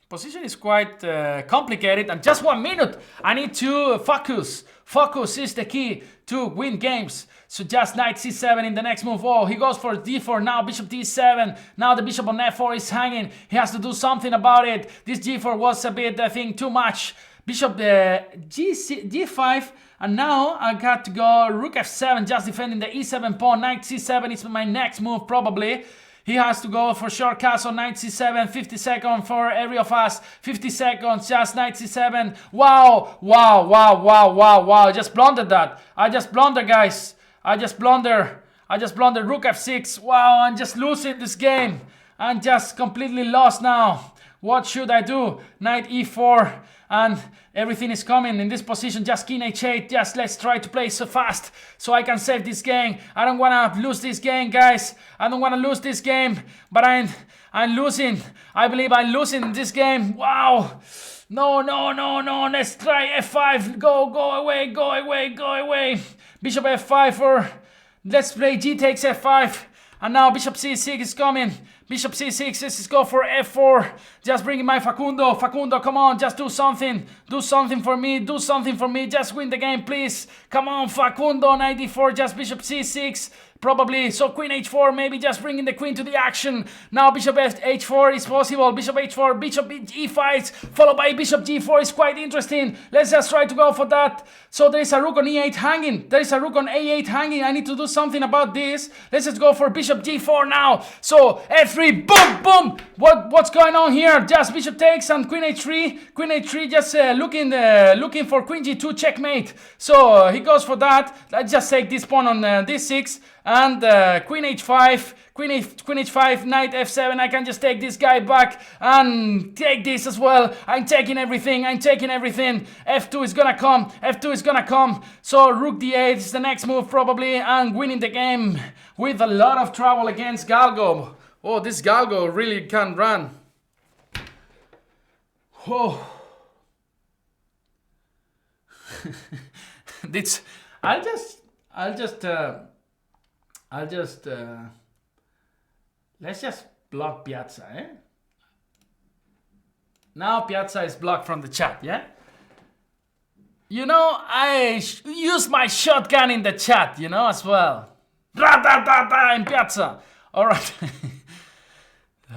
[SPEAKER 1] Position is quite complicated, and just 1 minute. I need to focus. Focus is the key to win games. So just knight c7 in the next move. Oh, he goes for d4. Now bishop d7. Now the bishop on f4 is hanging. He has to do something about it. This g4 was a bit, I think, too much. Bishop g5. And now I got to go rook f7, just defending the e7 pawn. Knight c7 is my next move, probably. He has to go for short castle, knight c7, 50 seconds for every of us. 50 seconds, just knight c7. Wow. I just blundered that. I just blundered, guys. I just blundered. Rook f6. Wow, I'm just losing this game. I'm just completely lost now. What should I do? Knight e4. And everything is coming in this position. Just king h8. Just let's try to play so fast so I can save this game. I don't want to lose this game, guys. I don't want to lose this game, but I'm losing. I believe I'm losing this game. Wow. No. Let's try f5. Go away. Bishop f5 for... let's play g takes f5. And now bishop c6 is coming. Bishop c6, let's go for f4. Just bringing my Facundo. Facundo, come on, just do something. Do something for me. Just win the game, please. Come on, Facundo, knight d4, just bishop c6. probably. So queen h4, maybe just bringing the queen to the action. Now bishop h4 is possible. Bishop h4, bishop e5, followed by bishop g4 is quite interesting. Let's just try to go for that. So there is a rook on e8 hanging. There is a rook on a8 hanging. I need to do something about this. Let's just go for bishop g4 now. So f3, boom, boom. What's going on here? Just bishop takes and queen h3. Queen h3 just looking for queen g2 checkmate. So he goes for that. Let's just take this pawn on d6 and queen h5. Queen h5, knight f7. I can just take this guy back and take this as well. I'm taking everything. f2 is gonna come. So rook d8 is the next move probably, and winning the game with a lot of trouble against Galgo. Oh, this Galgo really can run. Oh. Let's just block Piazza, eh? Now Piazza is blocked from the chat, yeah? You know, I use my shotgun in the chat, you know, as well. Ra-da-da-da in Piazza. All right.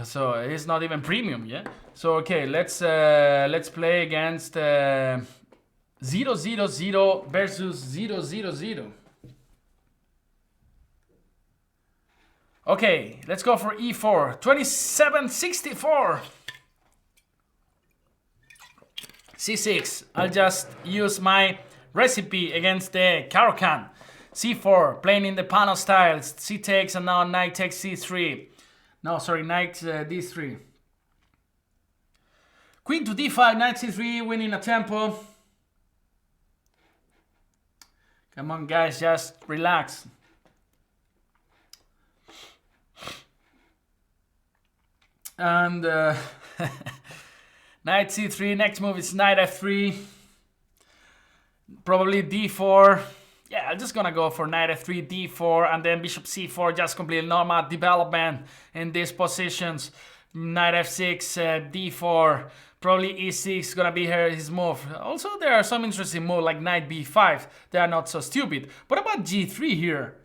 [SPEAKER 1] So it's not even premium, yeah? So, okay, let's play against 0-0-0 versus 0-0-0. Okay, let's go for e4. 27-64. c6. I'll just use my recipe against the Caro-Kann. c4, playing in the Pano style. C takes and now knight takes c3. No, sorry, knight d3. Queen to d5, knight c3, winning a tempo. Come on, guys, just relax. And knight c3, next move is knight f3. Probably d4. Yeah, I'm just gonna go for knight f3, d4, and then bishop c4, just complete normal development in these positions. Knight f6, d4, probably e6 gonna be his move. Also, there are some interesting moves like knight b5. They are not so stupid. What about g3 here?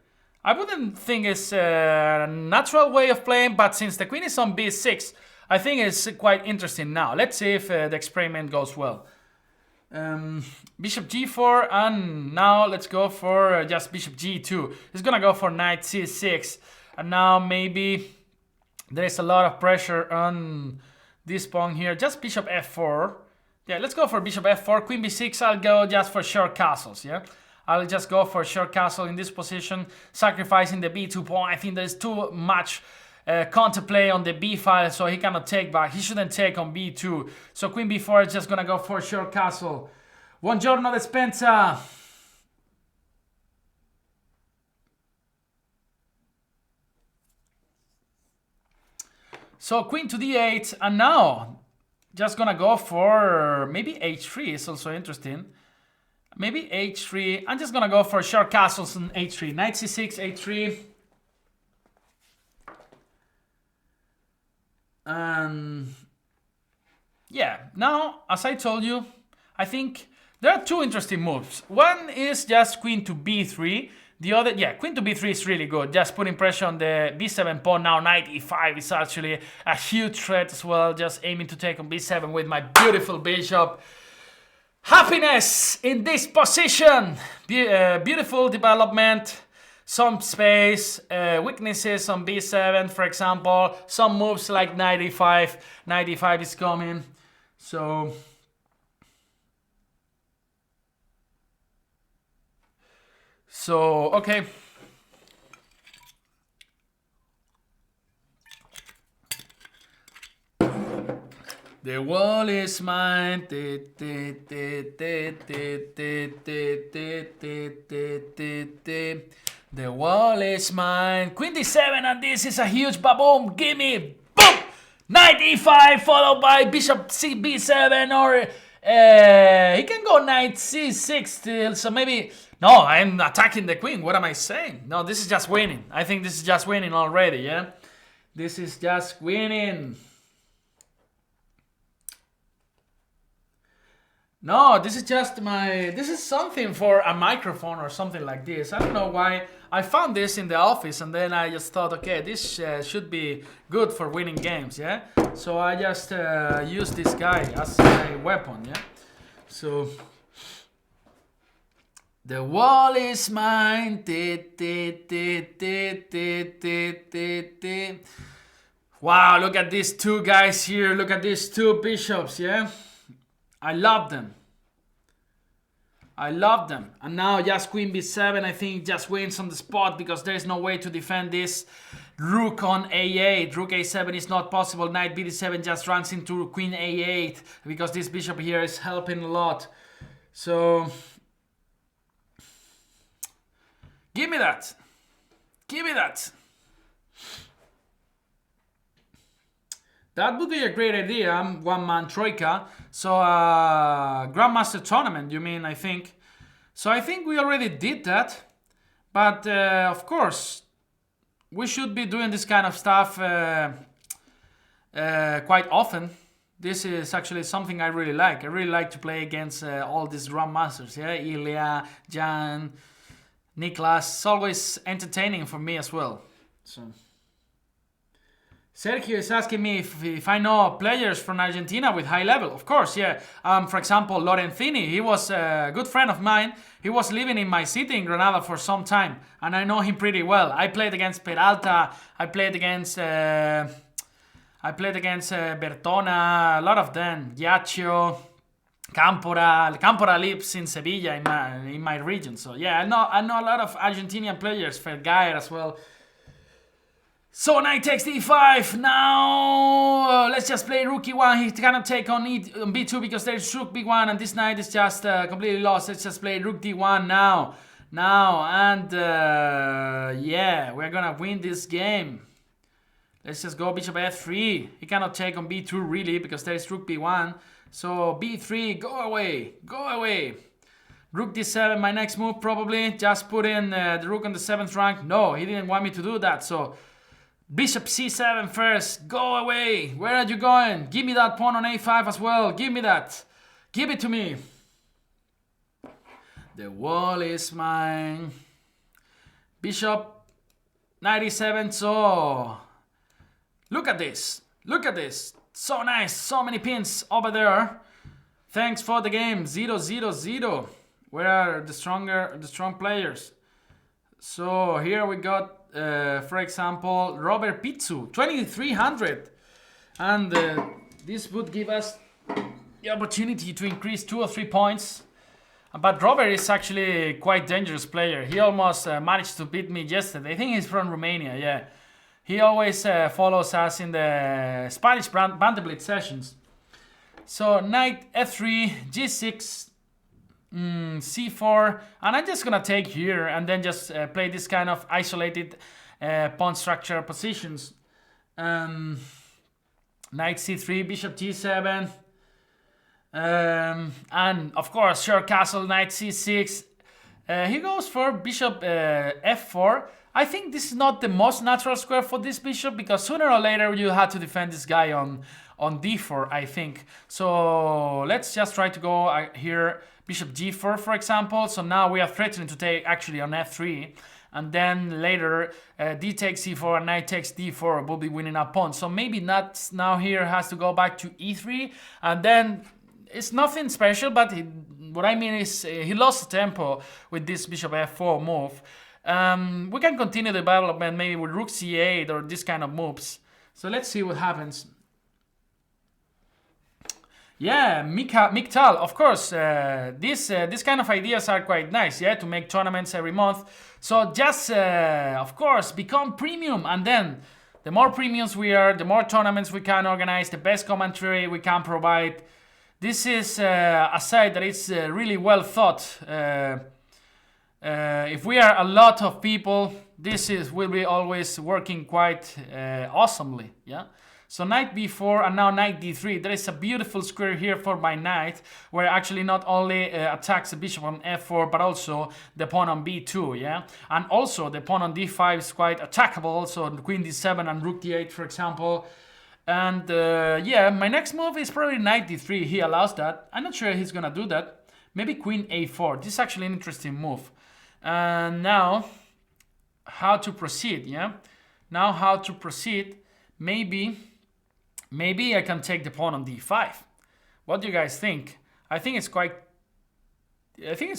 [SPEAKER 1] I wouldn't think it's a natural way of playing, but since the queen is on b6, I think it's quite interesting now. Let's see if the experiment goes well. Bishop g4, and now let's go for just bishop g2. He's gonna go for knight c6, and now maybe there is a lot of pressure on this pawn here. Just bishop f4. Yeah, let's go for bishop f4, queen b6. I'll go just for short castles, yeah? I'll just go for short castle in this position, sacrificing the b2 pawn. I think there's too much counterplay on the b file, so he cannot take back. He shouldn't take on b2. So queen b4 is just gonna go for short castle. Buongiorno Despensa. So queen to d8, and now just gonna go for maybe h3 is also interesting. Maybe h3. I'm just gonna go for short castles on h3. Knight c6, h3. Yeah, now, as I told you, I think there are two interesting moves. One is just queen to b3. The other, yeah, queen to b3 is really good. Just putting pressure on the b7 pawn. Now knight e5 is actually a huge threat as well. Just aiming to take on b7 with my beautiful bishop. Happiness in this position. Beautiful development. Some space. Weaknesses on b7, for example. Some moves like knight e5. Knight e5 is coming. So okay. The wall is mine. The wall is mine. Queen d7, and this is a huge baboom. Gimme. Boom! Knight e5 followed by bishop b7, or he can go knight c6 still. So maybe... No, I'm attacking the queen. What am I saying? No, this is just winning. I think this is just winning already, yeah? This is just winning. No, this is just this is something for a microphone or something like this. I don't know why. I found this in the office and then I just thought, okay, this should be good for winning games, yeah? So I just use this guy as a weapon, yeah? So, the wall is mine. Wow, look at these two guys here. Look at these two bishops, yeah? I love them. I love them. And now just queen b7, I think, just wins on the spot because there's no way to defend this. Rook on a8. Rook a7 is not possible. Knight b7 just runs into queen a8 because this bishop here is helping a lot. So, give me that. Give me that. That would be a great idea, one-man troika. So, Grandmaster Tournament, you mean, I think. So I think we already did that. But, of course, we should be doing this kind of stuff quite often. This is actually something I really like. I really like to play against all these Grandmasters, yeah? Ilya, Jan, Niklas. It's always entertaining for me as well. So... Sergio is asking me if I know players from Argentina with high level. Of course, yeah. For example, Lorenzini, he was a good friend of mine. He was living in my city in Granada for some time, and I know him pretty well. I played against Peralta. I played against Bertona. A lot of them. Giaccio, Campora. Campora lives in Sevilla in my region. So yeah, I know a lot of Argentinian players. Fergaer as well. So knight takes d5. Now let's just play rook e1. He cannot take on b2 because there's rook b1 and this knight is just completely lost. Let's just play rook d1 now. And yeah, we're gonna win this game. Let's just go bishop f3. He cannot take on b2 really because there's rook b1. So b3, go away, go away. Rook d7, my next move probably. Just put in the rook on the 7th rank. No, he didn't want me to do that. So bishop c7 first. Go away. Where are you going? Give me that pawn on a5 as well. Give me that. Give it to me. The wall is mine. Bishop 97. So look at this. Look at this. So nice. So many pins over there. Thanks for the game. 0-0-0. Where are the strong players? So here we got for example, Robert Pizzu, 2300. And this would give us the opportunity to increase 2 or 3 points. But Robert is actually quite dangerous player. He almost managed to beat me yesterday. I think he's from Romania, yeah. He always follows us in the Spanish Banter Blitz sessions. So knight f3, g6, c4, and I'm just gonna take here and then just play this kind of isolated pawn structure positions. Knight c3, bishop g7, and of course short castle, knight c6. He goes for bishop f4. I think this is not the most natural square for this bishop because sooner or later you have to defend this guy on d4, I think. So let's just try to go here. Bishop g4, for example. So now we are threatening to take actually on f3. And then later, d takes c4 and knight takes d4 will be winning a pawn. So maybe not now here has to go back to e3. And then it's nothing special, but what I mean is he lost the tempo with this bishop f4 move. We can continue the development maybe with rook c8 or this kind of moves. So let's see what happens. Yeah, Miktal, of course, this kind of ideas are quite nice, yeah, to make tournaments every month. So just, of course, become premium, and then the more premiums we are, the more tournaments we can organize, the best commentary we can provide. This is a site that is really well thought. If we are a lot of people, will be always working quite awesomely, yeah. So knight b4 and now knight d3. There is a beautiful square here for my knight, where actually not only attacks the bishop on f4, but also the pawn on b2, yeah? And also the pawn on d5 is quite attackable, so queen d7 and rook d8, for example. And yeah, my next move is probably knight d3. He allows that. I'm not sure he's gonna do that. Maybe queen a4. This is actually an interesting move. And now, how to proceed, yeah? Now how to proceed. Maybe I can take the pawn on d5. What do you guys think? I think it's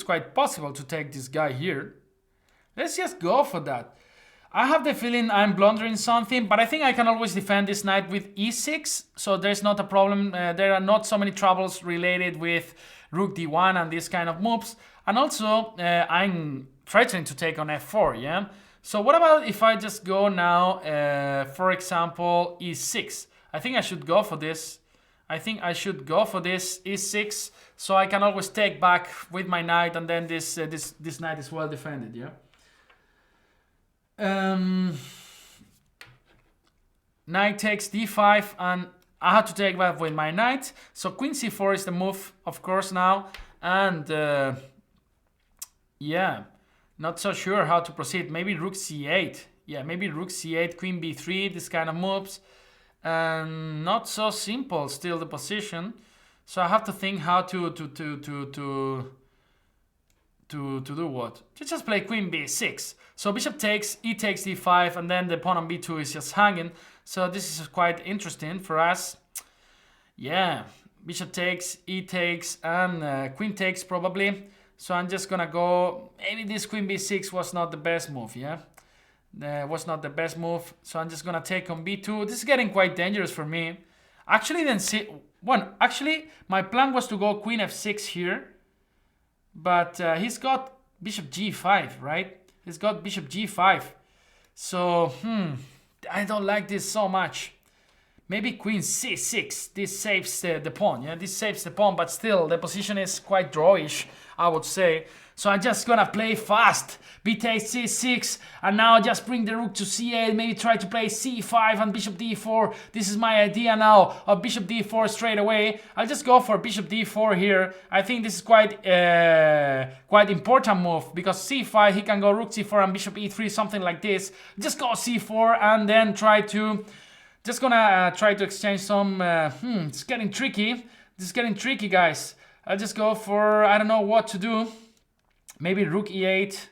[SPEAKER 1] quite possible to take this guy here. Let's just go for that. I have the feeling I'm blundering something, but I think I can always defend this knight with e6, so there's not a problem. There are not so many troubles related with rook d1 and this kind of moves. And also, I'm threatening to take on f4, yeah? So what about if I just go now, for example, e6? I think I should go for this. I think I should go for this e6, so I can always take back with my knight, and then this knight is well defended, yeah? Knight takes d5, and I have to take back with my knight. So queen c4 is the move, of course, now. And yeah, not so sure how to proceed. Maybe rook c8. Yeah, maybe rook c8, queen b3, this kind of moves. Not so simple still the position. So I have to think how to do what? To just play queen b6. So bishop takes, e takes d5, and then the pawn on b2 is just hanging. So this is quite interesting for us. Yeah, bishop takes, e takes, and queen takes probably. So I'm just gonna go, maybe this queen b6 was not the best move, yeah? Was not the best move. So I'm just gonna take on b2. This is getting quite dangerous for me. Actually, actually, my plan was to go queen f6 here. But he's got bishop g5, right? He's got bishop g5. So, I don't like this so much. Maybe queen c6. This saves the pawn, yeah? This saves the pawn, but still, the position is quite drawish, I would say. So I'm just gonna play fast. B takes c6, and now just bring the rook to c8. Maybe try to play c5 and bishop d4. This is my idea now of bishop d4 straight away. I'll just go for bishop d4 here. I think this is quite important move, because c5 he can go rook c4 and bishop e3, something like this. Just go c4 and then try to. Just gonna try to exchange some. It's getting tricky. This is getting tricky, guys. I'll just go for, I don't know what to do. Maybe rook e8.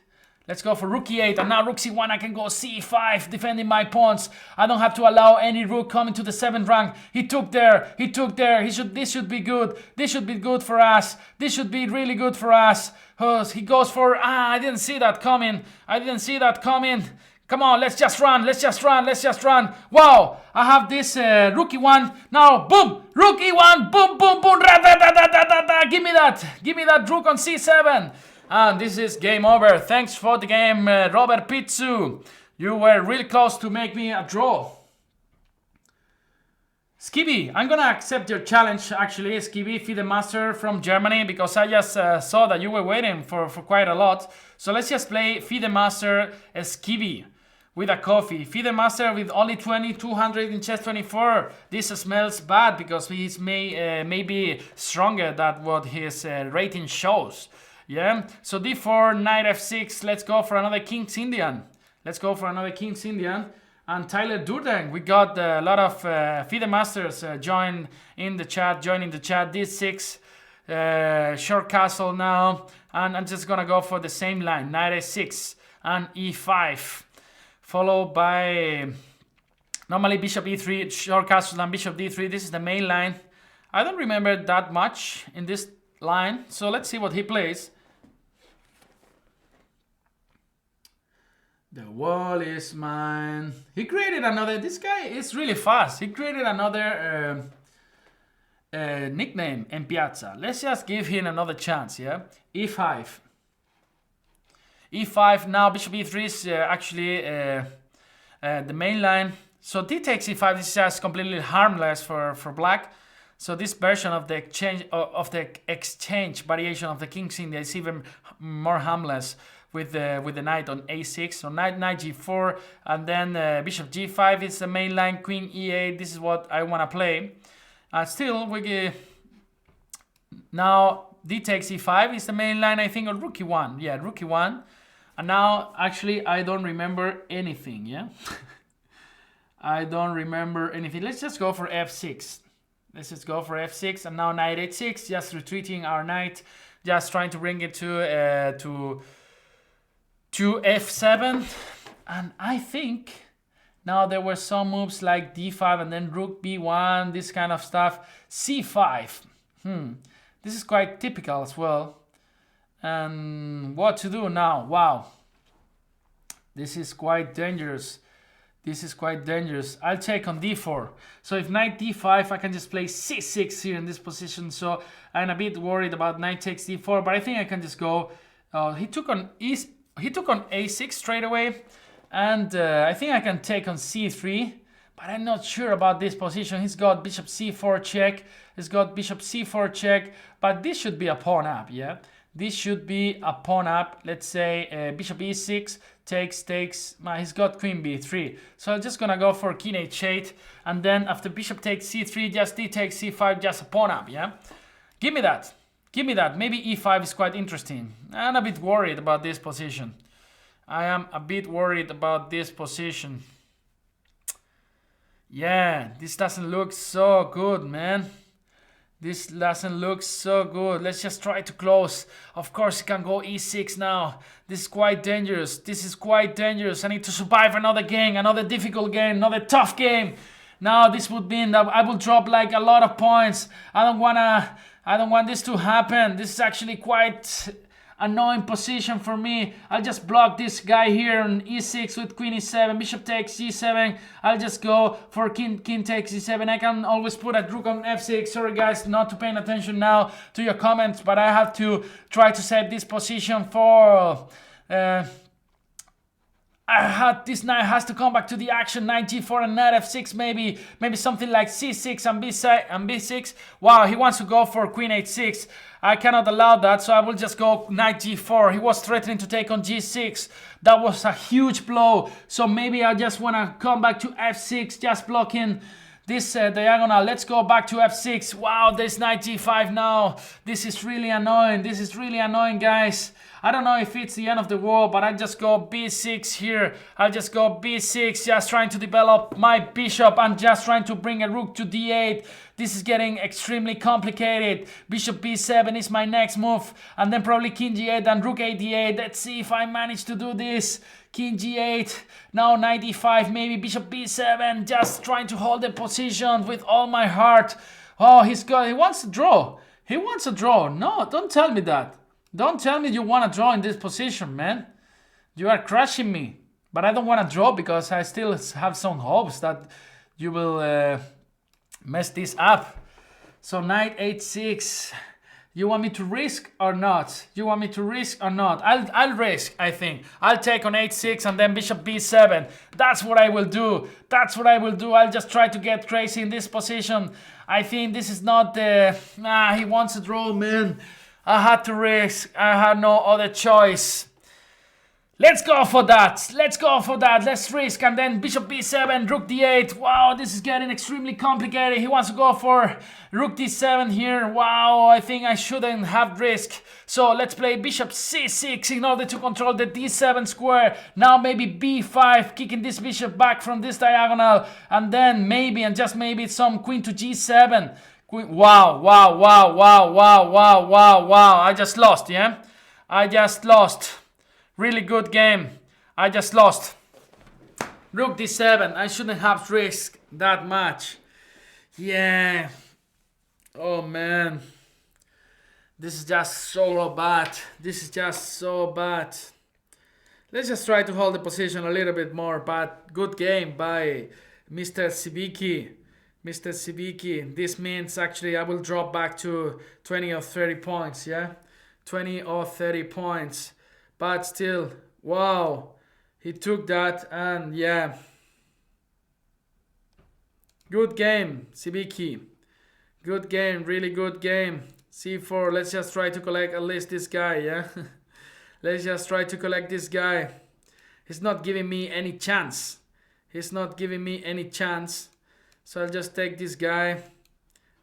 [SPEAKER 1] Let's go for rook e8, and now rook c1. I can go c5, defending my pawns. I don't have to allow any rook coming to the 7th rank. He took there. This should be good. This should be good for us. This should be really good for us. Oh, he goes for, I didn't see that coming. Come on, let's just run. Wow, I have this rook e1. Now, boom, rook e1. Boom. Give me that rook on c7. And this is game over. Thanks for the game, Robert Pizzu. You were really close to make me a draw. Skibby, I'm gonna accept your challenge, actually, Skibby, FIDE Master from Germany, because I just saw that you were waiting for quite a lot. So let's just play FIDE Master Skibby with a coffee. FIDE Master with only 200 in chess 24. This smells bad, because he's maybe stronger than what his rating shows. Yeah, so d4, knight f6, let's go for another King's Indian. And Tyler Durden, we got a lot of FIDE Masters joining the chat, d6, short castle now, and I'm just gonna go for the same line, knight a6 and e5, followed by, normally bishop e3, short castle and bishop d3, this is the main line. I don't remember that much in this line, so let's see what he plays. The wall is mine. He created another. This guy is really fast. He created another nickname in Piazza. Let's just give him another chance. Yeah, e5. E5. Now bishop e3 is actually the main line. So d takes e5. This is just completely harmless for black. So this version of the exchange variation of the King's India is even more harmless. With the knight on a6, so knight g4, and then bishop g5 is the main line, queen e8. This is what I want to play. Still, now d takes e5 is the main line, I think, on rook e1. Yeah, rook e1. And now, actually, I don't remember anything, yeah? I don't remember anything. Let's just go for f6. Let's just go for f6, and now knight h6, just retreating our knight, just trying to bring it to f7. And I think now there were some moves like d5 and then rook b1, this kind of stuff. c5. This is quite typical as well. And what to do now? Wow. This is quite dangerous. This is quite dangerous. I'll take on d4. So if knight d5, I can just play c6 here in this position. So I'm a bit worried about knight takes d4, but I think I can just go. He took on a6 straight away, and I think I can take on c3. But I'm not sure about this position. He's got bishop c4 check. He's got bishop c4 check. But this should be a pawn up, yeah. This should be a pawn up. Let's say bishop e6 takes. He's got queen b3. So I'm just gonna go for king h8, and then after bishop takes c3, just d takes c5, just a pawn up. Yeah, give me that. Give me that. Maybe e5 is quite interesting. I'm a bit worried about this position. I am a bit worried about this position. Yeah, this doesn't look so good, man. This doesn't look so good. Let's just try to close. Of course, he can go e6 now. This is quite dangerous. This is quite dangerous. I need to survive another game, another difficult game, another tough game. Now this would mean that I will drop like a lot of points. I don't want this to happen. This is actually quite annoying position for me. I'll just block this guy here on e6 with queen e7, bishop takes g7. I'll just go for king takes e7. I can always put a rook on f6. Sorry guys, not to paying attention now to your comments, but I have to try to save this position for this knight has to come back to the action. Knight g4 and knight f6, maybe something like c6 and b6. Wow, he wants to go for queen h6. I cannot allow that, so I will just go knight g4. He was threatening to take on g6. That was a huge blow. So maybe I just want to come back to f6, just blocking this diagonal. Let's go back to f6. Wow, there's knight g5 now. This is really annoying. This is really annoying, guys. I don't know if it's the end of the world, but I just go b6 here. I'll just go b6, just trying to develop my bishop and just trying to bring a rook to d8. This is getting extremely complicated. Bishop b7 is my next move, and then probably king g8 and rook a d8. Let's see if I manage to do this. King g8, now knight e5, maybe bishop b7, just trying to hold the position with all my heart. Oh, he wants to draw. He wants to draw. No, don't tell me that. Don't tell me you want to draw in this position, man. You are crushing me. But I don't want to draw because I still have some hopes that you will mess this up. So knight h6. You want me to risk or not? You want me to risk or not? I'll risk, I think. I'll take on h6 and then bishop b7. That's what I will do. That's what I will do. I'll just try to get crazy in this position. I think this is not the... he wants to draw, man. I had to risk. I had no other choice. Let's go for that. Let's go for that. Let's risk. And then bishop b7, rook d8. Wow, this is getting extremely complicated. He wants to go for rook d7 here. Wow, I think I shouldn't have risk. So let's play bishop c6 in order to control the d7 square. Now maybe b5, kicking this bishop back from this diagonal. And then maybe, and just maybe, some queen to g7. Wow, wow, wow, wow, wow, wow, wow, wow. I just lost, yeah? I just lost. Really good game. I just lost. Rook d7. I shouldn't have risked that much. Yeah. Oh, man. This is just so bad. This is just so bad. Let's just try to hold the position a little bit more. But good game by Mr. Sibiki. Mr. Sibiki, this means actually I will drop back to 20 or 30 points, yeah? 20 or 30 points. But still, wow. He took that and yeah. Good game, Sibiki. Good game, really good game. C4, let's just try to collect at least this guy, yeah? Let's just try to collect this guy. He's not giving me any chance. He's not giving me any chance. So I'll just take this guy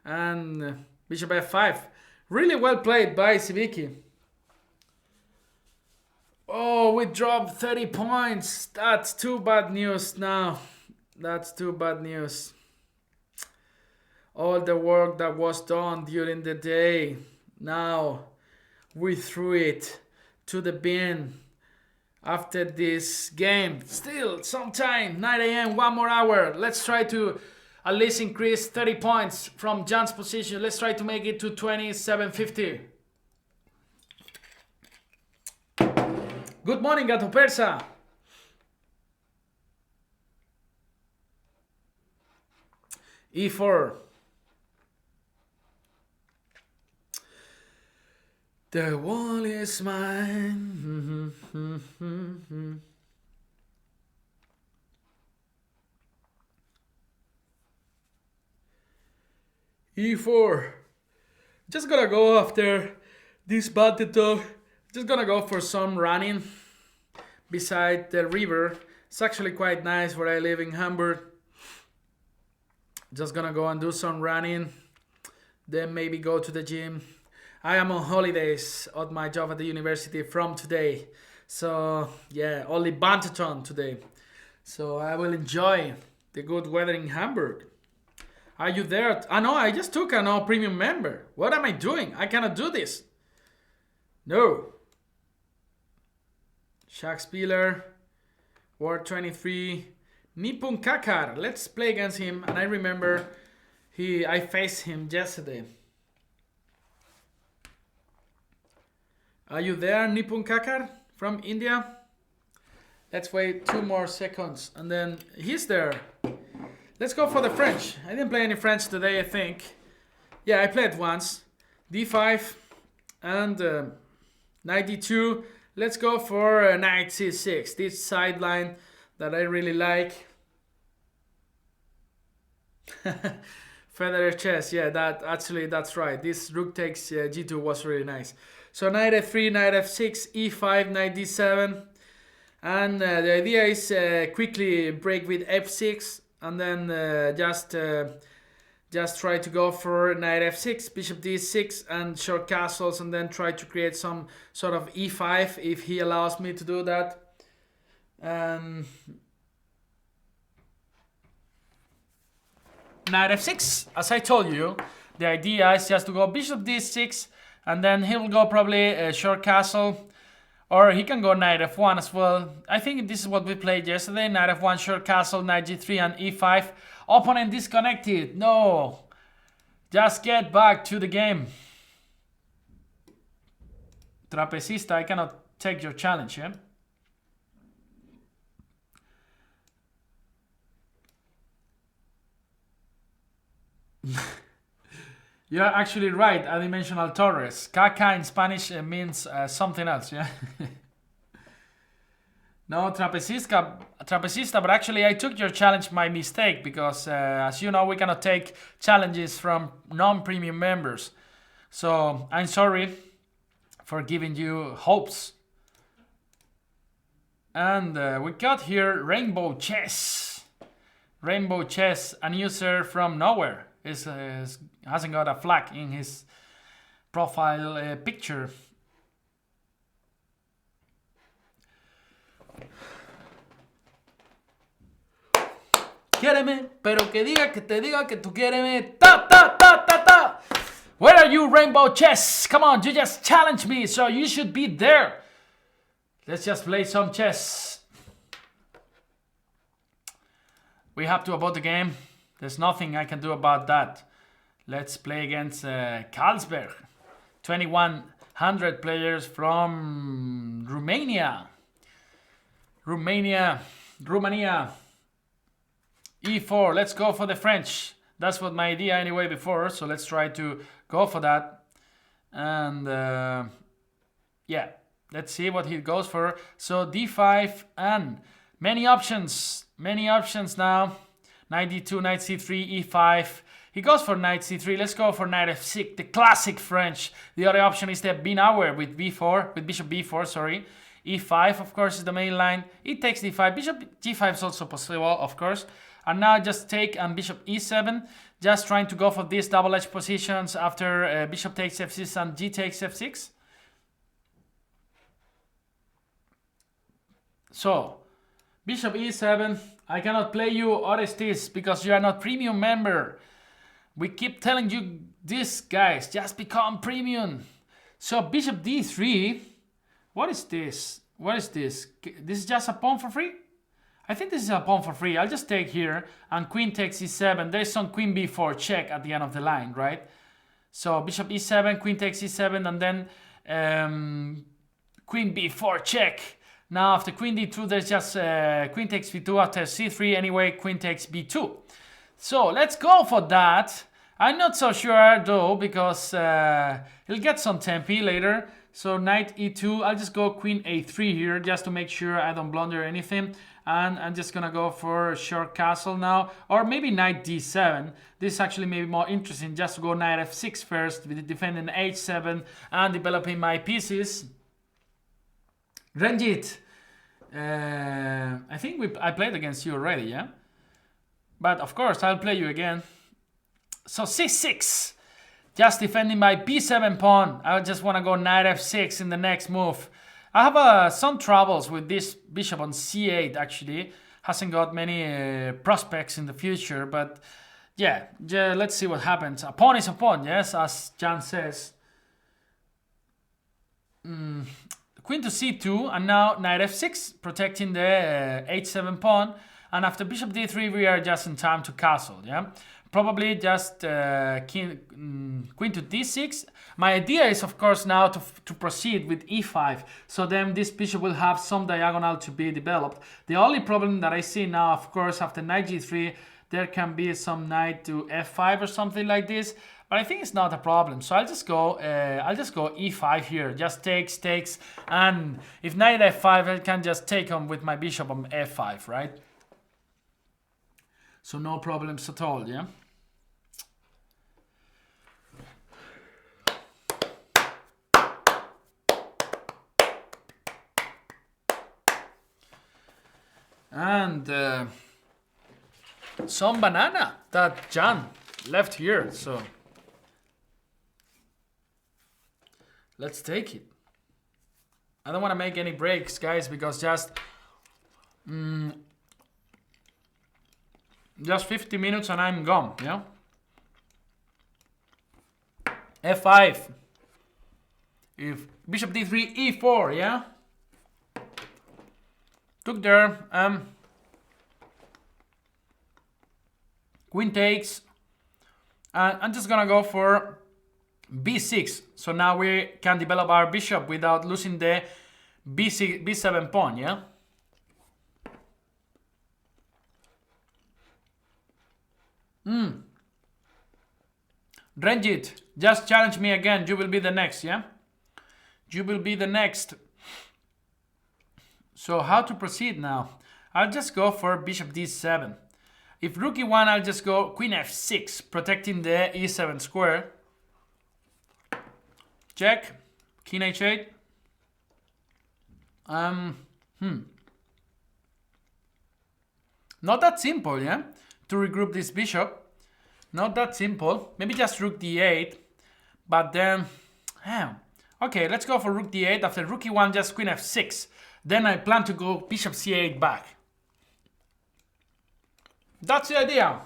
[SPEAKER 1] and bishop f5. Really well played by Sibiki. Oh, we dropped 30 points. That's too bad news now. That's too bad news. All the work that was done during the day, now we threw it to the bin after this game. Still some time, 9 a.m., 1 more hour. Let's try to at least increase 30 points from Jan's position. Let's try to make it to 2750. Good morning, Gato Persa. E4. The wall is mine. E4. Just gonna go after this Banterthon. Just gonna go for some running beside the river. It's actually quite nice where I live in Hamburg. Just gonna go and do some running. Then maybe go to the gym. I am on holidays at my job at the university from today. So yeah, only Banterthon today. So I will enjoy the good weather in Hamburg. Are you there? No, I just took a no premium member. What am I doing? I cannot do this. No. Shakspieler, War 23, Nippon Kakar. Let's play against him. And I remember I faced him yesterday. Are you there, Nippon Kakar from India? Let's wait 2 more seconds and then he's there. Let's go for the French. I didn't play any French today, I think. Yeah, I played once. D5 and knight D2. Let's go for knight C6. This sideline that I really like. Federer chess. Yeah, that's right. This rook takes G2 was really nice. So knight F3, knight F6, E5, knight D7. And the idea is quickly break with F6 and then just try to go for knight F6, bishop D6 and short castles and then try to create some sort of E5 if he allows me to do that. Knight F6, as I told you, the idea is just to go bishop D6 and then he will go probably a short castle, or he can go knight F1 as well. I think this is what we played yesterday, knight F1, short castle, knight G3 and E5. Opponent disconnected, no, just get back to the game. Trapecista, I cannot take your challenge, yeah? You're actually right, Adimensional Torres. Caca in Spanish means something else, yeah? No, Trapecista, but actually I took your challenge by mistake because, as you know, we cannot take challenges from non-premium members. So, I'm sorry for giving you hopes. And we got here Rainbow Chess. Rainbow Chess, an user from nowhere. Hasn't got a flag in his profile picture. Quiéreme, pero que te diga que tú quiéreme. Ta, ta, ta, ta, ta. Where are you, Rainbow Chess? Come on, you just challenged me, so you should be there. Let's just play some chess. We have to abort the game. There's nothing I can do about that. Let's play against Carlsberg. 2100 players from Romania. Romania. E4. Let's go for the French. That's what my idea anyway before. So let's try to go for that. And yeah, let's see what he goes for. So D5 and many options. Many options now. Knight D2, knight C3, E5. He goes for knight C3. Let's go for knight F6, the classic French. The other option is the Binauer with B4, with bishop B4, sorry. E5, of course, is the main line. It takes D5. Bishop G5 is also possible, of course. And now just take and bishop E7. Just trying to go for these double-edged positions after bishop takes F6 and G takes F6. So, Bishop e7. I cannot play you, Orestes, because you are not premium member. We keep telling you this, guys. Just become premium. So bishop d3. What is this? What is this? This is just a pawn for free? I think this is a pawn for free. I'll just take here and queen takes e7. There's some queen b4 check at the end of the line, right? So bishop e7, queen takes e7, and then queen b4 check. Now after queen d2, there's just queen takes b2 after c3. Anyway, queen takes b2. So let's go for that. I'm not so sure though, because he'll get some tempi later. So knight e2. I'll just go queen a3 here just to make sure I don't blunder anything. And I'm just gonna go for short castle now, or maybe knight d7. This is actually maybe more interesting, just to go knight f6 first, with defending h7 and developing my pieces. Ranjit, I think I played against you already, yeah? But of course, I'll play you again. So c6, just defending my b7 pawn. I just want to go knight f6 in the next move. I have some troubles with this bishop on c8, actually. Hasn't got many prospects in the future, but yeah, let's see what happens. A pawn is a pawn, yes, as Jan says. Queen to c2, and now knight f6, protecting the h7 pawn. And after bishop d3, we are just in time to castle, yeah? Probably just queen to d6. My idea is, of course, now to proceed with e5. So then this bishop will have some diagonal to be developed. The only problem that I see now, of course, after knight g3, there can be some knight to f5 or something like this. But I think it's not a problem. So I'll just go e5 here. Just takes. And if knight f5, I can just take on with my bishop on f5, right? So no problems at all, yeah? And some banana that Jan left here, so let's take it. I don't want to make any breaks, guys, because just 50 minutes and I'm gone, yeah? f5. If bishop d3, e4, yeah? Took there. Queen takes. I'm just gonna go for b6. So now we can develop our bishop without losing the b7 pawn, yeah? Ranjit, just challenge me again. You will be the next, yeah? You will be the next. So how to proceed now? I'll just go for bishop d7. If rook e1, I'll just go queen f6, protecting the e7 square. Check. King h8. Not that simple, yeah? To regroup this bishop. Not that simple. Maybe just rook d8. But then... Okay, let's go for rook d8. After rook e1, just queen f6. Then I plan to go bishop c8 back. That's the idea.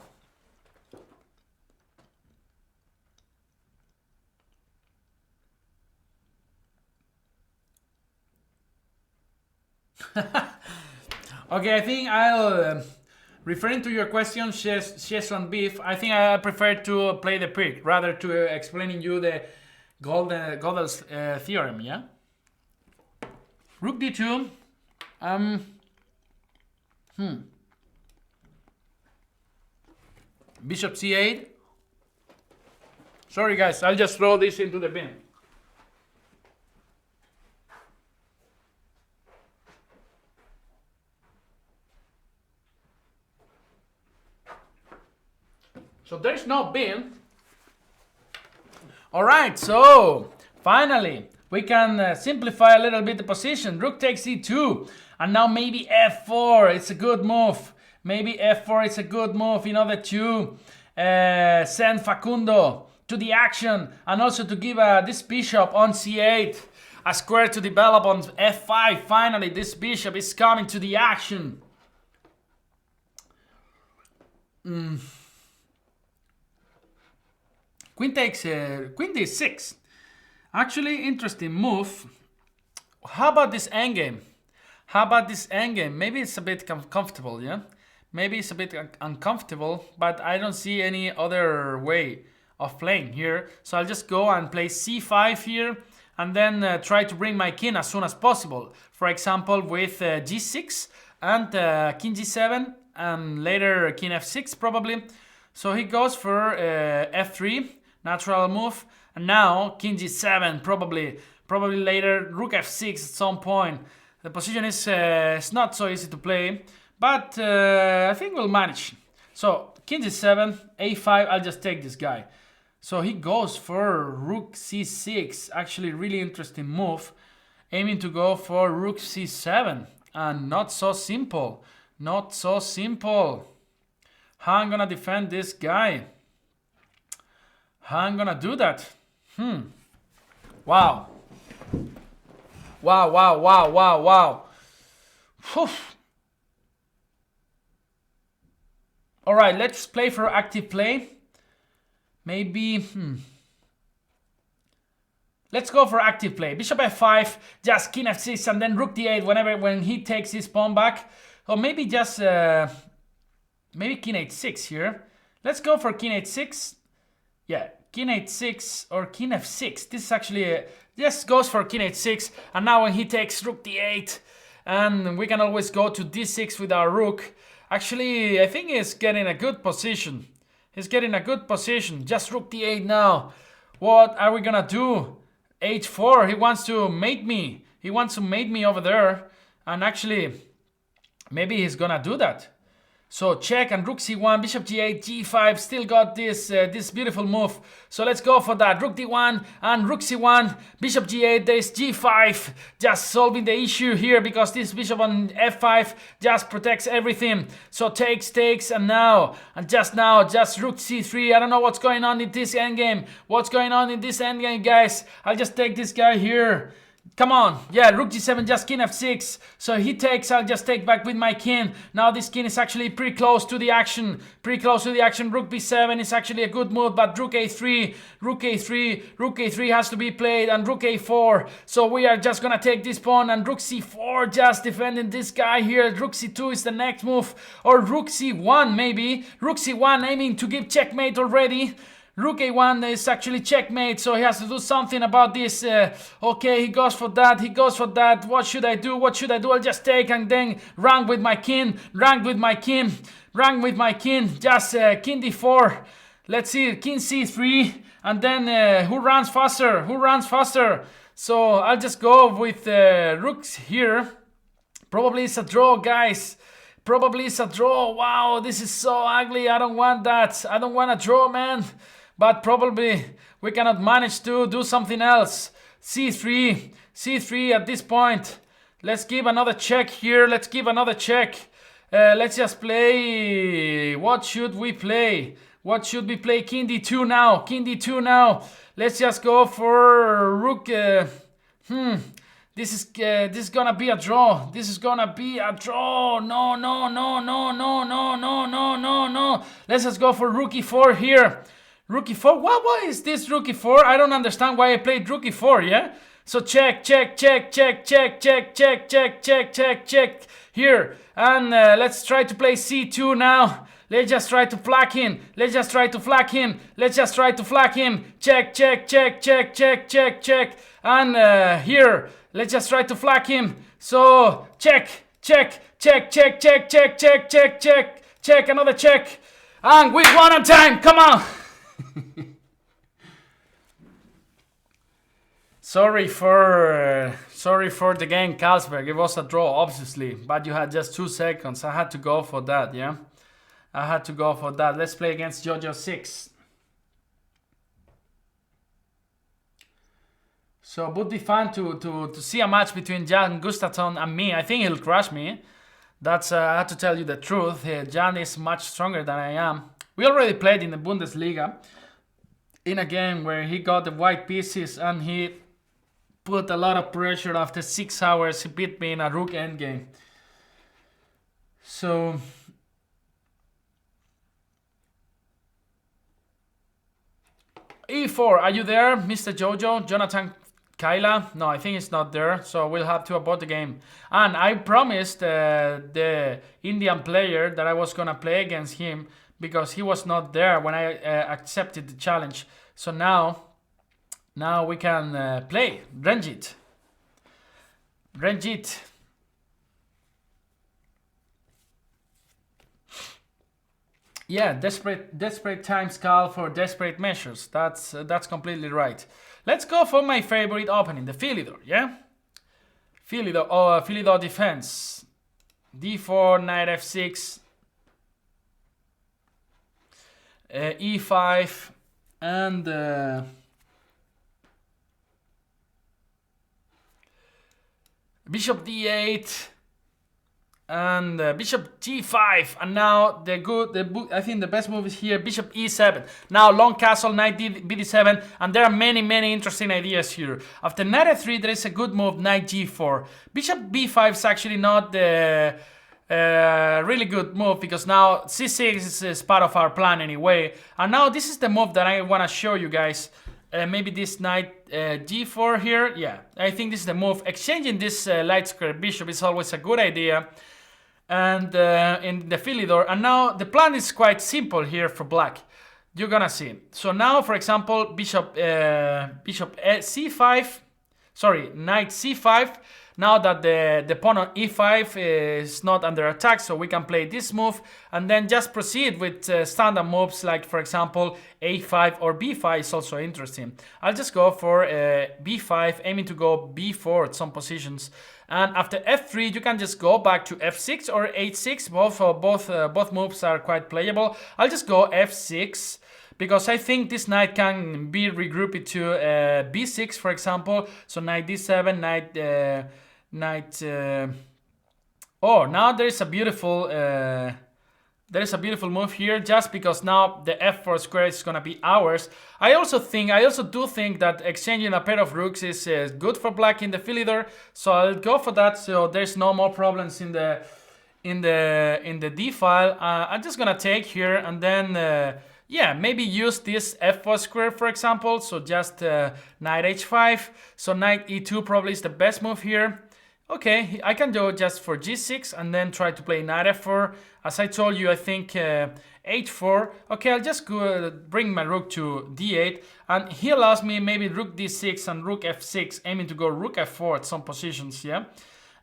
[SPEAKER 1] Okay, I think I'll... referring to your question, Szechuan beef, I think I prefer to play the pig rather to explaining you the Gödel's theorem, yeah? Rook d2. Bishop c8. Sorry guys, I'll just throw this into the bin. So there's no bin. Alright, so finally we can simplify a little bit the position. Rook takes e2. And now maybe f4. It's a good move. Maybe f4 is a good move in order to send Facundo to the action. And also to give this bishop on c8 a square to develop on f5. Finally, this bishop is coming to the action. Queen takes queen d6. Actually, interesting move. How about this endgame? How about this endgame? Maybe it's a bit comfortable, yeah? Maybe it's a bit uncomfortable, but I don't see any other way of playing here. So I'll just go and play c5 here, and then try to bring my king as soon as possible. For example, with g6 and king g7, and later king f6 probably. So he goes for f3, natural move, and now king g7 probably later, rook f6 at some point. The position is it's not so easy to play, but I think we'll manage. So king g7, a5, I'll just take this guy. So he goes for rook c6, actually really interesting move, aiming to go for rook c7, and not so simple, not so simple. How I'm gonna defend this guy? How I'm gonna do that? Wow. Wow, wow, wow, wow, wow. Whew. All right, let's play for active play. Maybe, let's go for active play. Bishop f5, just king f6, and then rook d8 when he takes his pawn back. Or maybe just, maybe king h6 here. Let's go for king h6. Yeah, king h6 or king f6. This is actually, just goes for king h6. And now when he takes rook d8, and we can always go to d6 with our rook. Actually, I think he's getting a good position. He's getting a good position. Just rook d8 now. What are we gonna do? h4. He wants to mate me. He wants to mate me over there. And actually, maybe he's gonna do that. So check and rook c1, bishop g8, g5. Still got this this beautiful move. So let's go for that. Rook d1 and rook c1, bishop g8. There's g5. Just solving the issue here because this bishop on f5 just protects everything. So takes, and just rook c3. I don't know what's going on in this endgame. What's going on in this endgame, guys? I'll just take this guy here. Come on, yeah, rook g7, just king f6. So he takes, I'll just take back with my king. Now this king is actually pretty close to the action. Rook b7 is actually a good move, but rook a3 has to be played, and rook a4. So we are just gonna take this pawn, and rook c4, just defending this guy here. Rook c2 is the next move, or rook c1 maybe. Rook c1 aiming to give checkmate already. Rook a1 is actually checkmate, so he has to do something about this. Okay, he goes for that. What should I do? I'll just take and then run with my king. Just king d4. Let's see, king c3. And then who runs faster? So I'll just go with rooks here. Probably it's a draw, guys. Wow, this is so ugly. I don't want that. I don't want a draw, man. But probably we cannot manage to do something else. c3 at this point. Let's give another check here. Let's just play. What should we play? King d2 now. Let's just go for rook. This is gonna be a draw. No. Let's just go for rook e4 here. Rook e4. Why is this rook e4? I don't understand why I played rook e4. Yeah. So check here, and let's try to play c2 now. Let's just try to flag him. Check. And here, let's just try to flag him. So check. Another check. And we won on time. Come on. Sorry for the game, Carlsberg. It was a draw, obviously, but you had just 2 seconds. I had to go for that, yeah. Let's play against Jojo 6. So would be fun to see a match between Jan Gustafsson and me. I think he'll crush me. That's I have to tell you the truth. Jan is much stronger than I am. We already played in the Bundesliga in a game where he got the white pieces and he put a lot of pressure. After 6 hours, he beat me in a rook endgame. So E4, are you there, Mr. Jojo? Jonathan Kyla? No, I think it's not there, so we'll have to abort the game. And I promised the Indian player that I was gonna play against him because he was not there when I accepted the challenge. So now we can play Ranjit. Yeah, desperate times call for desperate measures. That's completely right. Let's go for my favorite opening, the Philidor, yeah? Philidor defense. D4, knight f6, e5, and bishop d8. And bishop g5, and now I think the best move is here, bishop e7. Now long castle, knight bd7, and there are many interesting ideas here. After knight f3, there is a good move, knight g4. Bishop b5 is actually not the really good move because now c6 is part of our plan anyway. And now this is the move that I want to show you guys. Maybe this knight g4 here. Yeah, I think this is the move. Exchanging this light square bishop is always a good idea. And in the Philidor, and now the plan is quite simple here for black. You're gonna see. So now, for example, bishop c5. Sorry, knight c5. Now that the pawn on e5 is not under attack, so we can play this move and then just proceed with standard moves like, for example, a5 or b5 is also interesting. I'll just go for b5, aiming to go b4 at some positions. And after f3, you can just go back to f6 or h6. Both moves are quite playable. I'll just go f6. Because I think this knight can be regrouped to b6, for example. So knight d7, oh, now there is a beautiful move here. Just because now the f4 square is gonna be ours. I also do think that exchanging a pair of rooks is good for black in the Philidor. So I'll go for that. So there's no more problems in the d file. I'm just gonna take here and then. Yeah, maybe use this f4 square, for example. So just knight h5. So knight e2 probably is the best move here. Okay, I can go just for g6 and then try to play knight f4. As I told you, I think h4. Okay, I'll just go bring my rook to d8. And he allows me maybe rook d6 and rook f6, aiming to go rook f4 at some positions, yeah?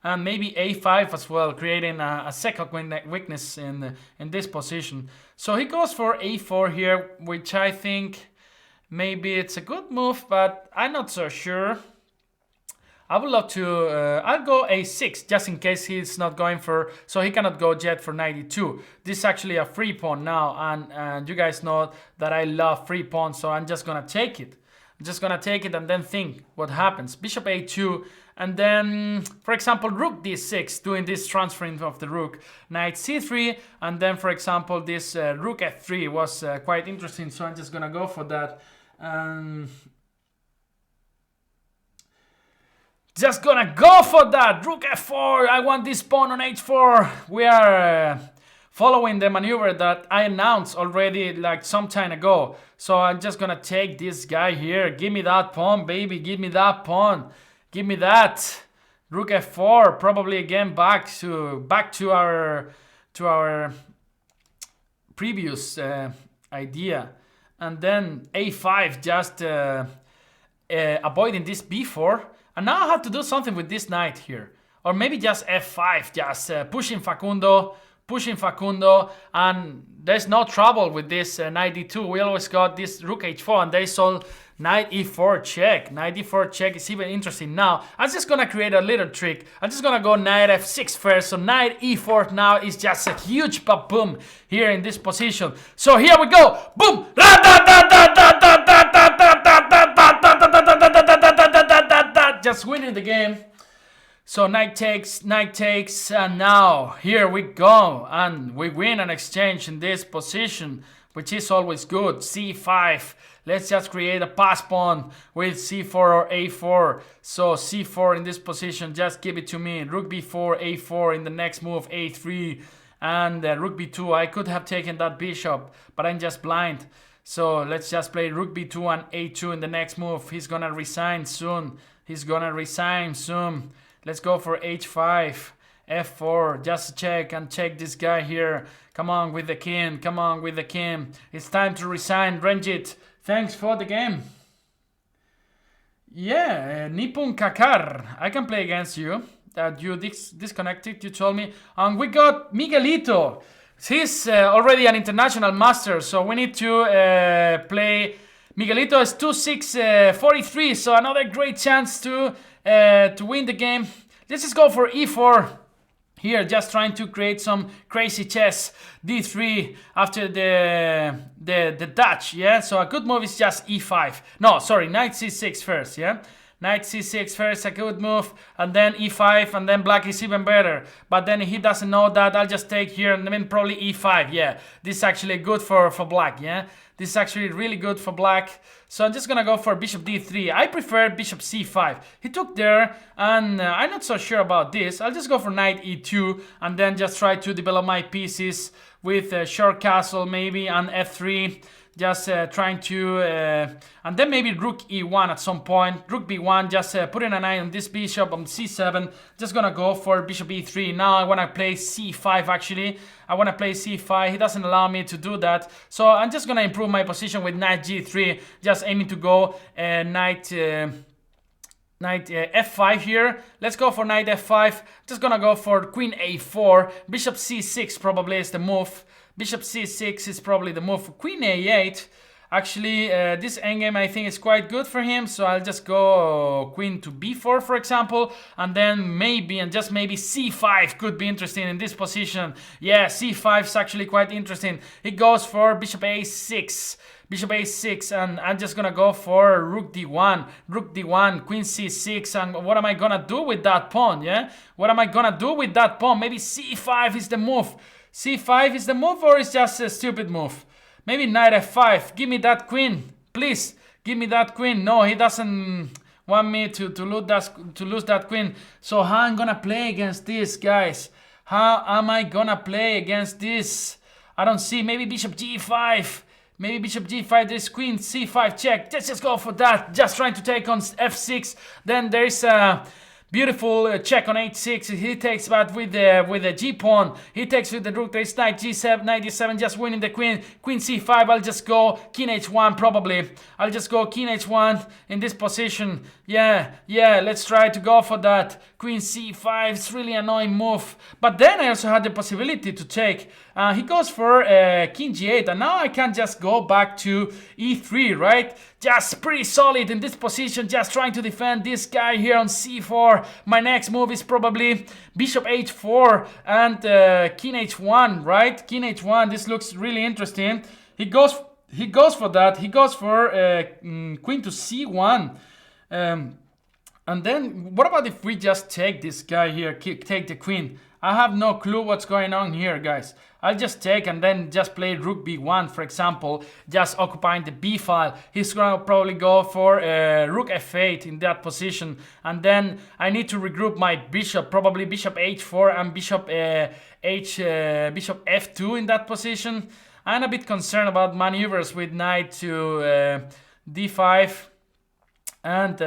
[SPEAKER 1] And maybe a5 as well, creating a second weakness in this position. So he goes for a4 here, which I think maybe it's a good move, but I'm not so sure. I would love to, I'll go a6, just in case he's not going for, so he cannot go jet for knight e2. This is actually a free pawn now, and you guys know that I love free pawns, so I'm just gonna take it. I'm just gonna take it and then think what happens. Bishop a2, and then, for example, rook d6, doing this transferring of the rook. Knight c3, and then, for example, this rook f3 was quite interesting, so I'm just gonna go for that. Just gonna go for that! Rook f4, I want this pawn on h4. We are following the maneuver that I announced already like some time ago. So I'm just gonna take this guy here. Give me that pawn, baby, give me that pawn. Give me that. Rook f4, probably again back to our previous idea. And then a5, just avoiding this b4. And now I have to do something with this knight here. Or maybe just f5, just pushing Facundo, and there's no trouble with this knight d2. We always got this rook h4, and they sold knight e4 check. Knight e4 check is even interesting now. I'm just gonna create a little trick. I'm just gonna go knight f6 first. So knight e4 now is just a huge boom here in this position. So here we go. Boom! Just winning the game. So knight takes, and now here we go, and we win an exchange in this position, which is always good. c5. Let's just create a pass pawn with c4 or a4. So c4 in this position, just give it to me. Rook b4, a4 in the next move, a3, and rook b2. I could have taken that bishop, but I'm just blind. So let's just play rook b2 and a2 in the next move. He's gonna resign soon. He's gonna resign soon. Let's go for h5, f4. Just check and check this guy here. Come on with the king. Come on with the king. It's time to resign. Ranjit, thanks for the game. Yeah, Nippon Kakar. I can play against you. You disconnected, you told me. And we got Miguelito. He's already an international master, so we need to play. Miguelito is 2-6-43, so another great chance to win the game. Let's just go for e4. Here, just trying to create some crazy chess. d3 after the Dutch, yeah? So a good move is just e5. No, sorry, knight c6 first, yeah? Knight c6 first, a good move, and then e5, and then black is even better. But then he doesn't know that. I'll just take here, and then probably e5, yeah. This is actually good for black, yeah? This is actually really good for black. So I'm just gonna go for bishop d3. I prefer bishop c5. He took there, and I'm not so sure about this. I'll just go for knight e2, and then just try to develop my pieces with short castle maybe, and f3. Just trying to, and then maybe rook e1 at some point. Rook b1, just putting an eye on this bishop on c7. Just gonna go for bishop e3. Now I wanna play c5 actually. I wanna play c5. He doesn't allow me to do that. So I'm just gonna improve my position with knight g3. Just aiming to go knight f5 here. Let's go for knight f5. Just gonna go for queen a4. Bishop c6 probably is the move. Bishop c6 is probably the move. Queen a8. Actually, this endgame I think is quite good for him. So I'll just go queen to b4, for example. And then maybe, and just maybe, c5 could be interesting in this position. Yeah, c5 is actually quite interesting. He goes for bishop a6. Bishop a6, and I'm just gonna go for rook d1. Rook d1, queen c6, and what am I gonna do with that pawn, yeah? What am I gonna do with that pawn? Maybe c5 is the move. c5 is the move, or is just a stupid move? Maybe knight f5. Give me that queen, please. Give me that queen. No, he doesn't want me to lose that queen. So how I'm gonna play against this, guys? How am I gonna play against this? I don't see. Maybe bishop g5. Maybe bishop g5. There's queen c5 check. Let's just go for that. Just trying to take on f6. Then there's a beautiful check on h6. He takes that with the g pawn. He takes with the rook. There's knight g7, knight d7, just winning the queen. Queen c5. I'll just go king h1 probably. I'll just go king h1 in this position. Yeah. Let's try to go for that. Queen c5. It's really annoying move. But then I also had the possibility to take. He goes for king g8, and now I can just go back to e3, right? Just pretty solid in this position, just trying to defend this guy here on c4. My next move is probably bishop h4 and king h1, right? King h1, this looks really interesting. He goes for that. He goes for queen to c1. And then what about if we just take this guy here, take the queen? I have no clue what's going on here, guys. I'll just take and then just play rook b1, for example, just occupying the b file. He's gonna probably go for rook f8 in that position, and then I need to regroup my bishop, probably bishop h4 and bishop bishop f2 in that position. I'm a bit concerned about maneuvers with knight to d5, and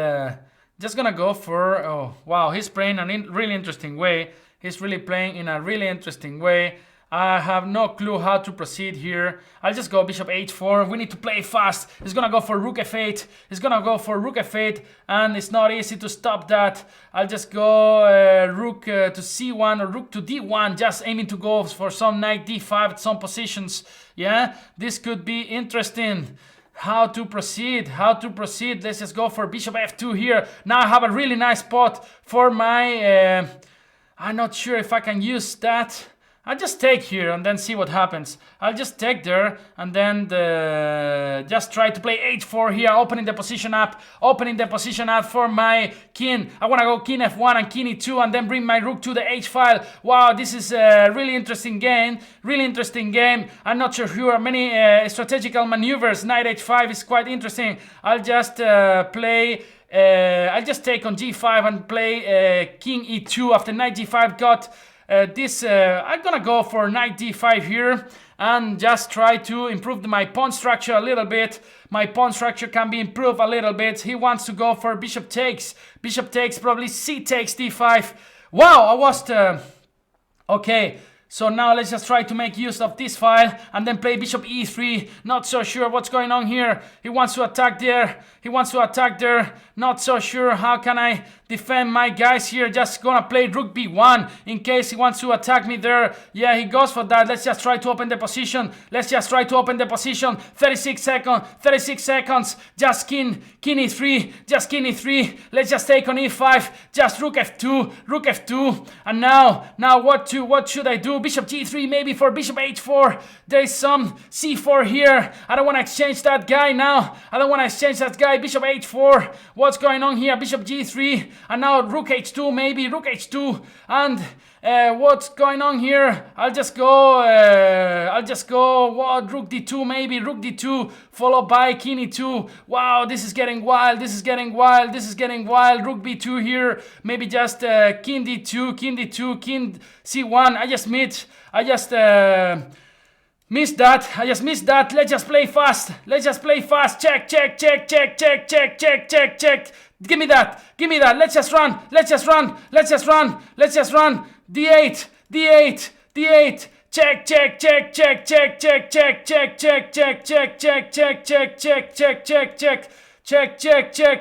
[SPEAKER 1] just gonna go for, oh wow, he's playing a really interesting way. He's really playing in a really interesting way. I have no clue how to proceed here. I'll just go bishop h4. We need to play fast. He's gonna go for rook f8. He's gonna go for rook f8, and it's not easy to stop that. I'll just go rook to c1 or rook to d1, just aiming to go for some knight d5 at some positions. Yeah, this could be interesting. How to proceed? Let's just go for bishop f2 here. Now I have a really nice spot for my... I'm not sure if I can use that. I'll just take here and then see what happens. I'll just take there and then just try to play h4 here, opening the position up for my king. I want to go king f1 and king e2 and then bring my rook to the h file. Wow, this is a really interesting game. I'm not sure who are many strategical maneuvers. Knight h5 is quite interesting. I'll just I'll just take on g5 and play king e2 after knight g5 got this. I'm gonna go for knight d5 here, and just try to improve my pawn structure a little bit. My pawn structure can be improved a little bit. He wants to go for bishop takes. Bishop takes, probably c takes d5. Wow, I was... okay. So now let's just try to make use of this file and then play bishop e3. Not so sure what's going on here. He wants to attack there. He wants to attack there. Not so sure how can I defend my guys here. Just gonna play rook b1 in case he wants to attack me there. Yeah, he goes for that. Let's just try to open the position. Let's just try to open the position. 36 seconds. 36 seconds. Just king e3. Just king e3. Let's just take on e5. Just rook f2. Rook f2. And now what should I do? Bishop g3 maybe for bishop h4. There is some c4 here. I don't want to exchange that guy now. I don't want to exchange that guy. Bishop h4. What's going on here? Bishop g3. And now rook h2 maybe. Rook h2. And what's going on here? I'll just go what, rook d2 maybe. Rook d2 followed by king e2. Wow, this is getting wild. This is getting wild. This is getting wild. Rook b2 here. Maybe just king d2, king d2, king c1. I just missed that. Let's just play fast. Let's just play fast. Check. Give me that. Let's just run. D8.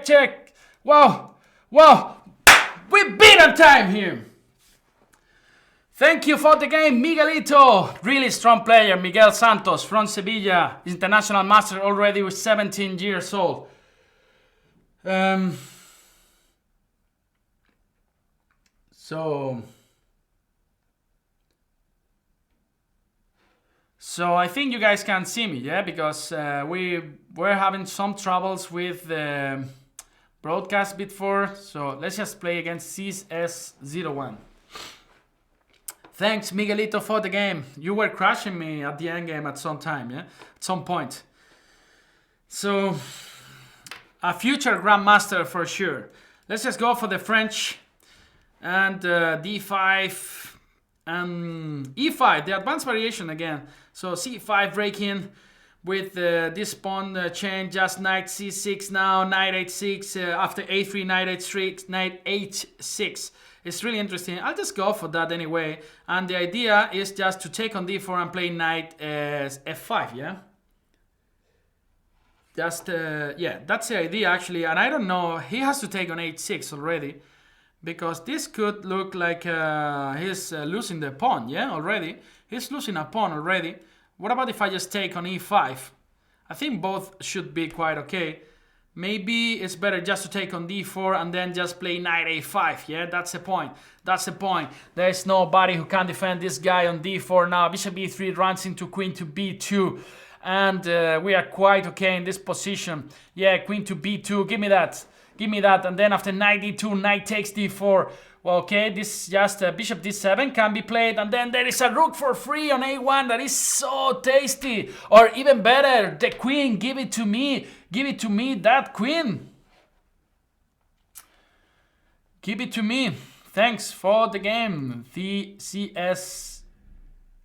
[SPEAKER 1] Check. Wow. We beat on time here. Thank you for the game, Miguelito. Really strong player, Miguel Santos from Sevilla. International master already with 17 years old. So I think you guys can see me, yeah, because we were having some troubles with the broadcast before. So let's just play against CS01. Thanks, Miguelito, for the game. You were crushing me at the end game at some time, yeah? At some point. So, a future grandmaster for sure. Let's just go for the French. And d5 and e5, the advanced variation again. So c5 breaking with this pawn chain, just knight c6 now, knight h6, after a3, knight h6, knight h6. It's really interesting. I'll just go for that anyway. And the idea is just to take on d4 and play knight f5, yeah? Just, yeah, that's the idea actually. And I don't know, he has to take on h6 already. Because this could look like he's losing the pawn, yeah, already. He's losing a pawn already. What about if I just take on e5? I think both should be quite okay. Maybe it's better just to take on d4 and then just play knight a5, yeah? That's the point. That's the point. There's nobody who can defend this guy on d4 now. Bishop e3 runs into queen to b2. And we are quite okay in this position. Yeah, queen to b2. Give me that. Give me that. And then after knight d2, knight takes d4. Well, okay, this just bishop d7 can be played. And then there is a rook for free on a1. That is so tasty. Or even better, the queen. Give it to me. Give it to me, that queen. Give it to me. Thanks for the game, VCS.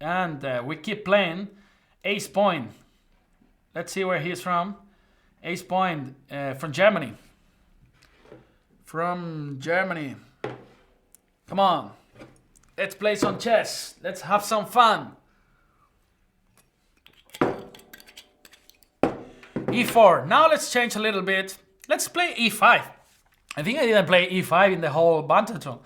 [SPEAKER 1] And we keep playing. Ace point. Let's see where he's from. Ace point from Germany. From Germany. Come on. Let's play some chess. Let's have some fun. e4. Now let's change a little bit. Let's play e5. I think I didn't play e5 in the whole Banterthon.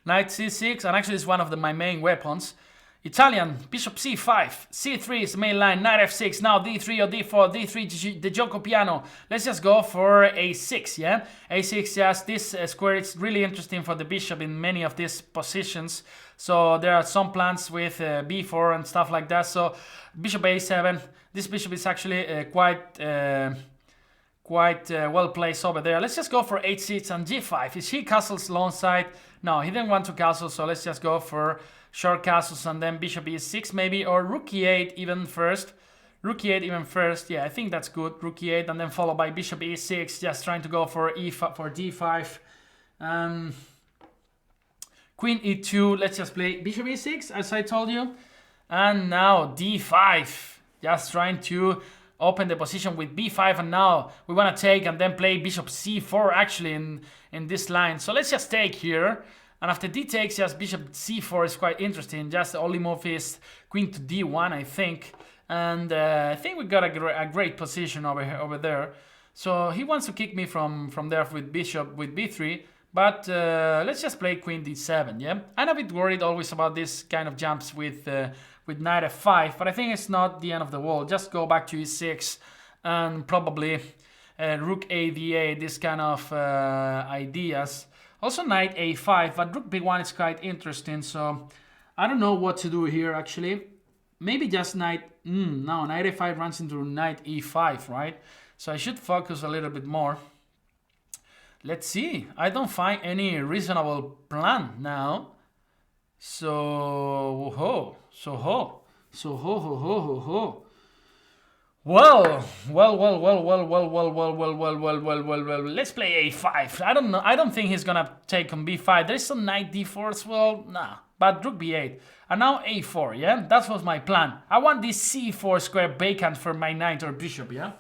[SPEAKER 1] Knight c6, and actually it's one of my main weapons. Italian, bishop c5, c3 is the main line, knight f6, now d3 or d4, d3, the gioco piano. Let's just go for a6, yeah? a6, just this square is really interesting for the bishop in many of these positions. So there are some plans with b4 and stuff like that. So bishop a7, this bishop is actually quite well placed over there. Let's just go for h6 and g5. Is he castles long side? No, he didn't want to castle, so let's just go for short castles and then bishop e6 maybe, or rook e8 even first. Rook e8 even first, yeah, I think that's good. Rook e8 and then followed by bishop e6, just trying to go for e5 for d5. Queen e2, let's just play bishop e6 as I told you. And now d5. Just trying to open the position with b5, and now we want to take and then play bishop c4 actually in this line. So let's just take here. And after d takes, just bishop c4 is quite interesting. Just the only move is queen to d1, I think. And I think we got a great position over there. So he wants to kick me from there with bishop with b3. But let's just play queen d7, yeah? I'm a bit worried always about this kind of jumps with knight f5. But I think it's not the end of the world. Just go back to e6 and probably rook a d8, this kind of ideas. Also knight a5, but rook b1 is quite interesting, so I don't know what to do here actually. Maybe just knight, no, knight a5 runs into knight e5, right? So I should focus a little bit more. Let's see, I don't find any reasonable plan now. So, Well, let's play a5. I don't know. I don't think he's gonna take on b5. There's some knight d4 as well. Nah, but rook b8. And now a4, yeah? That was my plan. I want this c4 square vacant for my knight or bishop, yeah?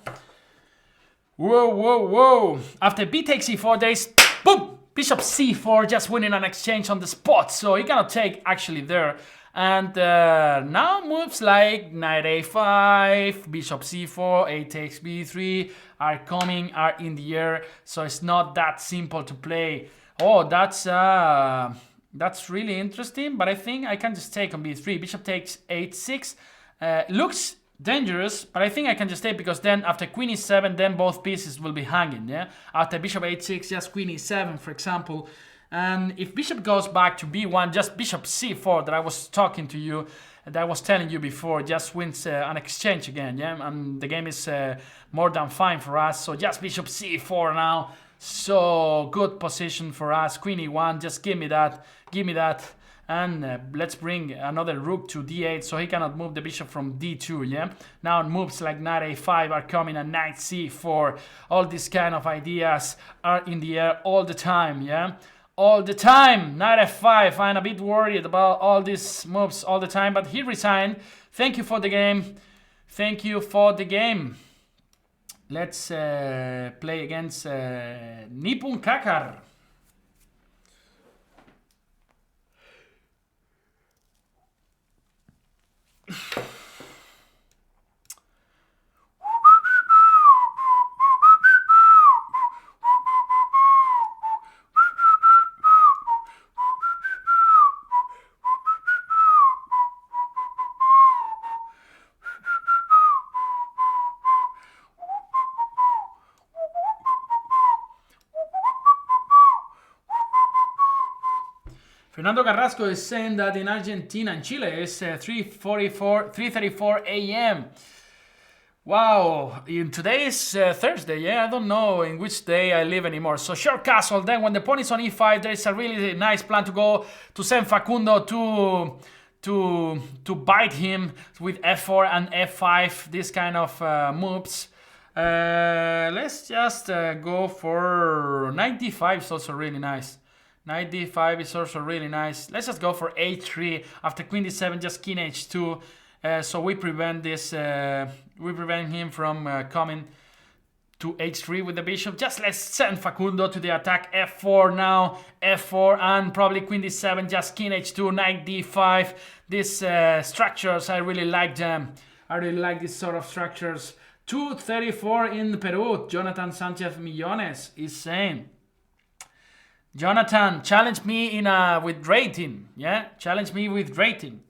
[SPEAKER 1] Whoa. After b takes e4, there's boom! Bishop c4, just winning an exchange on the spot. So he cannot take actually there. And now moves like knight a5, bishop c4, a takes b3 are in the air, so it's not that simple to play. Oh, that's really interesting, but I think I can just take on b3. Bishop takes h6, looks dangerous, but I think I can just take, because then after queen e7, then both pieces will be hanging, yeah? After bishop h6, just queen e7, for example. And if bishop goes back to b1, just bishop c4 that I was talking to you, that I was telling you before, just wins an exchange again, yeah? And the game is more than fine for us, so just bishop c4 now. So good position for us, queen e1, just give me that. And let's bring another rook to d8, so he cannot move the bishop from d2, yeah? Now moves like knight a5 are coming, and knight c4. All these kind of ideas are in the air all the time, yeah? All the time. Knight f5. I'm a bit worried about all these moves all the time, but he resigned. Thank you for the game. Let's play against Nipun Kakar. Fernando Carrasco is saying that in Argentina and Chile it's 3:34 a.m. Wow, today is Thursday, yeah? I don't know in which day I live anymore. So short castle, then when the pawn is on e5, there is a really nice plan to go to send Facundo to bite him with f4 and f5, this kind of moves. Let's just go for knight d5 is also really nice. Knight d5 is also really nice. Let's just go for h3. After queen d7, just king h2. So we prevent this. We prevent him from coming to h3 with the bishop. Just let's send Facundo to the attack. f4 now. f4 and probably queen d7. Just king h2. Knight d5. These structures, I really like them. I really like these sort of structures. 2:34 in Peru. Jonathan Sanchez Millones is saying. Jonathan, challenge me with rating, yeah? Challenge me with rating.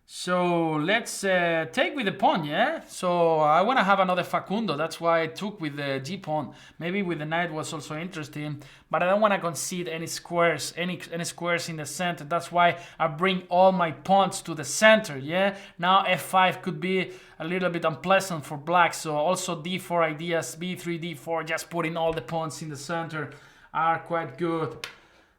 [SPEAKER 1] So let's take with the pawn, yeah? So I want to have another Facundo. That's why I took with the g-pawn. Maybe with the knight was also interesting, but I don't want to concede any squares, any squares in the center. That's why I bring all my pawns to the center, yeah? Now f5 could be a little bit unpleasant for black. So also d4 ideas, b3, d4, just putting all the pawns in the center are quite good.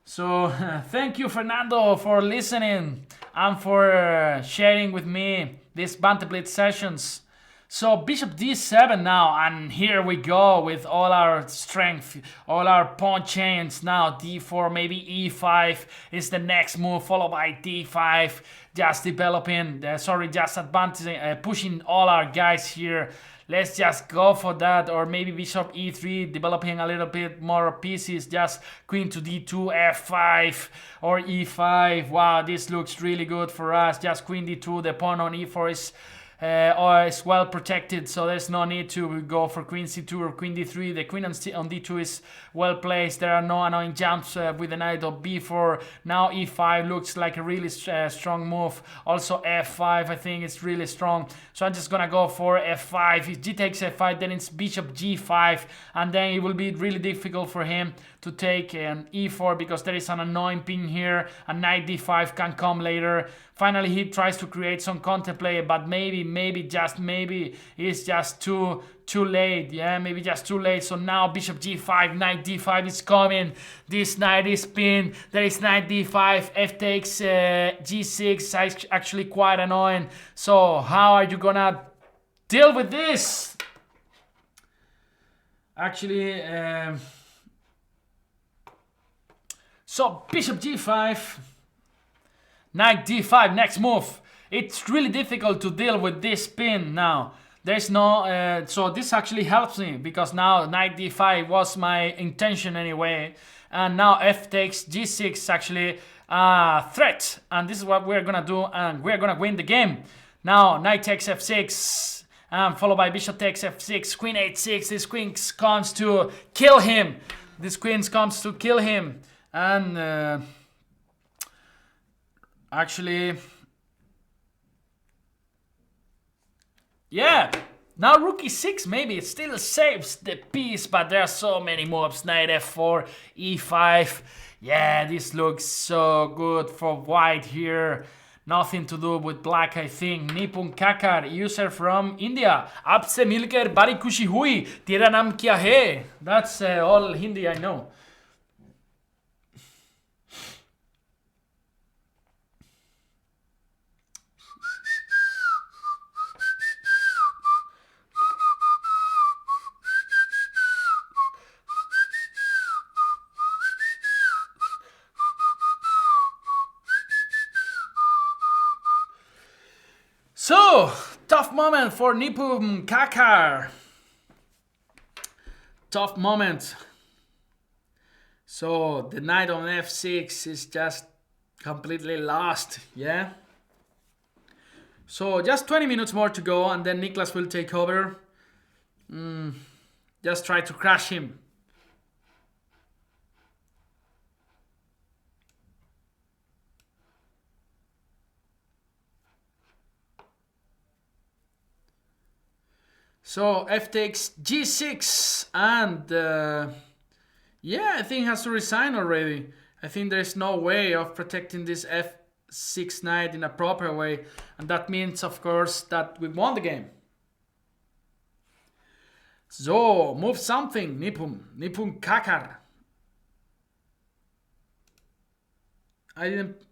[SPEAKER 1] So thank you, Fernando, for listening and for sharing with me these Banter Blitz sessions. So bishop d7 now, and here we go with all our strength, all our pawn chains. Now d4, maybe e5 is the next move, followed by d5. Just developing, just advancing, pushing all our guys here. Let's just go for that, or maybe bishop e3, developing a little bit more pieces. Just queen to d2, f5, or e5. Wow, this looks really good for us. Just queen d2, the pawn on e4 is well protected, so there's no need to go for queen c2 or queen d3. The queen on d2 is well placed. There are no annoying jumps with the knight of b4. Now e5 looks like a really strong move. Also f5, I think it's really strong. So I'm just gonna go for f5. If g takes f5, then it's bishop g5, and then it will be really difficult for him to take an e4 because there is an annoying pin here, and knight d5 can come later. Finally he tries to create some counterplay, but maybe just maybe it's just too late. Yeah, maybe just too late. So now bishop g5, knight d5 is coming. This knight is pinned. There is knight d5, f takes g6. Actually quite annoying. So how are you gonna deal with this? Actually, so bishop g5, knight d5, next move. It's really difficult to deal with this pin now. There's no, so this actually helps me because now knight d5 was my intention anyway. And now f takes g6 actually threat. And this is what we're gonna do, and we're gonna win the game. Now knight takes f6, followed by bishop takes f6, queen h6. This queen comes to kill him. This queen comes to kill him. And actually, yeah, now rook e6 maybe it still saves the piece, but there are so many moves. Knight f4, e5. Yeah, this looks so good for white here. Nothing to do with black, I think. Nipun Kakar, user from India. Apse milker bari kushi hui, tera naam kya hai? That's all Hindi I know. So, tough moment for Nipun Kakar. Tough moment. So, the knight on f6 is just completely lost, yeah? So, just 20 minutes more to go, and then Niklas will take over. Just try to crush him. So f takes g6, and yeah, I think he has to resign already. I think there's no way of protecting this f6 knight in a proper way, and that means, of course, that we won the game. So move something, Nipun Kakar. I didn't.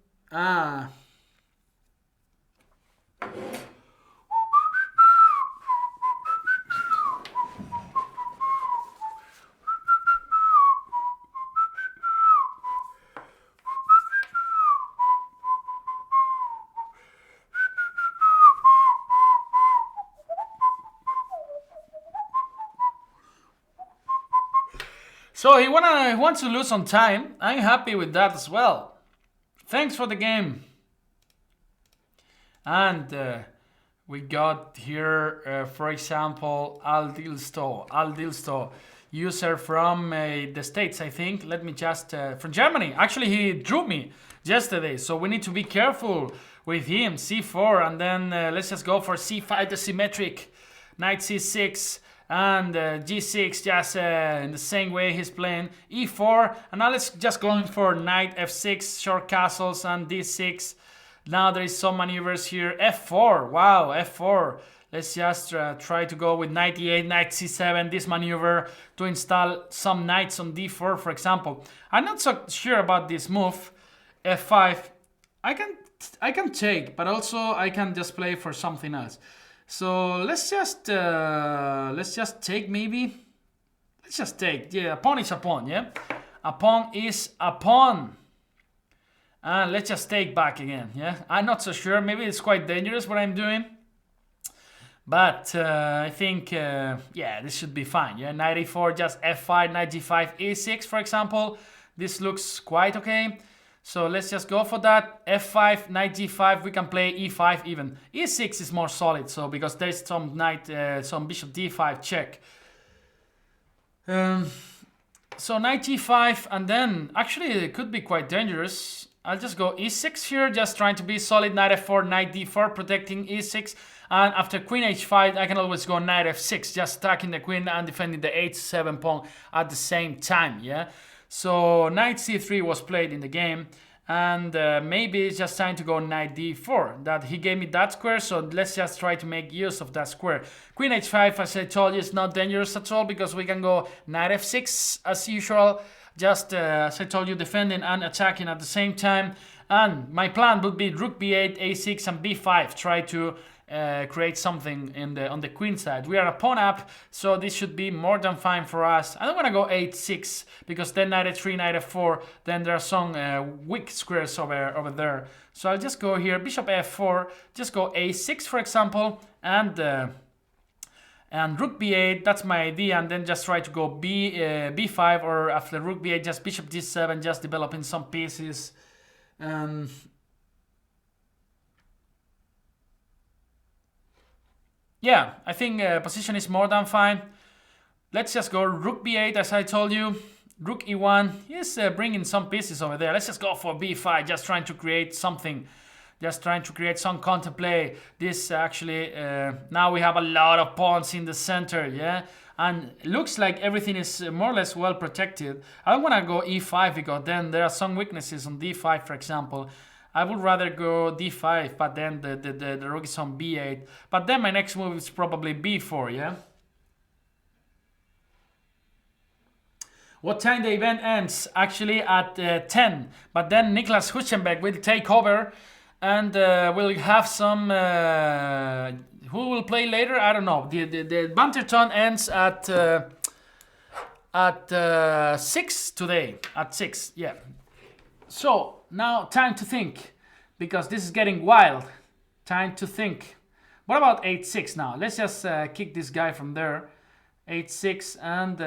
[SPEAKER 1] So he wants to lose some time. I'm happy with that as well. Thanks for the game. And we got here, for example, Aldilsto, user from the States, I think. Let me just, from Germany. Actually, he drew me yesterday, so we need to be careful with him. C4, and then let's just go for C5, the symmetric. Knight C6. And g6, just in the same way he's playing. E4, and now let's just go in for knight f6, short castles, and d6. Now there is some maneuvers here. F4, wow, f4. Let's just try to go with knight e8, knight c7, this maneuver to install some knights on d4, for example. I'm not so sure about this move. F5, I can take, but also I can just play for something else. So let's just take maybe. Let's just take. Yeah, a pawn is a pawn. Yeah, a pawn is a pawn. And let's just take back again. Yeah, I'm not so sure. Maybe it's quite dangerous what I'm doing. But I think, yeah, this should be fine. Yeah, knight e4, just f5, knight g5, e6, for example. This looks quite okay. So let's just go for that. f5, knight g5, we can play e5 even. e6 is more solid, so because there's some knight, some bishop d5 check. So knight g5, and then actually it could be quite dangerous. I'll just go e6 here, just trying to be solid. Knight f4, knight d4, protecting e6. And after queen h5, I can always go knight f6, just attacking the queen and defending the h7 pawn at the same time, yeah? So knight c3 was played in the game, and maybe it's just time to go knight d4. That he gave me that square, so let's just try to make use of that square. Queen h5, as I told you, is not dangerous at all, because we can go knight f6 as usual. Just as I told you, defending and attacking at the same time. And my plan would be rook b8, a6, and b5. Try to create something on the queen side. We are a pawn up, so this should be more than fine for us. I don't want to go h6 because then knight f3, knight f4. Then there are some weak squares over there. So I'll just go here, bishop f4. Just go a6, for example, and rook b8, that's my idea, and then just try to go b5, or after rook b8, just bishop g7, just developing some pieces. Yeah, I think position is more than fine. Let's just go rook b8, as I told you. Rook e1, he's bringing some pieces over there. Let's just go for b5, just trying to create something. Just trying to create some counterplay. This actually, now we have a lot of pawns in the center, yeah? And looks like everything is more or less well protected. I don't want to go e5 because then there are some weaknesses on d5, for example. I would rather go d5, but then the rook is on b8. But then my next move is probably b4, yeah? What time the event ends? Actually at 10. But then Niklas Huchenbeck will take over. And we'll have some. Who will play later? I don't know. The Banterthon ends at 6 today. At 6, yeah. So now time to think, because this is getting wild. Time to think. What about 8-6 now? Let's just kick this guy from there. 8-6, and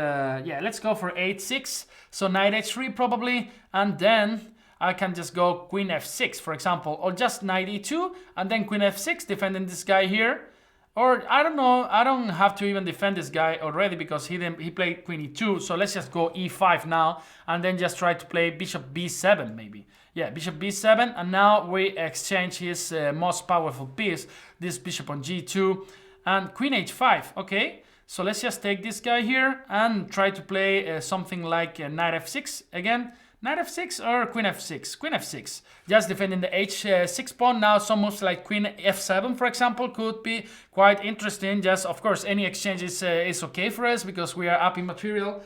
[SPEAKER 1] yeah, let's go for 8-6. So knight h3 probably, and then I can just go queen f6, for example, or just knight e2, and then queen f6, defending this guy here. Or, I don't know, I don't have to even defend this guy already, because he played queen e2, so let's just go e5 now, and then just try to play bishop b7, maybe. Yeah, bishop b7, and now we exchange his most powerful piece, this bishop on g2, and queen h5, okay? So let's just take this guy here, and try to play something like knight f6 again. Knight f6 or queen f6? Queen f6. Just defending the h6 pawn. Now some moves like queen f7, for example, could be quite interesting. Just, of course, any exchange is okay for us because we are up in material.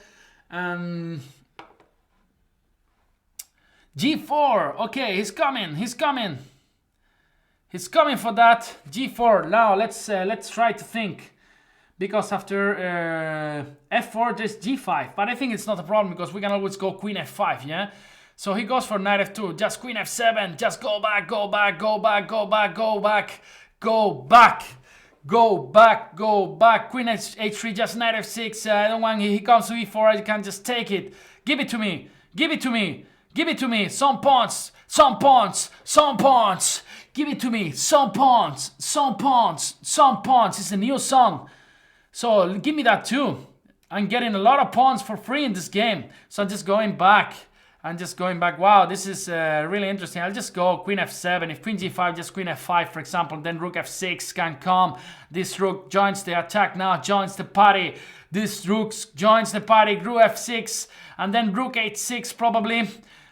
[SPEAKER 1] g4. Okay, he's coming. He's coming. He's coming for that. g4. Now let's try to think. Because after f4, there's g5. But I think it's not a problem because we can always go queen f5, yeah? So he goes for knight f2. Just queen f7. Just go back, go back, go back, go back, go back, go back, go back, go back. Queen h3, just knight f6. I don't want... He comes to e4. I can just take it. Give it to me. Give it to me. Give it to me. Some pawns. Some pawns. Some pawns. Give it to me. Some pawns. Some pawns. Some pawns. It's a new song. So give me that too. I'm getting a lot of pawns for free in this game. So I'm just going back. I'm just going back. Wow, this is really interesting. I'll just go queen f7. If queen g5, just queen f5, for example. Then rook f6 can come. This rook joins the attack now, joins the party. This rook joins the party. Rook f6. And then rook h6 probably.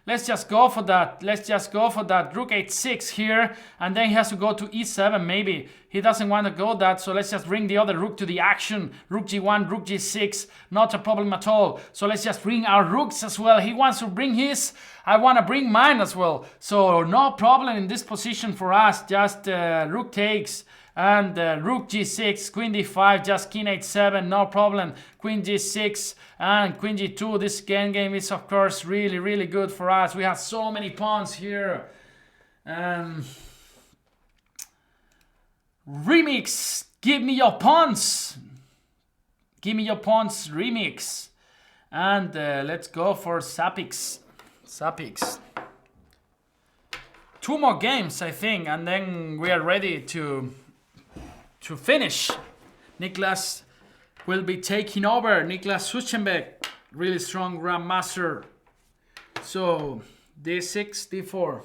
[SPEAKER 1] Let's just go for that. Let's just go for that. Rook h6 here. And then he has to go to e7 maybe. He doesn't want to go that. So let's just bring the other rook to the action. Rook g1, rook g6. Not a problem at all. So let's just bring our rooks as well. He wants to bring his. I want to bring mine as well. So no problem in this position for us. Just rook takes. And rook g6, queen d5, just king h7, no problem. Queen g6 and queen g2. This game is of course really good for us. We have so many pawns here. Remix, give me your pawns. Give me your pawns, remix. And let's go for Sapix. Two more games, I think, and then we are ready to finish. Niklas will be taking over. Niklas Suchenbeck, really strong grandmaster. So d6, d4.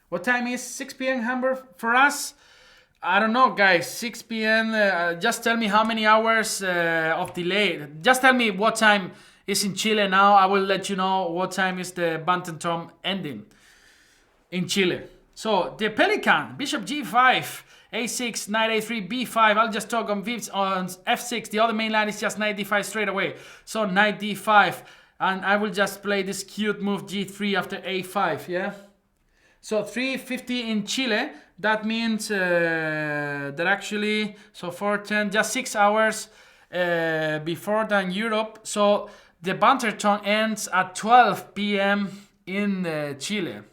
[SPEAKER 1] What time is 6 p.m. Hamburg for us? I don't know, guys. 6 p.m. Just tell me how many hours of delay. Just tell me what time is in Chile now. I will let you know what time is the Banterthon ending in Chile. So the Pelican, bishop g5, a6, knight a3, b5. I'll just talk on f6. The other main line is just knight d5 straight away. So knight d5, and I will just play this cute move g3 after a5. Yeah. So 3:50 in Chile. That means that actually, so 4:10, just 6 hours before than Europe. So the Banterthon ends at 12 p.m. in Chile.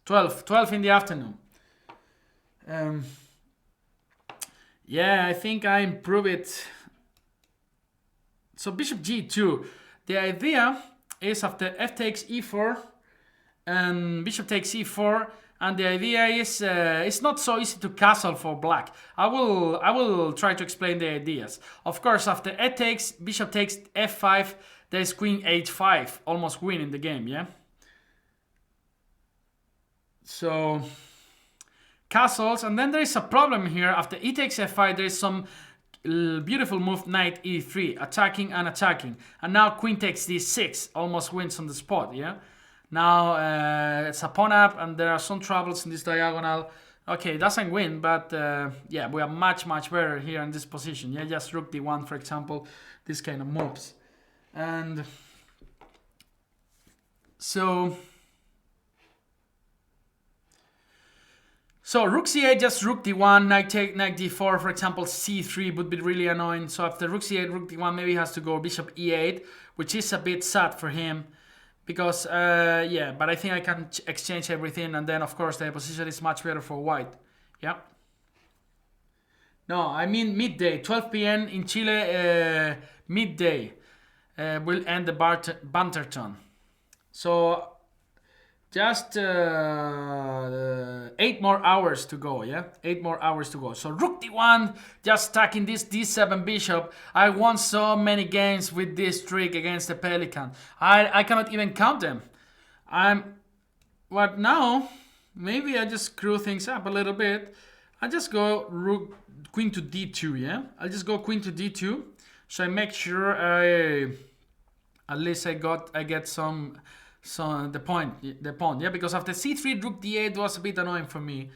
[SPEAKER 1] 12 in the afternoon. Yeah, I think I improve it. So bishop g2. The idea is after f takes e4 and bishop takes e4, and the idea is it's not so easy to castle for black. I will try to explain the ideas. Of course, after e takes, bishop takes f5, there's queen h5, almost winning the game, yeah? So castles, and then there is a problem here. After e takes f5, there is some beautiful move, knight e3, attacking and attacking. And now queen takes d6, almost wins on the spot, yeah? Now it's a pawn up, and there are some troubles in this diagonal. Okay, it doesn't win, but yeah, we are much better here in this position. Yeah, just rook d1, for example, this kind of moves. And so rook c8, just rook d1, knight take, knight d4, for example, c3 would be really annoying. So after rook c8, rook d1, maybe he has to go bishop e8, which is a bit sad for him. Because, yeah, but I think I can exchange everything, and then, of course, the position is much better for white. Yeah. No, I mean midday, 12 p.m. in Chile, midday will end the Banterthon. So just 8 more hours to go, yeah? 8 more hours to go. So rook d1, just stacking this d7 bishop. I won so many games with this trick against the Pelican. I cannot even count them. But now, maybe I just screw things up a little bit. I just go rook, queen to d2, yeah? I'll just go queen to d2. So I make sure at least I get some... So the pawn, yeah, because after c3, rook d8 was a bit annoying for me.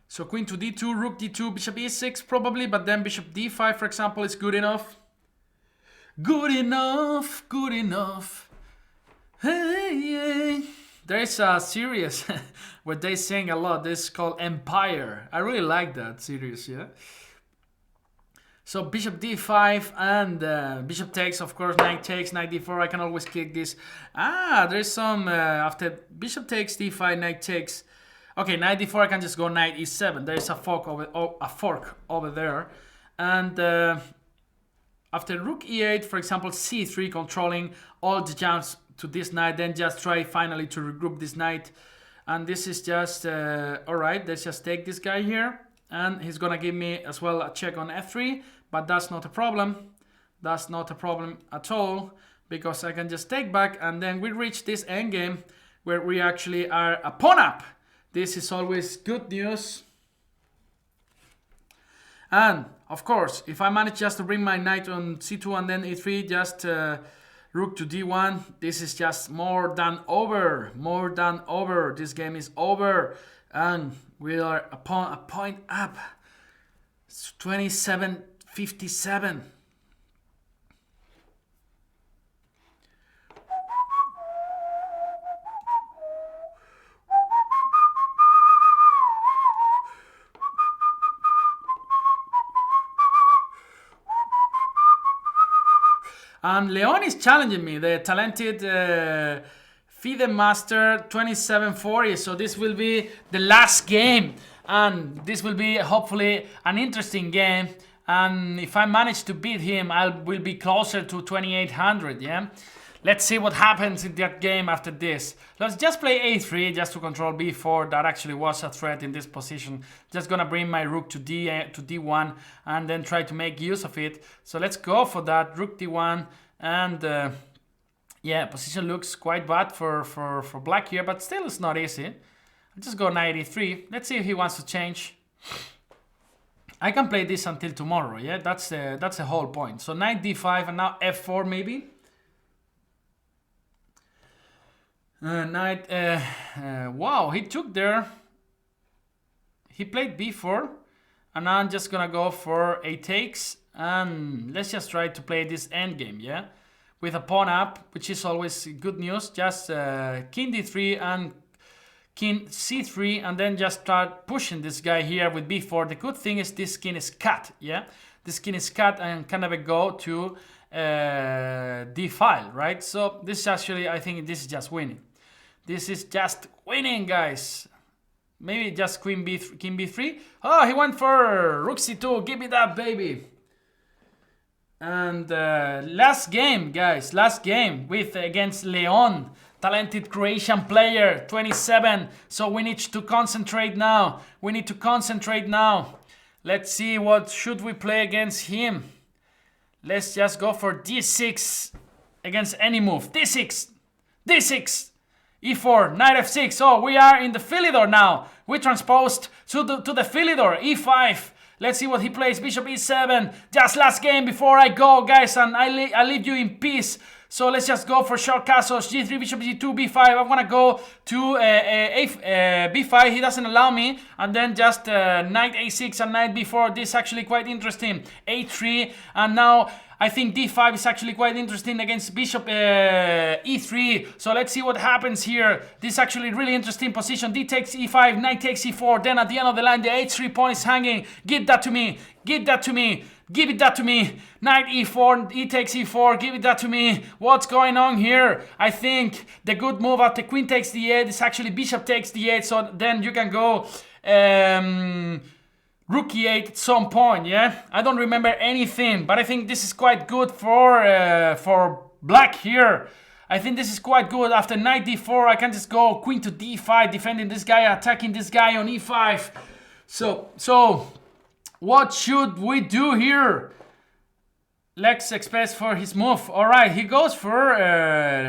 [SPEAKER 1] So queen to d2, rook d2, bishop e6 probably, but then bishop d5, for example, is good enough. Good enough. Hey. There is a series where they sing a lot. This is called Empire. I really like that series, yeah. So bishop d5 and bishop takes, of course, knight takes, knight d4. I can always kick this. There's some after bishop takes, d5, knight takes. Okay, knight d4. I can just go knight e7. There is a fork over there, and after rook e8, for example, c3, controlling all the jumps to this knight. Then just try finally to regroup this knight, and this is just all right. Let's just take this guy here, and he's gonna give me as well a check on f3. But that's not a problem. That's not a problem at all, because I can just take back, and then we reach this endgame where we actually are a pawn up. This is always good news. And of course, if I manage just to bring my knight on c2 and then e3, just rook to d1, this is just more than over. More than over. This game is over, and we are a point up. It's 27-57. And Leon is challenging me, the talented FIDE Master 2740. So this will be the last game. And this will be hopefully an interesting game. And if I manage to beat him, I will be closer to 2800, yeah? Let's see what happens in that game after this. Let's just play a3 just to control b4. That actually was a threat in this position. Just gonna bring my rook to d1 and then try to make use of it. So let's go for that, rook d1. And yeah, position looks quite bad for black here, but still it's not easy. I'll just go knight e3. Let's see if he wants to change. I can play this until tomorrow, yeah? That's the whole point. So knight d5 and now f4 maybe. Wow, he took there. He played b4. And now I'm just gonna go for a takes. And let's just try to play this endgame, yeah? With a pawn up, which is always good news. Just king d3 and king c3, and then just start pushing this guy here with b4. The good thing is this king is cut, yeah? This king is cut and can never go to d-file, right? So this is actually, I think this is just winning. This is just winning, guys. Maybe just queen b3, king b3. Oh, he went for rook c2. Give me that, baby. And last game, guys. Last game with against Leon. Talented Croatian player, 27. So we need to concentrate now. We need to concentrate now. Let's see what should we play against him. Let's just go for d6 against any move. d6, d6. e4, knight f6. Oh, we are in the Philidor now. We transposed to the Philidor. e5. Let's see what he plays. Bishop e7. Just last game before I go, guys, and I leave you in peace. So let's just go for short castles. g3, bishop g2, b5. I want to go to b5. He doesn't allow me. And then just knight a6 and knight b4. This is actually quite interesting. a3. And now I think d5 is actually quite interesting against bishop e3. So let's see what happens here. This is actually really interesting position. D takes e5, knight takes e4. Then at the end of the line, the h3 pawn is hanging. Give that to me. Give that to me. Give it that to me. Knight e4, e takes e4. Give it that to me. What's going on here? I think the good move after queen takes d8 is actually bishop takes d8. So then you can go rook e8 at some point, yeah? I don't remember anything, but I think this is quite good for black here. I think this is quite good. After knight d4, I can just go queen to d5, defending this guy, attacking this guy on e5. So what should we do here? Let's expect for his move. All right, he goes for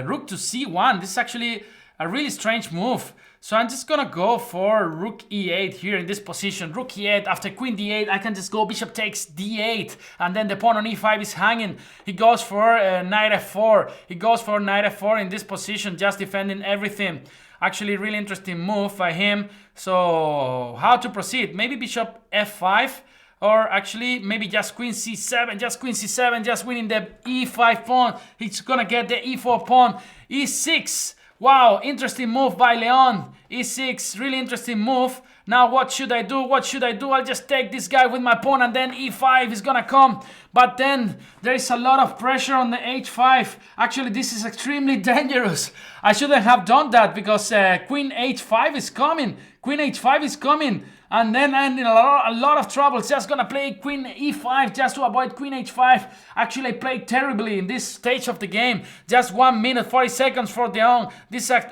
[SPEAKER 1] rook to c1. This is actually a really strange move. So I'm just gonna go for rook e8 here in this position. Rook e8, after queen d8, I can just go bishop takes d8. And then the pawn on e5 is hanging. He goes for knight f4. He goes for knight f4 in this position, just defending everything. Actually, really interesting move by him. So how to proceed? Maybe bishop f5. Or actually, maybe just queen c7, just winning the e5 pawn. He's gonna get the e4 pawn. e6. Wow, interesting move by Leon. e6, really interesting move. Now what should I do? What should I do? I'll just take this guy with my pawn and then e5 is gonna come. But then there is a lot of pressure on the h5. Actually, this is extremely dangerous. I shouldn't have done that because queen h5 is coming. Queen h5 is coming. And then I'm in a lot of trouble. Just gonna play queen e5 just to avoid queen h5. Actually, I played terribly in this stage of the game. Just 1 minute, 40 seconds for Leon.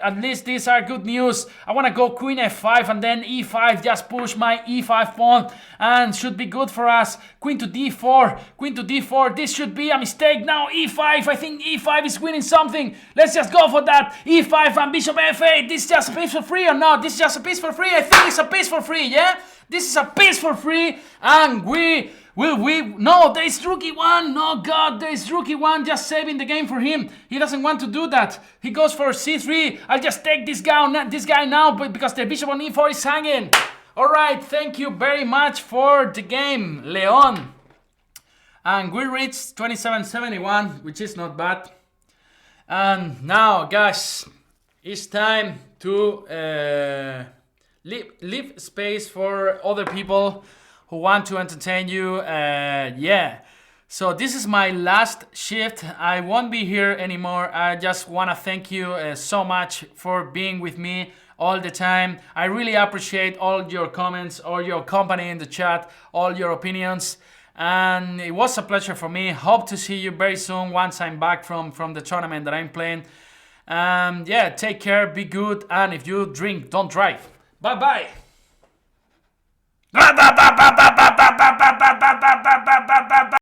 [SPEAKER 1] At least these are good news. I wanna go queen f5 and then e5. Just push my e5 pawn and should be good for us. Queen to d4. Queen to d4. This should be a mistake. Now e5. I think e5 is winning something. Let's just go for that. e5 and bishop f8. This is just a piece for free or not? This is just a piece for free. I think it's a piece for free, yeah? This is a piece for free, and no, there is rook e1. No, God, there is rook e1, just saving the game for him. He doesn't want to do that. He goes for c3. I'll just take this guy now, but because the bishop on e4 is hanging. All right, thank you very much for the game, Leon. And we reached 2771, which is not bad. And now, guys, it's time to leave space for other people who want to entertain you. Yeah. So this is my last shift. I won't be here anymore. I just want to thank you so much for being with me all the time. I really appreciate all your comments, all your company in the chat, all your opinions. And it was a pleasure for me. Hope to see you very soon once I'm back from the tournament that I'm playing. Yeah, take care, be good, and if you drink, don't drive. Bye-bye.